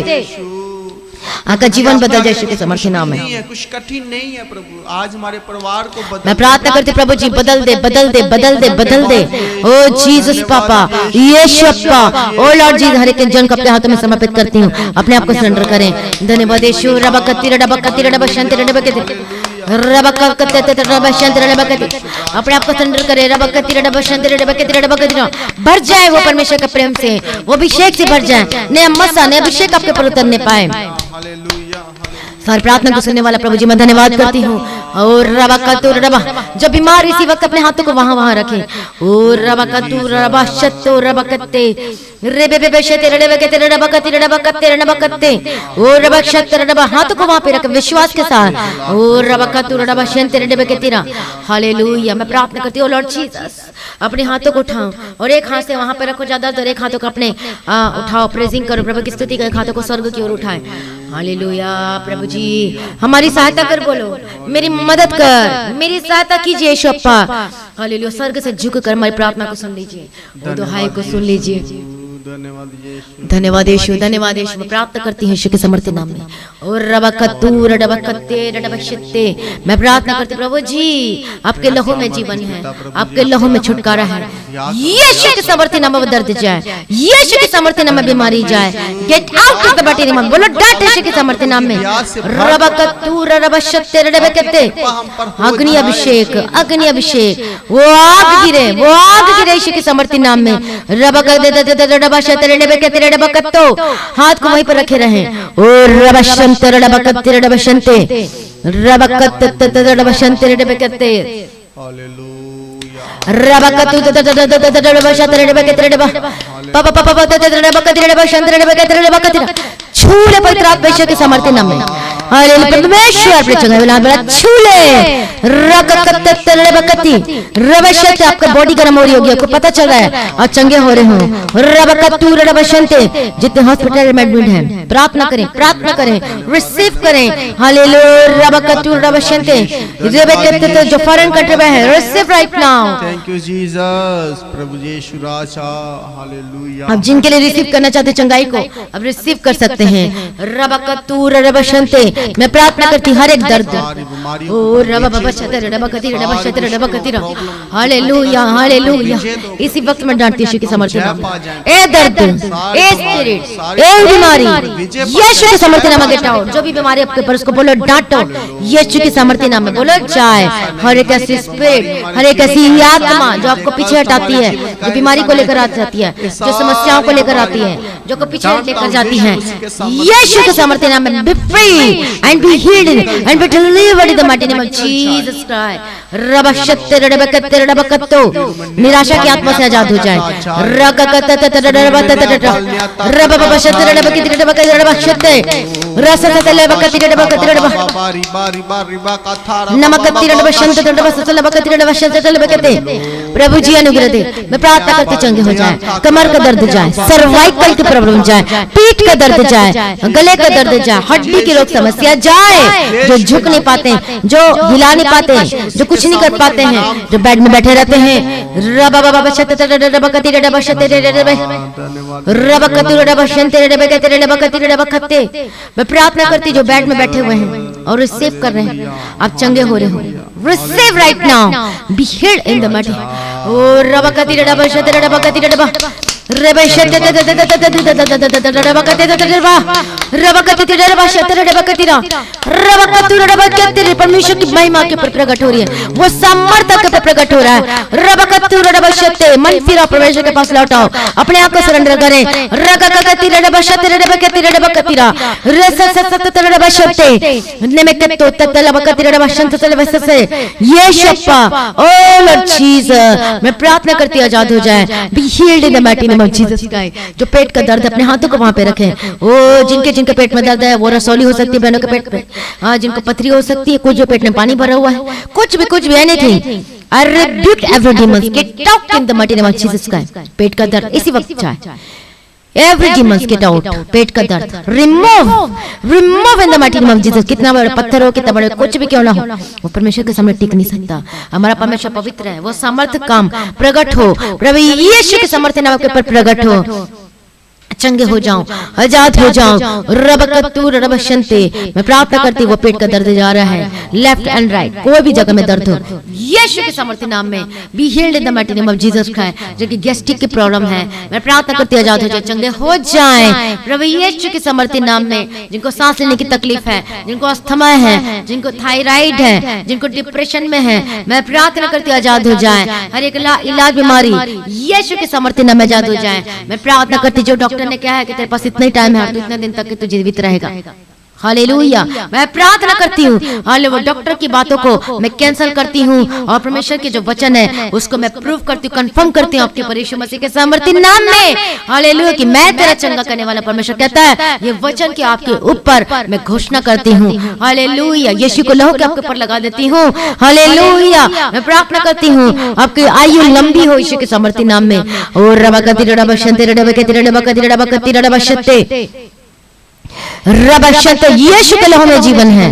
आपका जीवन बदल जाए यीशु के समर्थन नाम में। नहीं है, कुछ कठिन नहीं है प्रभु। आज हमारे परिवार को बदल। मैं प्रार्थना करती प्रभु जी, बदल दे, बदल दे, बदल दे, बदल दे। ओ जीसस पापा, यीशु अप्पा, ओ लॉर्ड जी, हर एक जन को अपने हाथों में समर्पित करती हूँ। अपने आप को सरेंडर करें। धन्यवाद यीशु। रबा का तीर रबा का तीर रबा शंतर रबा कहते। रबा का कहते रबा शंतर रबा कहते। अपने आप को सरेंडर करें। रबा का तीर रबा शंतर रबा कहते रबा कहते। भर जाए वो परमेश्वर के प्रेम से, वो अभिषेक से भर जाए, नया मसा, नया अभिषेक आपके पर उतरने पाए। हालेलुया, सारी प्रार्थना को सुनने वाला प्रभु जी, मैं धन्यवाद करती हूँ। और रबा का तू रबा, जब बीमार इसी वक्त अपने हाथों को वहां रखे। ओ रबा का तू रबा शत्तो रबा कत्ते रे बे बे शते रबा कत्ते रबा कत्ते रबा कत्ते रबा कत्ते। ओ रबा शत्तो रबा, हाथों को वहां पे रखे विश्वास के साथ। ओ रबा का तू रबा शंते रबा के तेरा। हालेलुया, मैं प्रार्थना करती हूँ लॉर्ड जीसस, अपने हाथों को उठाओ और एक हाथ से वहां पे रखो ज्यादा, तो एक हाथों को अपने उठाओ, प्रेजिंग करो प्रभु की स्तुति करो, एक हाथों को स्वर्ग की ओर उठाए। हालेलुया, प्रभु जी हमारी सहायता कर, बोलो मेरी मदद कर, मेरी सहायता कीजिए यीशु अप्पा। हालेलुया, स्वर्ग से झुक कर हमारी प्रार्थना को सुन लीजिए, वो दुहाई को सुन लीजिए। धन्यवाद यीशु, धन्यवाद यीशु, धन्यवाद यीशु। मैं प्रार्थना करती हूँ यीशु के समर्थन नाम में। और रबा कत्तू रबा कत्ते रबा शत्ते, मैं प्रार्थना करती प्रभु जी, आपके लहू में जीवन है, आपके लहू में छुटकारा है। यीशु के समर्थन नाम में दर्द जाए, यीशु के समर्थन नाम में बीमारी जाए। Get out of the body नाम, बोलो डट यीशु के समर्थन नाम में। रबा कत्तू रबा शत्ते रबा कत्ते। अग्नि अभिषेक, अग्नि अभिषेक, वो आग गिरे, वो आग गिरे यीशु के समर्थन नाम में। रबा कत्ते हाथ को वहीं पर रखे रहे। और रबशंते रबकत्ते रबशंते रबकत्ते रबशंते रबकत्ते। हालेलुया, रबकत्ते रबशंते रबकत्ते रब पापा पापा रबकत्ते रबशंते रबकत्ते रबकत्ते। छूले पवित्र आत्मा यीशु के समर्थन नाम में। हालेलुया परमेश्वर अपने चंगाई वाला छू ले रबकती रबशते आपका बॉडी गर्म हो रही होगी आपको पता चल रहा है और चंगे हो रहे हो रबकतू रबशते जितने हॉस्पिटल में एडमिट हैं प्रार्थना करें रिसीव करें हालेलुया रबकतू रबशते रबकते जो फॉरेन कंट्री में है receive right now thank you Jesus प्रभु यीशु राजा हालेलुया अब जिनके लिए रिसीव करना चाहते चंगाई को अब रिसीव कर सकते हैं रबकतू रबशते मैं प्रार्थना करती हर एक दर्द ओ रबबशते रबकती रबशते रबकती हालेलुया हालेलुया इसी वक्त में डांटती यीशु की समर्थन नाम ए दर्द ए स्पिरिट ए बीमारी यीशु के समर्थन नाम में गेट आउट जो भी बीमारी आपके ऊपर उसको बोलो डांटो यीशु के समर्थन नाम में बोलो जाए हर एक ऐसी स्पिरिट हर एक ऐसी आत्मा जो आपको पीछे हटाती है जो बीमारी को लेकर आ जाती है जो समस्याओं को लेकर आती है जो को पीछे लेकर जाती है यीशु के समर्थन नाम में be free and be healed and be delivered in the mighty name of Jesus Christ रबशते रबकते रबकतो निराशा की आत्मा से आजाद हो जाए रगकते रबबशते रबकते रबकते रबशते रसते रबकते रबकते रब नमकते रबशते रबसते रबकते रबशते रबकते प्रभु जी अनुग्रह दे मैं प्रार्थना करती चंगे हो जाए कमर का दर्द जाए सर्वाइकल की प्रॉब्लम जाए पीठ का दर्द जाए गले का दर्द जाए हड्डी की रोग समस्या जाए जो झुक नहीं पाते जो हिला नहीं पाते जो कुछ नहीं कर पाते हैं जो बेड में बैठे रहते हैं मैं प्रार्थना करती जो बेड में बैठे हुए हैं और रिसीव कर रहे हैं आप चंगे हो रहे हो receive right now be healed in the mighty O रबकती रबशते रबकती रब रबशते रबकती परमेश्वर की महिमा के ऊपर प्रकट हो रही है वो सामर्थ्य के ऊपर प्रकट हो रहा है रबकतू रबशते मन फिरा परमेश्वर के पास लौटाओ अपने आप को सरेंडर करें रगकती रबशते रबकती रबकती रसससत रबशते नेमकतो ततलबकती रबशंत तलबससे यीशु अप्पा ओ लॉर्ड जीसस मैं प्रार्थना करती आजाद हो जाए be healed in the mighty name of Jesus Christ जो पेट का दर्द अपने हाथों को वहां पे रखें ओ जिनके पेट में दर्द है वो रसौली हो सकती है बहनों के पेट पे हाँ जिनको पथरी हो सकती है कुछ जो पेट में पानी भरा हुआ है कुछ भी anything I rebuke every demon get out in the mighty name of Jesus Christ पेट का दर्द इसी वक्त जाए every demon get out पेट का दर्द remove in the mighty name of Jesus कितना बड़ा पत्थर हो कितना बड़ा कुछ भी क्यों ना हो वो परमेश्वर के सामने टिक नहीं सकता हमारा परमेश्वर पवित्र है वो सामर्थ्य काम प्रकट हो प्रभु यीशु के सामर्थ्य नाम के ऊपर प्रकट हो चंगे हो जाऊं आजाद हो जाऊं रबकतू रबशंते मैं प्रार्थना करती वो पेट का दर्द जा रहा है लेफ्ट एंड राइट कोई भी जगह में दर्द हो यीशु के सामर्थ्य नाम में B healed in the mighty name of Jesus Christ जो कि गैस्ट्रिक की प्रॉब्लम है मैं प्रार्थना करती आजाद हो जाए चंगे हो जाएं प्रभु यीशु के सामर्थ्य नाम में जिनको सांस लेने की तकलीफ है जिनको अस्थमा है जिनको थायराइड है जिनको डिप्रेशन में है मैं प्रार्थना करती आजाद हो जाए हर एक इलाज बीमारी यीशु के सामर्थ्य नाम में आजाद हो जाए मैं प्रार्थना करती जो डॉक्टर ने क्या है कि तेरे पास इतना ही टाइम है तो इतने दिन तक तू जीवित रहेगा हालेलुया मैं प्रार्थना करती हूँ हालेलुया डॉक्टर की बातों को मैं कैंसिल करती हूँ और परमेश्वर के जो वचन है उसको मैं प्रूव करती हूँ कंफर्म करती हूँ आपके यीशु मसीह के सामर्थ्य नाम में हालेलुया कि मैं तेरा चंगा करने वाला परमेश्वर कहता है ये वचन के आपके ऊपर मैं घोषणा करती हूँ हालेलुया यीशु को लहू के आपके ऊपर लगा देती हूँ हालेलुया मैं प्रार्थना करती हूँ आपकी आयु लंबी हो यीशु के सामर्थ्य नाम में और रबकती रबशंते रबकती रबकती रबकती रबशते रबशंते यीशु के लहू में जीवन है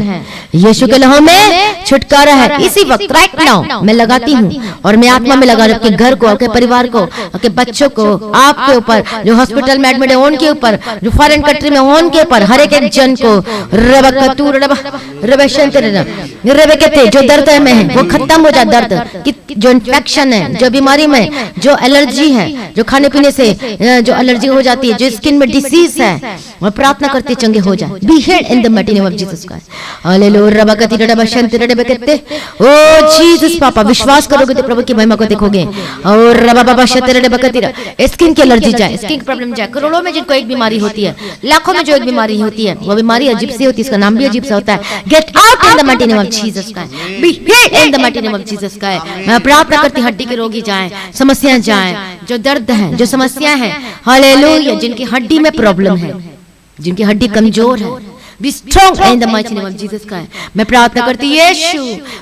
यीशु के लहू में छुटकारा है इसी वक्त राइट नाउ मैं लगाती हूँ और मैं आत्मा में लगा रही हूँ आपके घर को आपके परिवार को आपके बच्चों को आपके ऊपर जो हॉस्पिटल में एडमिट है उनके ऊपर जो फॉरेन कंट्री में उनके ऊपर हर एक जन को रबकतू रबशंते रबकते जो दर्द में है वो खत्म हो जाए दर्द जो इन्फेक्शन है जो बीमारी में जो एलर्जी है जो खाने पीने से जो एलर्जी हो जाती है जो स्किन में डिसीज है मैं प्रार्थना करती चंगे हो जाए be healed in the mighty name of Jesus Christ hallelujah रबकती रबशंते रबकते ओ जीसस पापा विश्वास करोगे तो प्रभु की महिमा को देखोगे और रबबशंते रबकती स्किन की एलर्जी जाए स्किन की प्रॉब्लम जाए करोड़ों में जिनको एक बीमारी होती है लाखों में जो एक बीमारी होती है वो बीमारी अजीब सी होती है इसका नाम भी अजीब सा होता है gate out in the mighty name of Jesus Christ B healed in the mighty name of Jesus Christ मैं प्रार्थना करती हड्डी के रोगी जाए समस्याएं जाए जो दर्द है जो समस्या है हालेलुया जिनकी हड्डी में प्रॉब्लम है जिनकी हड्डी कमजोर है B strong in the mighty name of Jesus Christ. मैं प्रार्थना करती हूँ यीशु,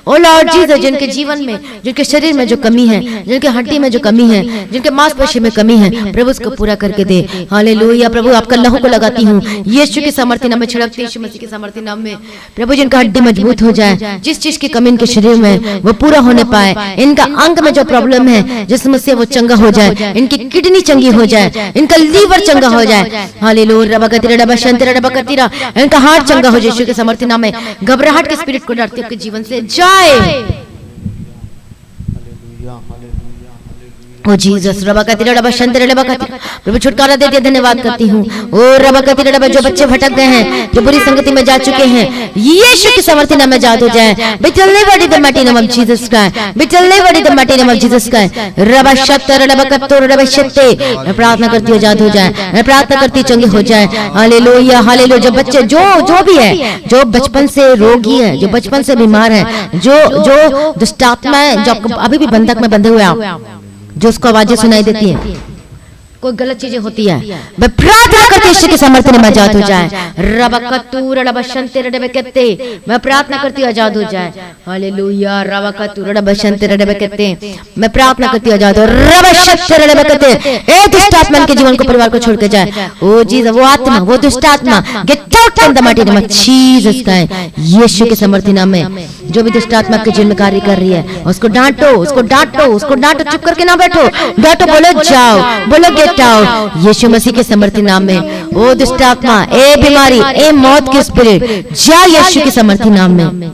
ओ लॉर्ड जीसस, जिनके जीवन में, जिनके शरीर में जो कमी है, जिनके हड्डी में जो कमी है, जिनके मांसपेशी में कमी है, प्रभु उसको पूरा करके दे। हालेलुया। प्रभु आपका लहू को लगाती हूँ यीशु के सामर्थ्य नाम में, छिड़कती यीशु मसीह के सामर्थ्य नाम में। प्रभु जिनका हड्डी मजबूत हो जाए, जिस चीज की कमी इनके शरीर में वो पूरा होने पाए, इनका अंग में जो प्रॉब्लम है जिस समस्या वो चंगा हो जाए, इनकी किडनी चंगी हो जाए, इनका लीवर चंगा हो जाए। हालेलुया। रबकतिरा रबशंतरा रबकतिरा, इनका हार्ट चंगा हो जाए यीशु के सामर्थ्य नाम में। घबराहट के स्पिरिट को डरते आपके जीवन से जाए। ओ जीसस, रबकतिरा रबशंतरा रबकतिरा, प्रभु छुटकारा दे दिया, धन्यवाद करती हूँ। ओ रबकतिरा रब, जो बच्चे भटक गए हैं, जो बुरी संगति में जा चुके हैं, यीशु के सामर्थ्य नाम में जादू जाए। बिटलने बड़ी the mighty name of Jesus Christ, बिटलने बड़ी the mighty name of Jesus Christ. रबशत्तर रबकत्तोर रबशत्ते, मैं प्रार्थना करती हूँ जादू जाए, मैं प्रार्थना करती चंगे हो जाए। Hallelujah hallelujah. जो बच्चे जो भी है, जो बचपन से रोगी है, जो बचपन से बीमार है, जो दुष्टात्मा है, जो अभी भी बंधक में बंधे हुए हैं, जो उसको आवाजें सुनाई देती है, कोई गलत चीजें होती है, मैं प्रार्थना करती हूँ के सामर्थ्य में आजाद हो जाए। रबकतूर रबशंते रबकते, मैं प्रार्थना करती हूँ आजाद हो जाए। हालेलुया। रबकतूर रबशंते रबकते, मैं प्रार्थना करती हूँ आजाद हो। रबशंते रबकते, ए दुष्ट आत्मा के जीवन को, परिवार को छोड़ के जाए। ओ जीसस, वो आत्मा, वो दुष्ट आत्मा, get out in the mighty name of Jesus Christ. यीशु के सामर्थ्य नाम में जो भी दुष्ट आत्मा के जीवन में कार्य कर रही है, उसको डांटो, उसको डांटो, उसको डांटो, चुप करके ना बैठो, डांटो, बोलो जाओ, बोलो गेट आउट यीशु मसीह के सामर्थ्य नाम में। ओ दुष्ट आत्मा, ए बीमारी, ए मौत की स्पिरिट, जा यीशु के सामर्थ्य नाम में।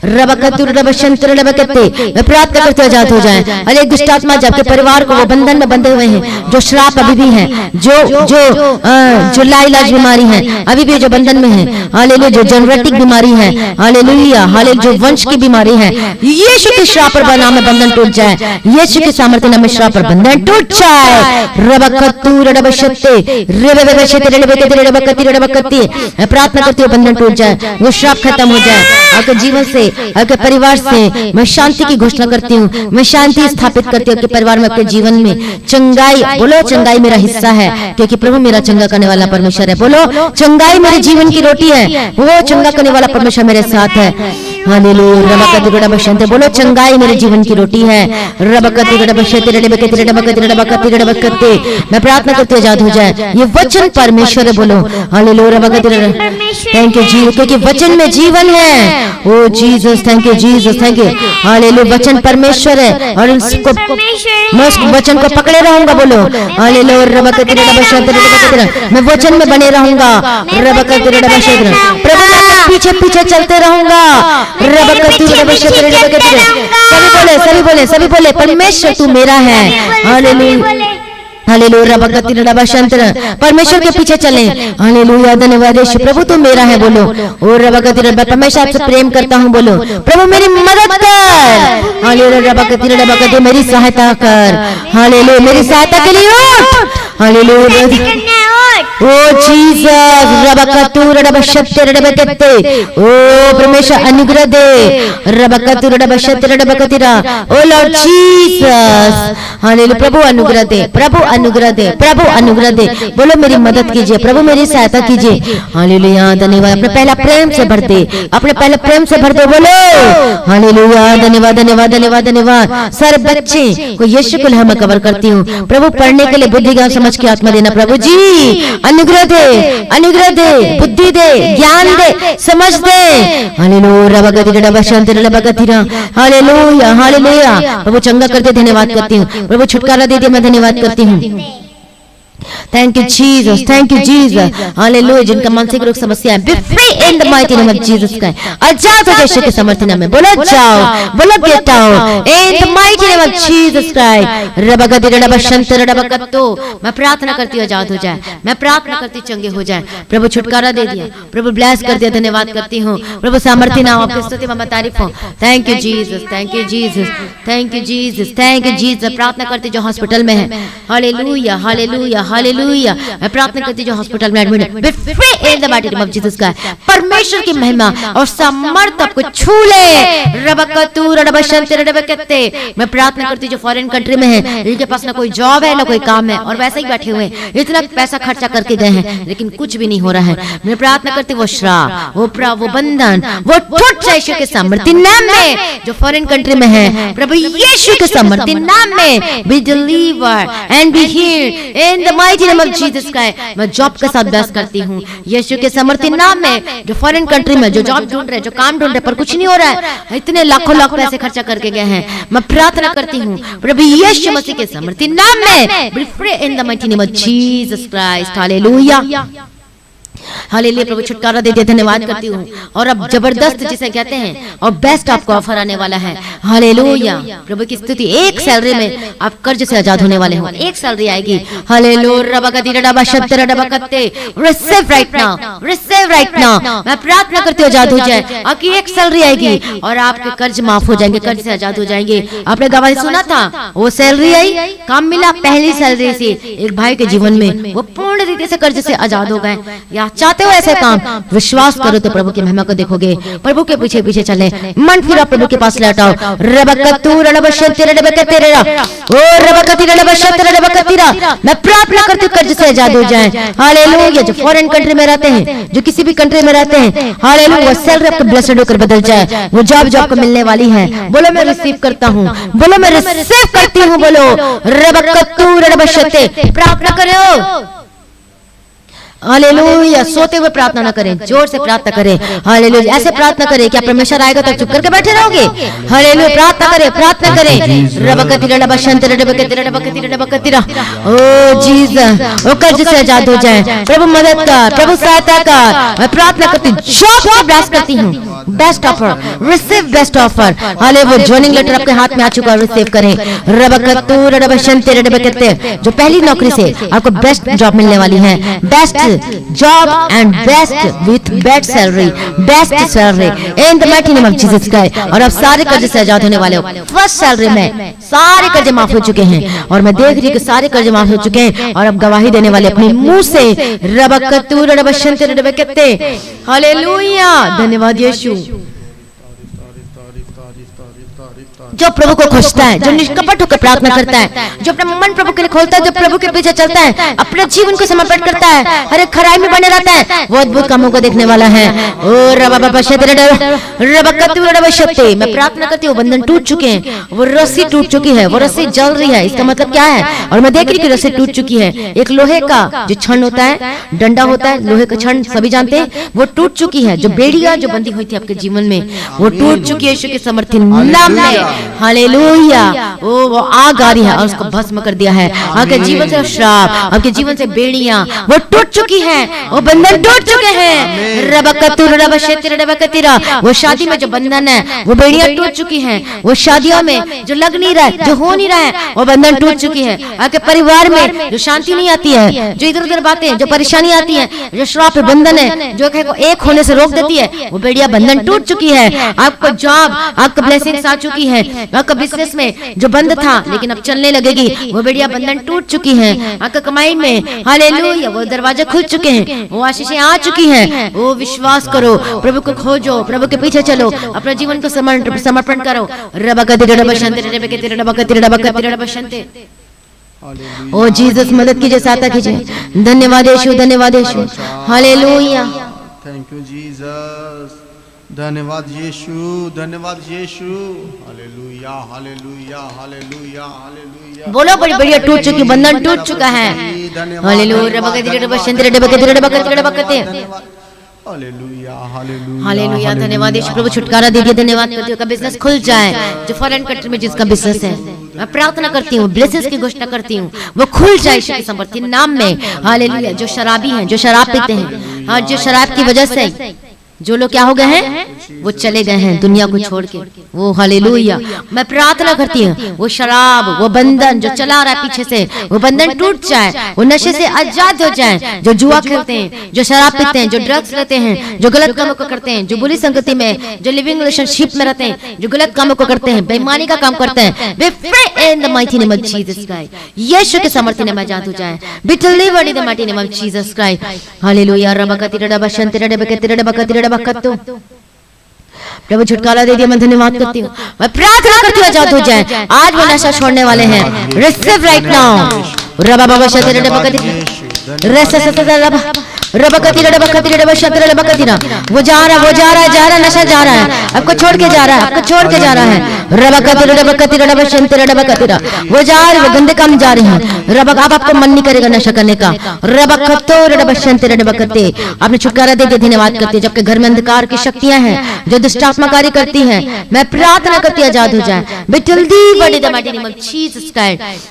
रबकतुर रबशंतर रबकते, मैं प्रार्थना करते आजाद हो जाए। अरे दुष्ट आत्मा, जबकि परिवार को वो बंधन में बंधे हुए हैं, जो श्राप अभी भी है, जो लाइलाज बीमारी है अभी भी जो बंधन में है। हालेलुया। जो जेनेटिक बीमारी है, हालेलुया हालेलुया, जो वंश की बीमारी है, यीशु के श्राप पर नाम में बंधन टूट जाए, यीशु के सामर्थ्य नाम में श्राप पर बंधन टूट जाए। रबकतुर रबशते रबशते रबकते रबकते रबकते, मैं प्रार्थना करती हूँ बंधन टूट जाए, वो श्राप खत्म हो जाए। आपके जीवन से, आपके परिवार से मैं शांति की घोषणा करती हूँ, मैं शांति स्थापित करती हूँ आपके परिवार में, आपके जीवन में चंगाई। बोलो चंगाई मेरा हिस्सा है, क्योंकि प्रभु मेरा चंगा करने वाला परमेश्वर है। बोलो चंगाई मेरे जीवन की रोटी है, वो चंगा करने वाला परमेश्वर मेरे साथ है। हालेलुया। रबकतुर रबशंते, बोलो चंगाई मेरे जीवन की रोटी है। रबकतुर रबशंते रबकते रबकते रबकते रबकते, मैं प्रार्थना करती हूँ आजाद हो जाए। ये वचन परमेश्वर है, बोलो हालेलुया। रबकतुर, थैंक यू जीसस, क्योंकि वचन में जीवन है। O Jesus, thank you Jesus, thank you. Hallelujah. वचन परमेश्वर है और इसको, मैं उस वचन को पकड़े रहूंगा, बोलो हालेलुया। रबकतुर रबशंते रबकते, मैं वचन में बने रहूंगा। रबकतुर रबशंते, प्रभु मैं पीछे पीछे चलते रहूंगा। रबकतुर रबशंते रबकते, सभी बोले परमेश्वर तू मेरा है। Hallelujah hallelujah. रबकतुर रबशंते, परमेश्वर के पीछे चले। हालेलुया। धन्यवाद यीशु, प्रभु तू मेरा है, बोलो। ओ रबकतुर, परमेश्वर आपसे प्रेम करता हूँ, बोलो प्रभु मेरी मदद कर। हालेलुया। रबकतुर रबकते, मेरी सहायता कर। हालेलुया। मेरी सहायता के लिए उठ। हालेलुया। ओ जीसस, रबकतुर रबशंते रबकते, ओ परमेश्वर अनुग्रह दे। रबकतुर रबशंते रबकतिरा, ओ लॉर्ड जीसस। हालेलुया। प्रभु अनुग्रह दे, प्रभु अनुग्रह दे, प्रभु अनुग्रह दे। बोलो मेरी मदद कीजिए, प्रभु मेरी सहायता कीजिए। हालेलुया। धन्यवाद। अपने पहला प्रेम से भर दे, अपने पहले प्रेम से भर दे, बोलो हालेलुया। धन्यवाद धन्यवाद धन्यवाद धन्यवाद। सारे बच्चे को यीशु के नाम में कवर करती हूँ। प्रभु पढ़ने के लिए बुद्धि ज्ञान समझ के आत्मा देना, प्रभु जी अनुग्रह दे, अनुग्रह दे, बुद्धि दे, ज्ञान दे, समझ दे। हालेलुया। रबकतुर रबशंते रबकतिरा, हालेलुया हालेलुया। प्रभु चंगा करते धन्यवाद करती हूँ, प्रभु छुटकारा दे दे, मैं धन्यवाद करती हूँ। Thank you Jesus, thank you Jesus. Hallelujah. जिनका मानसिक रोग समस्या है, be free in the mighty name of Jesus Christ. आजाद हो यीशु के सामर्थ्य नाम में, बोलो जाओ, बोलो get out in the mighty name of Jesus Christ. रबकतुर रबशंते रबकतो, मैं प्रार्थना करती हूँ आजाद हो जाए, मैं प्रार्थना करती चंगे हो जाए। प्रभु छुटकारा दे दिया, प्रभु ब्लेस कर दिया, धन्यवाद करती हूँ। प्रभु सामर्थ्य नाम आपकी स्तुति में तारीफ हो। Thank you Jesus, thank you Jesus, thank you Jesus, thank you Jesus. प्रार्थना करती जो हॉस्पिटल में है, हालेलुया हालेलुया हालेलुया। मैं प्रार्थना करती हूँ जो हॉस्पिटल में एडमिट है, be free in the mighty name of Jesus Christ. परमेश्वर की महिमा और सामर्थ आपको छू ले। रबकतू रबशंते रबकते। मैं प्रार्थना करती हूँ जो फॉरेन कंट्री में है, इनके पास ना कोई जॉब है ना कोई काम है और वैसे ही बैठे हुए हैं, इतना पैसा खर्चा करके गए हैं लेकिन कुछ भी नहीं हो रहा है। मैं प्रार्थना करती हूँ वो श्राप, वो बंधन, वो टूट जाए यीशु के सामर्थ्य नाम में। जो फॉरेन कंट्री में है, प्रभु यीशु के सामर्थ्य नाम में B deliver and be healed in the mighty name of Jesus Christ. मैं जॉब के साथ बहस करती हूँ यीशु के सामर्थ्य नाम में। जो फॉरेन कंट्री में जो जॉब ढूंढ रहे, जो काम ढूंढ रहे पर कुछ नहीं हो रहा है, इतने लाखों लाख पैसे खर्चा करके गए हैं, मैं प्रार्थना करती हूँ प्रभु यीशु मसीह के सामर्थ्य नाम में be free in the mighty name of Jesus Christ. Hallelujah hallelujah. प्रभु छुटकारा दे दिया, धन्यवाद करती हूँ। और अब जबरदस्त जिसे कहते हैं और बेस्ट आपको ऑफर आने वाला है। हालेलुया प्रभु की स्तुति। एक सैलरी में आप कर्ज से आजाद होने वाले हो, एक सैलरी आएगी। हालेलुया रबकती रबा शब्द रबकते। Receive right now, receive right now. मैं प्रार्थना करती हूँ आजाद हो जाए, आपकी एक सैलरी आएगी और आपके कर्ज माफ हो जाएंगे, कर्ज से आजाद हो जाएंगे। आपने गवाही सुना था, वो सैलरी आई, काम मिला, पहली सैलरी से एक भाई के जीवन में वो पूर्ण रीति से कर्ज से आजाद हो गए। या चाहते हो ऐसे काम, विश्वास करो तो प्रभु की महिमा को देखोगे। प्रभु के पीछे पीछे चले, मन फिरा प्रभु के पास लौटाओ। रबकतू रबशंते रबकते रा ओ रबकती रबशंते रबकती रा। मैं प्रार्थना करती हूं कर्ज से आजाद हो जाए। हालेलुया। जो फॉरेन कंट्री में रहते हैं, जो किसी भी कंट्री में रहते हैं, हालेलुया, वो सैलरी आपको ब्लेस्ड होकर बदल जाए, वो जॉब आपको मिलने वाली है। बोलो मैं रिसीव करता हूं, बोलो मैं रिसीव करती हूं, बोलो रबकतू रबशंते। प्रार्थना करो। हालेलुया। सोते हुए प्रार्थना ना करें, जोर से प्रार्थना करें। हालेलुया। ऐसे प्रार्थना करें, क्या परमेश्वर आएगा तो चुप करके बैठे रहोगे? हालेलुया। प्रार्थना करें, प्रार्थना करें। रबकती रबशंते रबकती रबकती रबकती रा। ओ जीसस, वो कर्ज से आजाद हो जाए। प्रभु मदद कर, प्रभु सहायता कर। मैं प्रार्थना करती हूँ, जॉब को ब्लेस करती हूँ। Best offer, receive best offer. Hallelujah. Joining letter आपके हाथ में आ चुका है, रिसीव करें। रबकतू रबशंते रबकते। जो पहली नौकरी से आपको बेस्ट जॉब मिलने वाली है, best job and best with best salary, best salary in the mighty name of Jesus Christ. और अब सारे कर्ज से आजाद होने वाले हो। फर्स्ट सैलरी में सारे कर्ज माफ हो चुके हैं और मैं देख रही हूँ कि सारे कर्ज माफ हो चुके हैं और अब गवाही देने वाले अपने मुंह से रबकतू रबशंते रबकते। हालेलुया। धन्यवाद यीशु। जो प्रभु को खोजता है, जो निष्कपट होकर प्रार्थना करता है, जो अपना मन प्रभु के लिए खोलता है, जो प्रभु के पीछे चलता है, अपने जीवन को समर्पित करता है, हर एक खराई में बने रहता है, वो अद्भुत कामों को देखने वाला है। ओ रबकतू। मैं प्रार्थना करती हूँ, बंधन टूट चुके हैं, वो रस्सी टूट चुकी है, वो रस्सी जल रही है। इसका मतलब क्या है? और मैं देख रही हूँ कि रस्सी टूट चुकी है। एक लोहे का जो छड़ होता है, डंडा होता है, लोहे का छड़ सभी जानते हैं, वो टूट चुकी है। जो बेड़ियां जो बंधी हुई थी आपके जीवन में, वो टूट चुकी है यीशु के सामर्थ्य नाम में। हालेलुया। वो आग आ रही है और उसको भस्म कर दिया है। आपके जीवन से श्राप, आपके जीवन से बेड़ियां वो टूट चुकी हैं, वो बंधन टूट चुके हैं। रबकतू रबशंते रबकती रा। वो शादी में जो बंधन है, वो बेड़ियां टूट चुकी हैं। वो शादियों में जो लग नहीं रहा है, जो हो नहीं रहा है, वो बंधन टूट चुकी है। आपके परिवार में जो शांति नहीं आती है, जो इधर उधर बातें, जो परेशानी आती है, जो श्राप बंधन है, जो एक होने से रोक देती है, वो बेड़ियां बंधन टूट चुकी है। आपको जॉब, आपको ब्लेसिंग्स आ चुकी है। आपका बिजनेस में जो बंद था लेकिन अब चलने लगेगी, वो बेड़िया बंधन टूट चुकी हैं। आपका कमाई में हालेलुया वो दरवाजे खुल चुके हैं, वो आशीषें आ चुकी हैं। वो विश्वास करो, प्रभु को खोजो, प्रभु के पीछे चलो, अपने जीवन को समर्पण करो। रबकती रबशंते रबकती रबकती रबकती रबशंते। ओ जीसस मदद कीजिए, सहायता कीजिए। धन्यवाद यीशु, धन्यवाद यीशु। हालेलुया। Thank you Jesus. धन्यवाद यीशु, धन्यवाद यीशु। Hallelujah hallelujah hallelujah hallelujah. बोलो बड़ी बढ़िया टूट चुकी, बंधन टूट चुका है। हालेलुया। रबकती रबशंते रबकती रबकती रबकती। Hallelujah hallelujah hallelujah. धन्यवाद यीशु। प्रभु छुटकारा दीजिए। धन्यवाद करती हूँ का बिजनेस खुल जाए। जो फॉरेन कंट्री में जिसका बिजनेस है, मैं प्रार्थना करती हूँ, ब्लेसिंग्स की घोषणा करती हूँ, वो खुल जाए यीशु के सामर्थ्य नाम में। हालेलुया। जो शराबी हैं, जो शराब पीते हैं, और जो शराब की वजह से जो लोग क्या हो गए हैं, वो चले गए हैं दुनिया को छोड़ के। वो हालेलुया। मैं प्रार्थना करती हूँ वो शराब, वो बंधन जो चला रहा है पीछे से, वो बंधन टूट जाए, वो नशे से आजाद हो जाए। जो जुआ खेलते हैं, जो शराब पीते हैं, जो ड्रग्स लेते हैं, जो गलत कामों को करते हैं, जो बुरी संगति में, जो लिविंग रिलेशनशिप में रहते हैं, जो गलत कामों को करते हैं, बेईमानी का काम करते हैं, be free in the mighty name of Jesus Christ, यीशु के सामर्थ्य में आजाद हो जाए। Be delivered in the mighty name of Jesus Christ. Hallelujah. रबकति रबशंति रबकति रबकति रबकतु। प्रभु छुटकारा दे दिया, मैं धन्यवाद करती हूँ। मैं प्रार्थना करती हूँ आजाद हो जाए। आज वो नशा छोड़ने वाले हैं। Receive right now. रबा बाबा शंति रबकति रबा रबकति रबकति रबशंति रबकति ना। वो जा रहा नशा जा रहा है, आपको छोड़ के जा रहा है, आपको छोड़ के जा रहा है। रबकति रबकति रबशंति रबकति ना। वो जा रहे, वो गंदे काम जा रहे हैं। रबक अब आपको मन नहीं करेगा नशा करने का। रबकतो रबशंति रबकति। आपने छुटकारा दे दिया, धन्यवाद करते हैं। जबकि घर में अंधकार की शक्तियां हैं जो दुष्ट आत्मा कार्य करती हैं, मैं प्रार्थना करती हूँ आजाद हो जाए।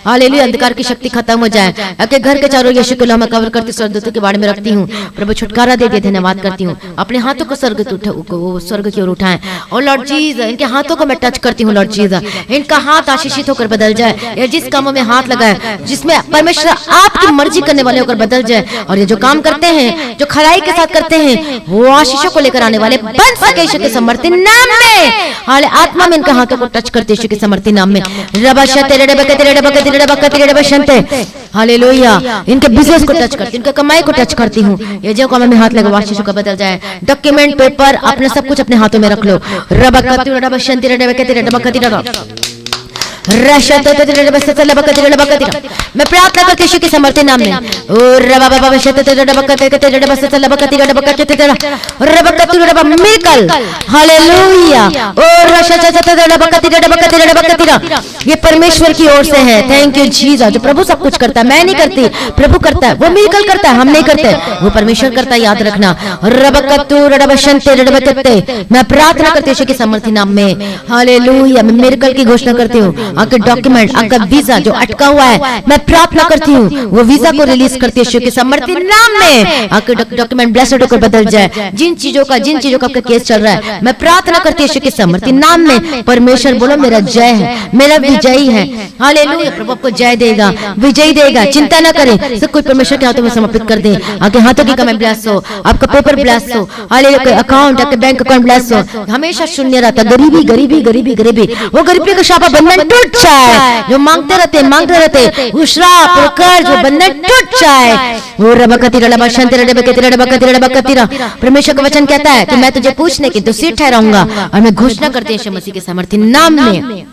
हालेलुया। अंधकार की शक्ति खत्म हो जाए। आपके घर के चारों यीशु को मैं कवर करती स्वर्गदूतों के बारे में रखती हूँ। प्रभु छुटकारा दे दिया, धन्यवाद करती हूँ। अपने हाथों को स्वर्ग की ओर उठाएं। और लॉर्ड जीसस, इनके हाथों को मैं टच करती हूँ। लॉर्ड जीसस, इनका हाथ आशीषित होकर बदल जाए। ये जिस कामों में हाथ लगाए, जिसमें परमेश्वर आपकी मर्जी करने वाले होकर बदल जाए। और ये जो काम करते हैं, जो खराई के साथ करते हैं, वो आशीषों को लेकर आने वाले बन सके यीशु के समर्थी नाम में। हाले आत्मा में इनके हाथों को टच करते यीशु के समर्थी नाम में। हालेलुया। इनके बिजनेस को टच करती, इनके कमाई को टच करती हूँ। ये जो काम में हाथ लगा आशीषों का बदल जाए। डॉक्यूमेंट, पेपर, अपने सब कुछ अपने हाथों में रख लो। रबकति रबशंति रबकति रबकति मैं प्रार्थना करती यीशु के समर्थी नाम में। ये परमेश्वर की ओर से है। Thank you Jesus. जो प्रभु सब कुछ करता है, मैं नहीं करती, प्रभु करता है। वो मिरेकल करता है, हम नहीं करते, वो परमेश्वर करता है, याद रखना। मैं प्रार्थना करती यीशु के समर्थी नाम में। हालेलुया। मैं मिरेकल की घोषणा करती हूँ। आपका डॉक्यूमेंट, आपका वीजा जो अटका हुआ है, मैं प्रार्थना करती हूँ वो वीजा को रिलीज करती है यीशु के समर्थी नाम में। आपके डॉक्यूमेंट ब्लेस्ड होकर बदल जाए। जिन चीजों का आपका केस चल रहा है, मैं प्रार्थना करती हूँ यीशु के समर्थी नाम में। परमेश्वर बोलो मेरा जय है, मेरा विजयी है। हालेलुया। प्रभु आपको जय देगा, विजयी देगा। चिंता न करें, सब कुछ परमेश्वर के हाथों में समर्पित कर दे। आपके हाथों की कमाई ब्लेस हो, आपका पेपर ब्लेस हो। हालेलुया। अकाउंट, आपके बैंक अकाउंट ब्लेस हो। हमेशा शून्य रहता, गरीबी गरीबी गरीबी गरीबी, वो गरीबी का शाप बंधन टूट जाए। जो मांगते रहते वो श्राप, वो कर्ज, वो बंधन टूट जाए। वो रबकति रबशंति रबकति रबकति रबकति। परमेश्वर का वचन कहता है कि मैं तुझे पूछने की दोषी ठहराऊंगा। और मैं घोषणा करती हूँ यीशु मसीह के समर्थी नाम में।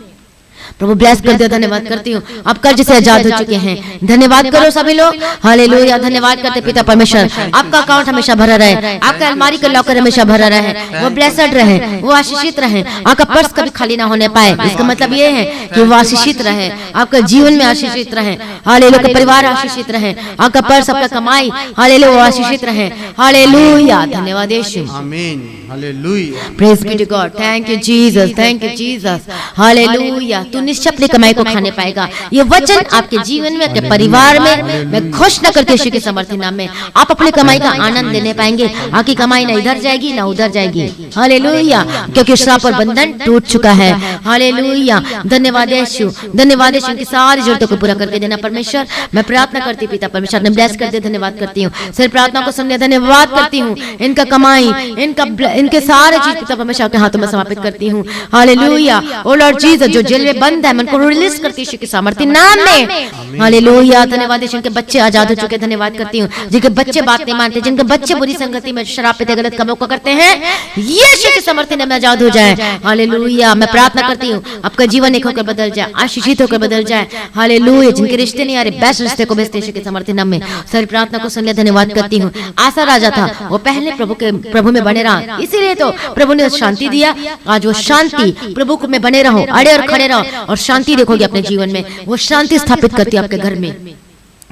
प्रभु ब्लेस कर दिया, धन्यवाद करती हूँ। आप कर्ज से आजाद हो चुके हैं। धन्यवाद करो सभी लोग। हालेलुया। धन्यवाद करते पिता परमेश्वर, आपका अकाउंट हमेशा भरा रहे, आपका अलमारी का लॉकर हमेशा भरा रहे, वो ब्लेसड रहे, वो आशीषित रहे। आपका पर्स कभी खाली ना होने पाए। इसका मतलब ये है कि वो आशीषित रहे, आपका जीवन में आशीषित रहे। हालेलुया। परिवार आशीषित रहे, आपका पर्स, आपका कमाई, हालेलुया, वो आशीषित रहे। हालेलुया। धन्यवाद यीशु। आमीन। Hallelujah. Praise be to God. Thank you Jesus, thank you Jesus. Hallelujah. तू निश्चय अपनी कमाई को खाने पाएगा। ये वचन आपके जीवन में, आपके परिवार में मैं घोषणा करती हूँ यीशु के समर्थी नाम में। आप अपनी कमाई का आनंद लेने पाएंगे। आपकी कमाई ना इधर जाएगी ना उधर जाएगी। हालेलुया। क्योंकि श्राप और बंधन टूट चुका है। हालेलुया। धन्यवाद यीशु, धन्यवाद यीशु। इनकी सारी जरूरतों को पूरा करके देना परमेश्वर। मैं प्रार्थना करती पिता परमेश्वर ने ब्लेस कर दे, धन्यवाद करती हूँ। सिर्फ प्रार्थना को सुनने धन्यवाद करती हूँ। इनका कमाई, इनके सारे चीज पिता परमेश्वर के हाथों में समर्पित करती हूँ। हालेलुया। ओ लॉर्ड जीसस, जो जेल में बंद है, मन को रिलीज करती यीशु के सामर्थ्य नाम में। हालेलुया। धन्यवाद यीशु। इनके बच्चे आजाद हो चुके, धन्यवाद करती हूँ। जिनके बच्चे बात नहीं मानते, जिनके बच्चे बुरी संगति में शराब पीते, गलत कामों को करते हैं, यीशु के सामर्थ्य नाम में आजाद हो जाए। हालेलुया। मैं प्रार्थना करती हूँ आपका जीवन एक होकर बदल जाए, आशीषित होकर बदल जाए। हालेलुया। जिनके रिश्ते नहीं आ रहे, बेस्ट रिश्ते को भेजते यीशु के सामर्थ्य नाम में। सारी प्रार्थना को सुन लिया, धन्यवाद करती हूँ। आशा राजा था, वो पहले प्रभु में बने रहा, इसीलिए तो प्रभु ने शांति दिया। आज वो शांति प्रभु में बने रहो, अड़े और खड़े रहो, और शांति देखोगे अपने जीवन में। वो शांति स्थापित करती है आपके घर में।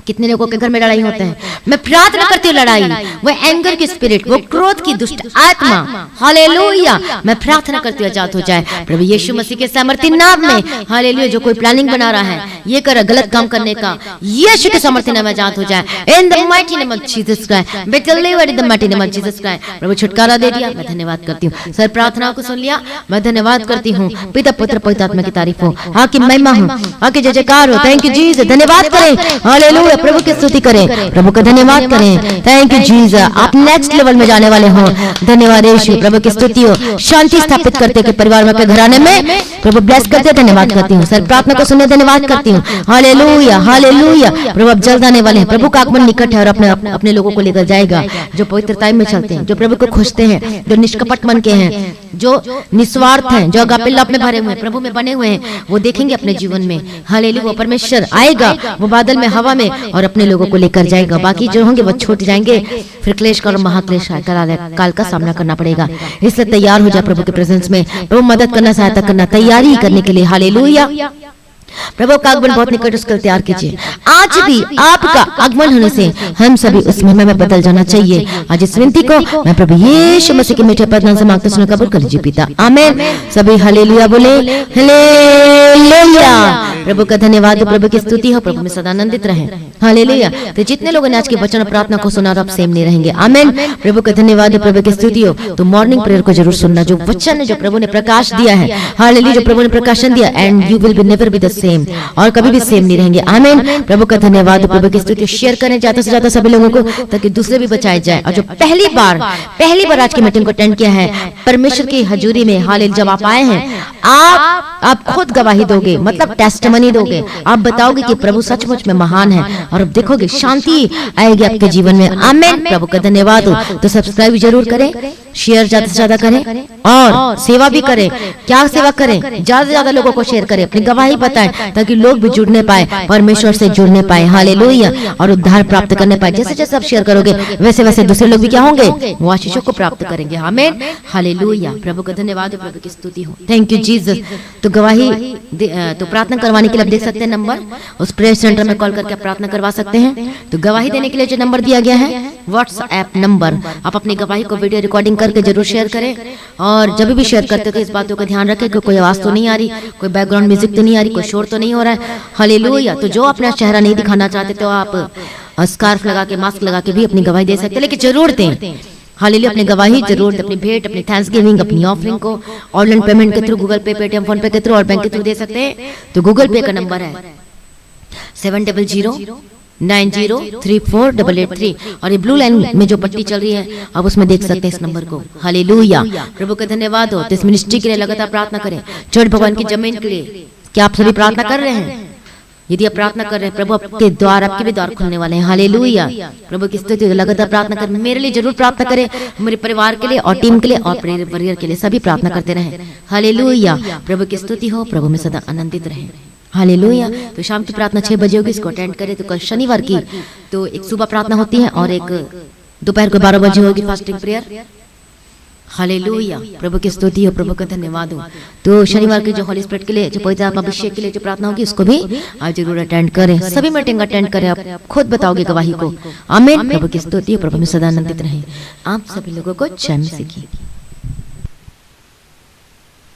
कितने लोगों के घर में लड़ाई होते हैं। मैं प्रार्थना करती हूँ लड़ाई, वो एंगर की स्पिरिट, वो क्रोध की दुष्ट आत्मा, हालेलुया, मैं प्रार्थना करती हूँ आजाद हो जाए प्रभु यीशु मसीह के सामर्थ्य नाम में। हालेलुया, जो कोई प्लानिंग बना रहा है ये कर गलत काम करने का, यीशु के सामर्थ्य नाम में आजाद हो जाए in the mighty name of Jesus Christ. Be delivered in the mighty name of Jesus Christ. प्रभु छुटकारा दे दिया, मैं धन्यवाद करती हूँ। सर प्रार्थना को सुन लिया, मैं धन्यवाद करती हूँ। पिता पुत्र पवित्र आत्मा की तारीफ हो, आकी महिमा हो, आकी जय जयकार हो। थैंक यू जीसस, धन्यवाद करें, हालेलुया, प्रभु की स्तुति करें, प्रभु का धन्यवाद करें। थैंक यू जीसस, आप नेक्स्ट लेवल में जाने वाले हो। धन्यवाद यीशु, प्रभु की स्तुति हो। शांति स्थापित करते के परिवार में, के घराने में प्रभु ब्लेस करते, धन्यवाद करती हूँ। सर प्रार्थना को सुनने धन्यवाद करती हूँ। हालेलुया हालेलुया, प्रभु अब जल्द आने वाले हैं। प्रभु का आगमन निकट है और अपने लोगों को लेकर जाएगा जो पवित्रता में चलते हैं, जो प्रभु को खोजते हैं, जो निष्कपट मन के हैं, जो निस्वार्थ हैं, जो अगापे लव में भरे हुए हैं, प्रभु में बने हुए हैं, वो देखेंगे अपने जीवन में। हालेलुया, वो परमेश्वर आएगा, वो बादल में, हवा में, और अपने लोगों को लेकर जाएगा। बाकी जो होंगे वो छूट जाएंगे, फिर क्लेश का और महाक्लेश काल का सामना करना पड़ेगा। इसलिए तैयार हो जाए प्रभु के प्रेजेंस में। प्रभु मदद करना, सहायता करना, तैयारी करने के लिए। हालेलुया, प्रभु का आगमन बहुत निकट, उसका तैयार कीजिए। आज भी आपका आगमन होने से हम सभी उस महिमा में बदल जाना चाहिए। आज इस विनती को मैं प्रभु यीशु मसीह के मीठे पद से मांगते सुन कबूल कर लीजिए पिता, आमीन। सभी हालेलुया बोले, हालेलुया। प्रभु का धन्यवाद हो, प्रभु की स्तुति हो, प्रभु में सदा आनंदित रहें। हालेलुया। तो जितने लोगों ने आज के वचन प्रार्थना को सुना, अब सेम नहीं रहेंगे, आमीन। प्रभु का धन्यवाद हो, प्रभु की स्तुति हो। तो मॉर्निंग प्रेयर को जरूर सुनना, जो वचन है, जो प्रभु ने प्रकाश दिया है, हालेलुया, जो प्रभु ने प्रकाशन दिया, and you will be never be the same, और कभी भी सेम नहीं रहेंगे, आमीन। प्रभु का धन्यवाद हो, प्रभु की स्तुति। शेयर करें ज्यादा से ज्यादा सभी लोगों को, ताकि दूसरे भी बचाए जाए। और जो पहली बार आज की मीटिंग को अटेंड किया है परमेश्वर की हजूरी में, हालेलुया, जब आप आए हैं, आप खुद गवाही दोगे, मतलब टेस्टिमनी दोगे। आप बताओगे कि प्रभु सचमुच में महान है, और अब देखोगे शांति आएगी आपके जीवन में, आमीन। प्रभु का धन्यवाद हो। तो सब्सक्राइब जरूर करें, शेयर ज्यादा से ज्यादा करें, और सेवा भी करें। क्या सेवा करें? ज्यादा से ज्यादा लोगों को शेयर करें, अपनी गवाही बताएं, ताकि लोग भी जुड़ने पाए, परमेश्वर से जुड़ने पाए, हालेलुया, और उद्धार प्राप्त करने पाए। जैसे जैसे आप शेयर करोगे, वैसे वैसे दूसरे लोग भी क्या होंगे? वो आशीषों को प्राप्त करेंगे, आमीन, हालेलुया। प्रभु का धन्यवाद हो, प्रभु की स्तुति हो। Thank you Jesus. तो गवाही तो प्रार्थना करवाने के लिए आप देख सकते हैं नंबर, उस प्रेयर सेंटर में कॉल करके प्रार्थना करवा सकते हैं। तो गवाही देने के लिए जो नंबर दिया गया है, व्हाट्सएप नंबर, आप अपनी गवाही को वीडियो रिकॉर्डिंग करके जरूर शेयर करें। और जब भी शेयर करते हो तो इस बातों का ध्यान रखें कि कोई आवाज तो नहीं आ रही, कोई बैकग्राउंड म्यूजिक तो नहीं आ रही, कोई शोर तो नहीं हो रहा है, हालेलुया। तो जो अपना चेहरा नहीं दिखाना चाहते तो आप स्कार्फ लगा के, मास्क लगा के भी अपनी गवाही दे सकते हैं, लेकिन जरूर दें, हालेलुया। अपनी गवाही जरूर दें, अपनी भेंट, अपनी थैंक्सगिविंग, अपनी ऑफरिंग को ऑनलाइन पेमेंट के थ्रू, गूगल पे, पेटीएम, फोन पे के थ्रू और बैंक के थ्रू दे सकते हैं। तो गूगल पे का नंबर है 70090348883, और ये ब्लू लाइन में जो पट्टी चल रही है आप उसमें देख सकते हैं इस नंबर को, हालेलुया। प्रभु का धन्यवाद हो। तो इस मिनिस्ट्री के लिए लगातार प्रार्थना करें, चर्च भगवान की जमीन के लिए। क्या आप सभी प्रार्थना कर रहे हैं? यदि आप प्रार्थना कर रहे हैं, प्रभु आपके द्वार, आपके भी द्वार खुलने वाले हैं, हालेलुया। प्रभु की स्तुति, लगातार प्रार्थना करें। मेरे लिए जरूर प्रार्थना करें, मेरे परिवार के लिए और टीम के लिए और प्रेयर वॉरियर के लिए, सभी प्रार्थना करते रहें, हालेलुया। प्रभु की स्तुति हो, प्रभु में सदा आनंदित रहें, हालेलुया। तो शाम की प्रार्थना 6 बजे होगी, इसको अटेंड करें। तो कल शनिवार की तो एक सुबह प्रार्थना होती है और एक दोपहर को 12 बजे होगी फास्टिंग प्रेयर, हालेलुया। प्रभु की स्तुति हो, प्रभु का धन्यवाद हो। तो शनिवार के जो होली स्पिरिट के लिए, जो पवित्र आत्मा अभिषेक के लिए जो प्रार्थना होगी, उसको भी आप जरूर अटेंड करें। सभी मीटिंग अटेंड करें, आप खुद बताओगे गवाही को, आमीन। प्रभु की स्तुति हो, प्रभु में सदा आनंदित रहें। आप सभी लोगों को जय मसीह की।